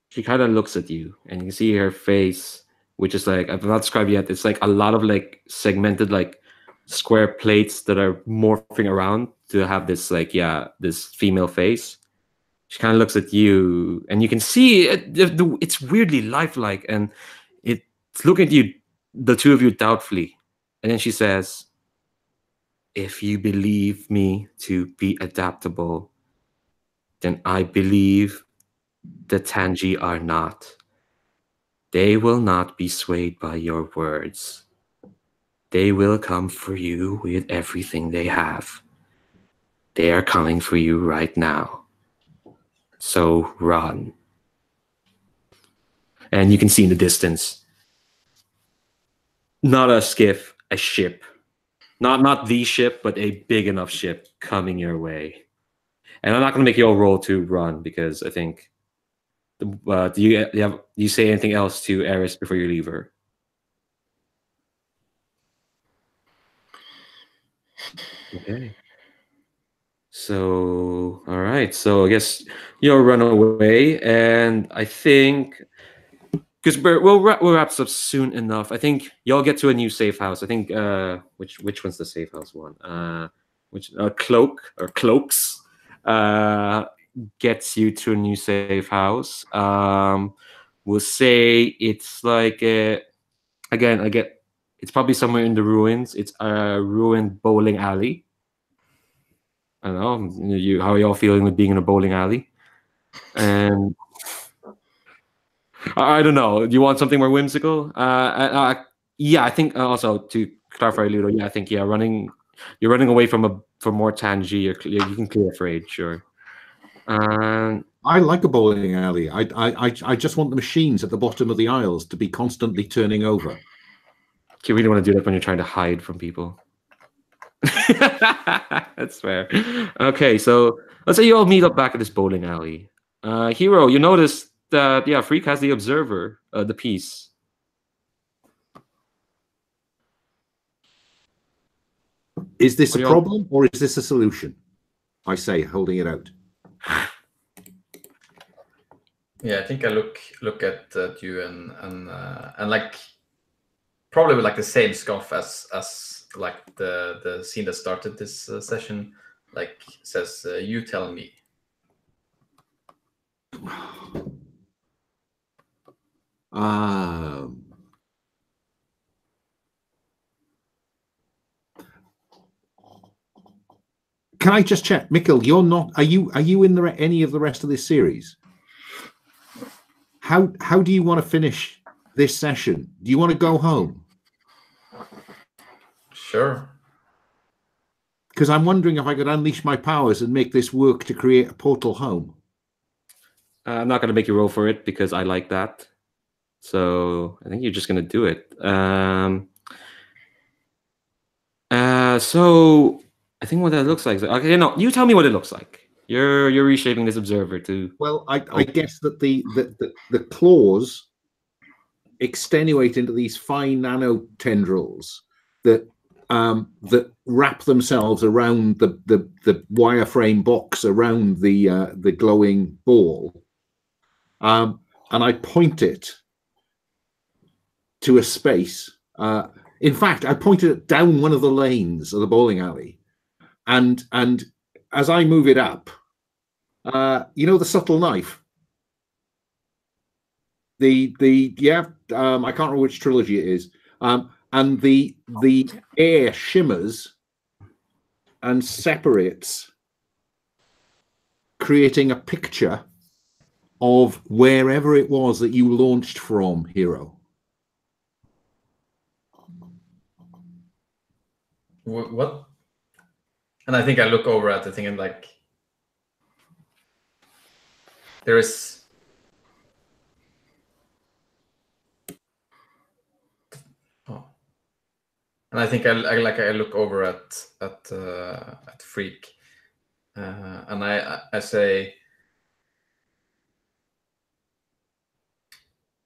She kind of looks at you, and you can see her face, which is like, I've not described yet. It's like a lot of like segmented like square plates that are morphing around to have this like, yeah, this female face. She kind of looks at you, and you can see it's weirdly lifelike, and it's looking at you, the two of you, doubtfully. And then she says, "If you believe me to be adaptable, then I believe the Tangee are not. They will not be swayed by your words. They will come for you with everything they have. They are coming for you right now. So run." And you can see in the distance, not a skiff, a ship. Not the ship, but a big enough ship coming your way. And I'm not going to make you all roll to run, because I think. Do you say anything else to Eris before you leave her? Okay. So, all right. So I guess you'll run away, and I think because we'll wrap this up soon enough. I think y'all get to a new safe house. I think which one's the safe house one? Which cloaks gets you to a new safe house. We'll say it's like again, it's probably somewhere in the ruins. It's a ruined bowling alley. I don't know. How are y'all feeling with being in a bowling alley? And I don't know. Do you want something more whimsical? Yeah, I think also to clarify, Ludo. Yeah, I think running. You're running away from more Tangee. You can clear a afraid, sure. I like a bowling alley. I just want the machines at the bottom of the aisles to be constantly turning over. You really want to do that when you're trying to hide from people. That's fair. Okay, so let's say you all meet up back at this bowling alley. Hero, you notice that Freak has the observer, the piece. Is this a problem or is this a solution? I say, holding it out. Yeah, I think I look at you and like probably with like the same scoff as like the scene that started this session, like says, "You tell me." Can I just check, Mikkel? You're not. Are you in any of the rest of this series? How do you want to finish this session? Do you want to go home? Sure. Because I'm wondering if I could unleash my powers and make this work to create a portal home. I'm not going to make you roll for it because I like that. So I think you're just going to do it. So I think what that looks like. Okay, no, you tell me what it looks like. You're reshaping this observer to. Well, I guess that the claws extenuate into these fine nano tendrils that wrap themselves around the wireframe box around the glowing ball, and I point it to a space. In fact, I pointed it down one of the lanes of the bowling alley, and as I move it up, you know the subtle knife. I can't remember which trilogy it is. And the air shimmers and separates, creating a picture of wherever it was that you launched from, Hero. What? And I think I look over at the thing and like, there is. Oh. And I think I look over at Freak, and I say,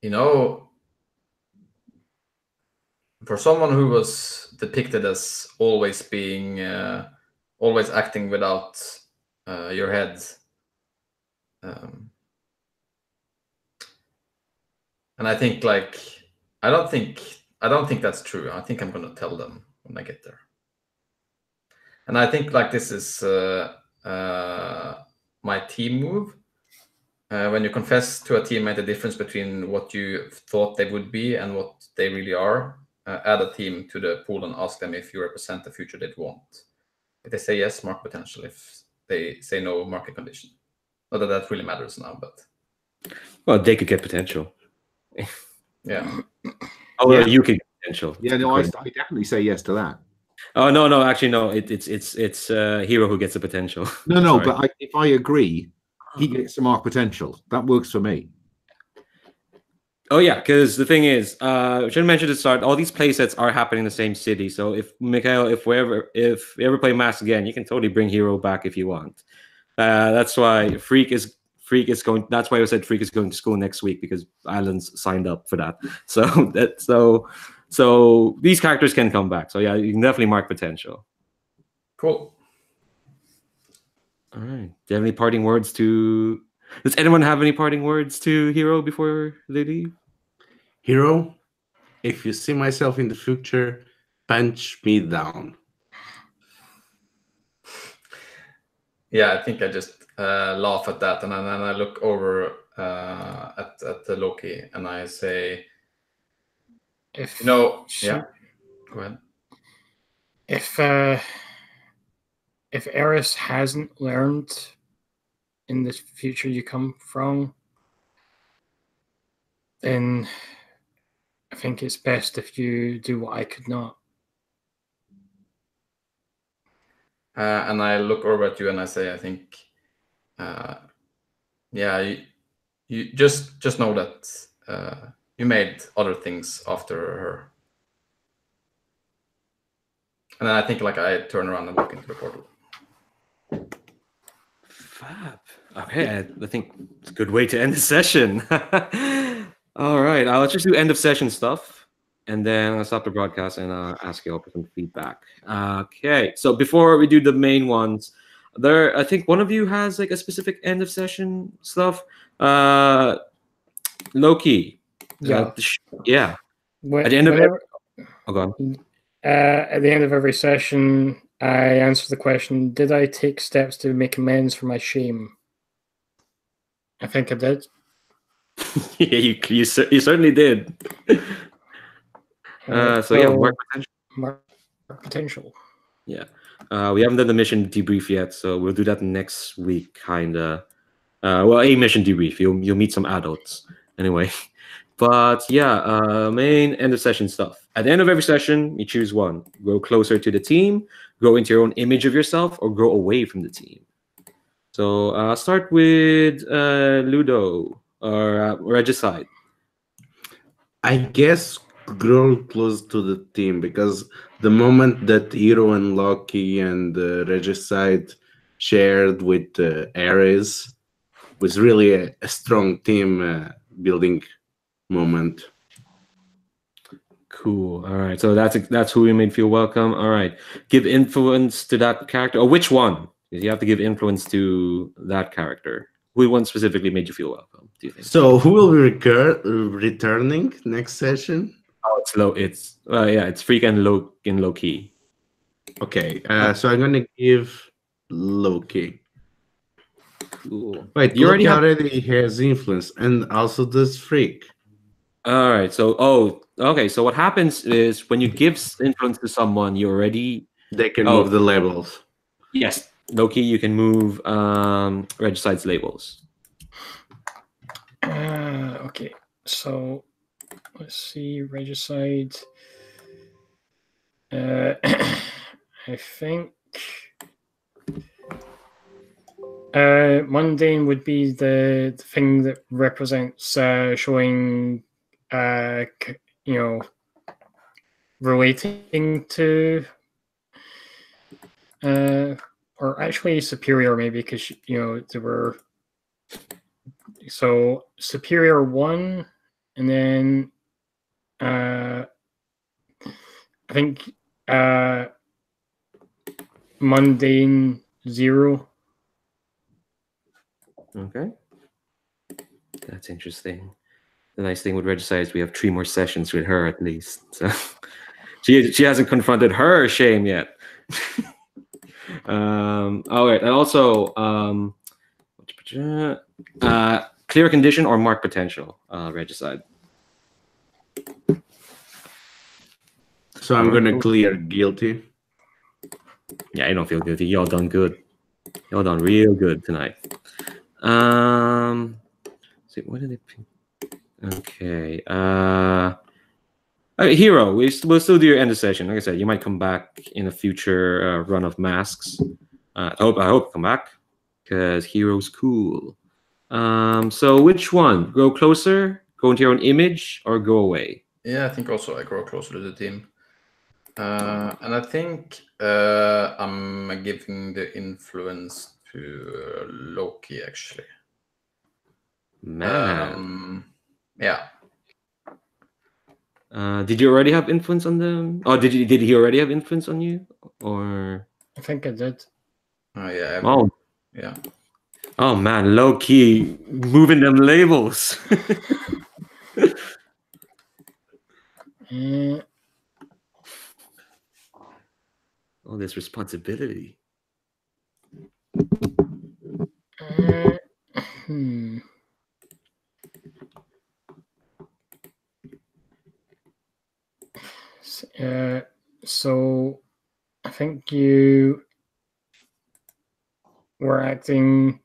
you know, for someone who was depicted as always being, always acting without your head, and I think like I don't think that's true. I think I'm gonna tell them when I get there. And I think like this is my team move. When you confess to a teammate the difference between what you thought they would be and what they really are, add a team to the pool and ask them if you represent the future they'd want. If they say yes, mark potential. If they say no, market condition. Not that that really matters now, but Well, they could get potential. yeah. Oh, Yeah. you could get potential. Yeah, no, I definitely say yes to that. Oh no, actually no. It's Hero who gets the potential. No, Sorry. but if I agree, he gets to mark potential. That works for me. Oh yeah, because the thing is, I should mention at the start, all these play sets are happening in the same city. So if Mikhail, if we ever play Mass again, you can totally bring Hero back if you want. That's why Freak is going. That's why I said Freak is going to school next week, because Alan's signed up for that. So these characters can come back. So yeah, you can definitely mark potential. Cool. All right. Do you have any parting words to? Does anyone have any parting words to Hero before they leave? Hero, if you see myself in the future, punch me down. Yeah, I think I just laugh at that, and then I look over at the Loki, and I say, If yeah, go ahead. If Eris hasn't learned in the future you come from, then I think it's best if you do what I could not. And I look over at you and I say, I think, yeah, you just know that you made other things after her. And then I think like I turn around and walk into the portal. Fab. Okay, I think it's a good way to end the session. All right, let's just do end of session stuff, and then I'll stop the broadcast and ask you all for some feedback. Okay, so before we do the main ones, I think one of you has like a specific end of session stuff. Loki. Yeah. Yeah. At the end of at the end of every session, I answer the question, did I take steps to make amends for my shame? I think I did. Yeah, you certainly did. So yeah, mark potential. Yeah. We haven't done the mission debrief yet, so we'll do that next week, kinda. Well, a mission debrief. You'll meet some adults anyway. But yeah, main end of session stuff. At the end of every session, you choose one. Grow closer to the team, grow into your own image of yourself, or grow away from the team. So I'll start with Ludo or Regicide. I guess grow close to the team, because the moment that Hero and Loki and Regicide shared with Ares was really a strong team building moment. Cool. All right. So that's who we made feel welcome. All right. Give influence to that character. Or which one? Because you have to give influence to that character. Who one specifically made you feel welcome, do you think? So who will be returning next session? Oh, it's low. It's Freak and Loki. Okay. So I'm gonna give Loki. Cool. Wait, you already has influence, and also does Freak. All right. So, okay. So what happens is when you give influence to someone, they can move the labels. Yes, Loki, you can move Regicide's labels. Okay. So let's see, Regicide. I think mundane would be the thing that represents showing, relating to, or actually superior, maybe, because there were. So superior 1 and then I think mundane 0. Okay. That's interesting. The nice thing with Regicide is we have 3 more sessions with her at least. So she hasn't confronted her shame yet. All right, and also clear condition or mark potential, Regicide. So I'm gonna clear guilty. Yeah, you don't feel guilty. Y'all done good. Y'all done real good tonight. See, what did it? Okay. Hero, we'll still do your end of session. Like I said, you might come back in a future run of masks. I hope you come back because Hero's cool. So which one? Go closer, go into your own image, or go away? Yeah, I think also I grow closer to the team. And I think I'm giving the influence to Loki, actually. Man. Yeah. Did you already have influence on them? Oh, did he already have influence on you? Or I think I did. Oh, yeah. Oh. Yeah. Oh man, low key moving them labels. All this responsibility. So I think you were acting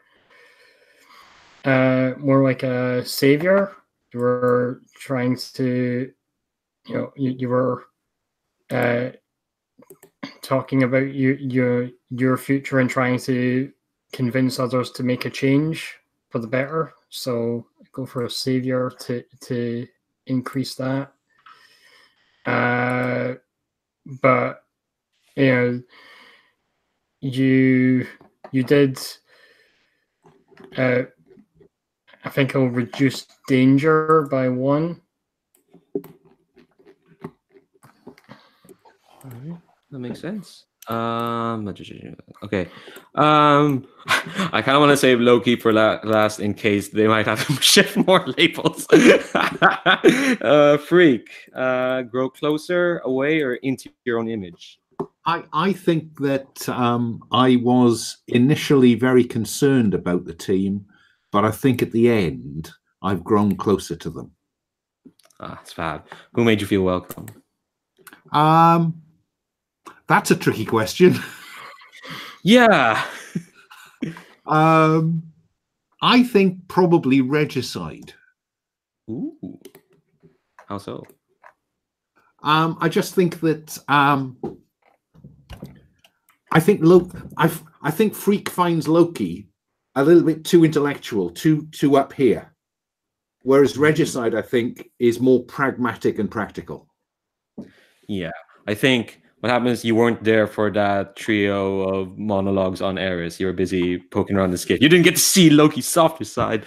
more like a savior. You were trying to, you were talking about your future and trying to convince others to make a change for the better. So go for a savior to increase that. But you did. I think it'll reduce danger by 1. All right, that makes sense. Okay. I kind of want to save Loki for last in case they might have to shift more labels. Freak, grow closer, away, or into your own image. I think that I was initially very concerned about the team, but I think at the end I've grown closer to them. It's fab. Who made you feel welcome? That's a tricky question. Yeah. I think probably Regicide. Ooh. How so? I just think that I think Freak finds Loki a little bit too intellectual, too up here, whereas Regicide, I think, is more pragmatic and practical. Yeah, I think what happens, you weren't there for that trio of monologues on Eris. You were busy poking around the skit. You didn't get to see Loki's softer side.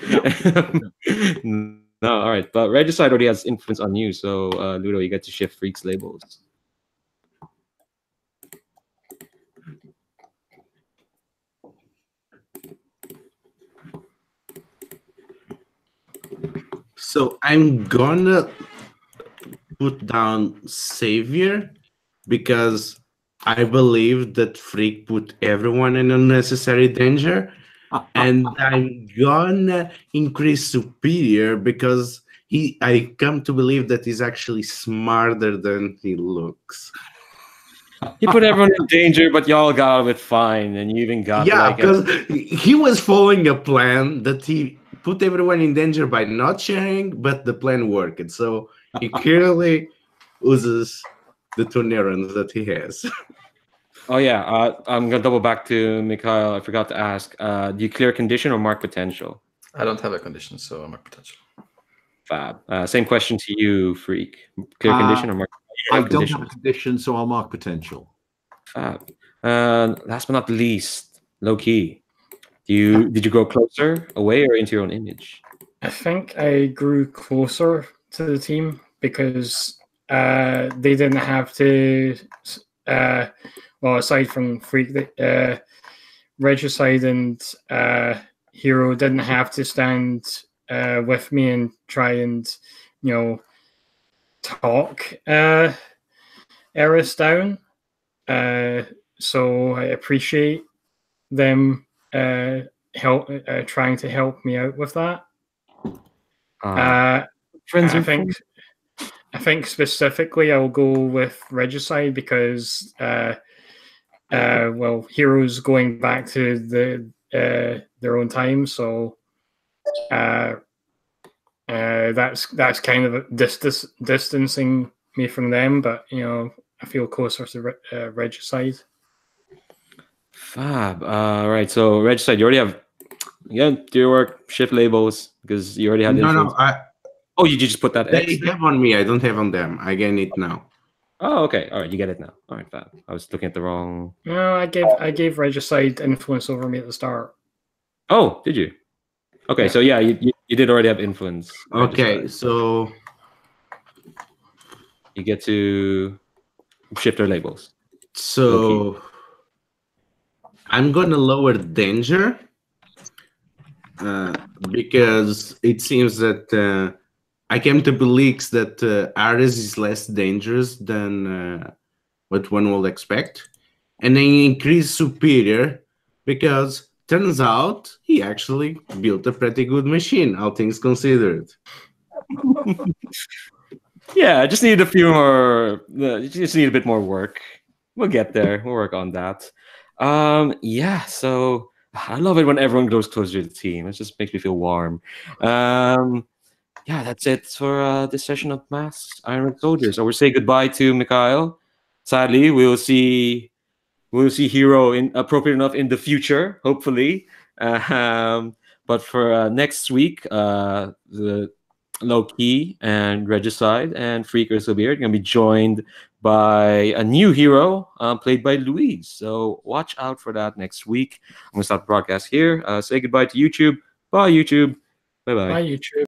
No, all right. But Regicide already has influence on you, so Ludo, you get to shift Freak's labels. So I'm gonna put down Savior because I believe that Freak put everyone in unnecessary danger. And I'm gonna increase Superior because I come to believe that he's actually smarter than he looks. He put everyone in danger, but y'all got out of it fine, and you even got because he was following a plan that he put everyone in danger by not sharing, but the plan worked. So he clearly uses the 2 neurons that he has. Oh yeah, I'm gonna double back to Mikhail. I forgot to ask. Do you clear condition or mark potential? I don't have a condition, so mark potential. Fab. Same question to you, Freak. Clear condition or mark? I don't have a condition, so I'll mark potential. Fab. Last but not least, low key. Did you go closer, away, or into your own image? I think I grew closer to the team because they didn't have to. Well, aside from Freak, Regicide and Hero didn't have to stand with me and try and talk Eris down. So I appreciate them trying to help me out with that. Friends I think specifically I'll go with Regicide because well, Hero's going back to their own time, so that's kind of distancing me from them. But I feel closer to Regicide. Fab. Right. So Regicide, you already have. Do your work. Shift labels because you already had. No. Oh, you just put that They X? have on me. I don't have on them. I gain it now. Oh, okay. All right, you get it now. All right, fab. I was looking at the wrong. No, I gave Regicide influence over me at the start. Oh, did you? Okay, so yeah, you did already have influence. Okay, Regicide. so you get to shift their labels. So I'm gonna lower danger because it seems that I came to believe that Ares is less dangerous than what one would expect, and then increase superior because turns out he actually built a pretty good machine, all things considered. Yeah, I just need a few more. Just need a bit more work. We'll get there. We'll work on that. Yeah. So I love it when everyone grows closer to the team. It just makes me feel warm. Yeah, that's it for this session of Masks Iron Red Soldiers. So we'll say goodbye to Mikhail. Sadly, we'll see Hero in appropriate enough in the future, hopefully. But for next week, the Low Key and Regicide and Freakers will be here. You're gonna be joined by a new hero played by Louise. So watch out for that next week. I'm gonna stop the broadcast here. Say goodbye to YouTube. Bye, YouTube. Bye-bye. Bye, YouTube.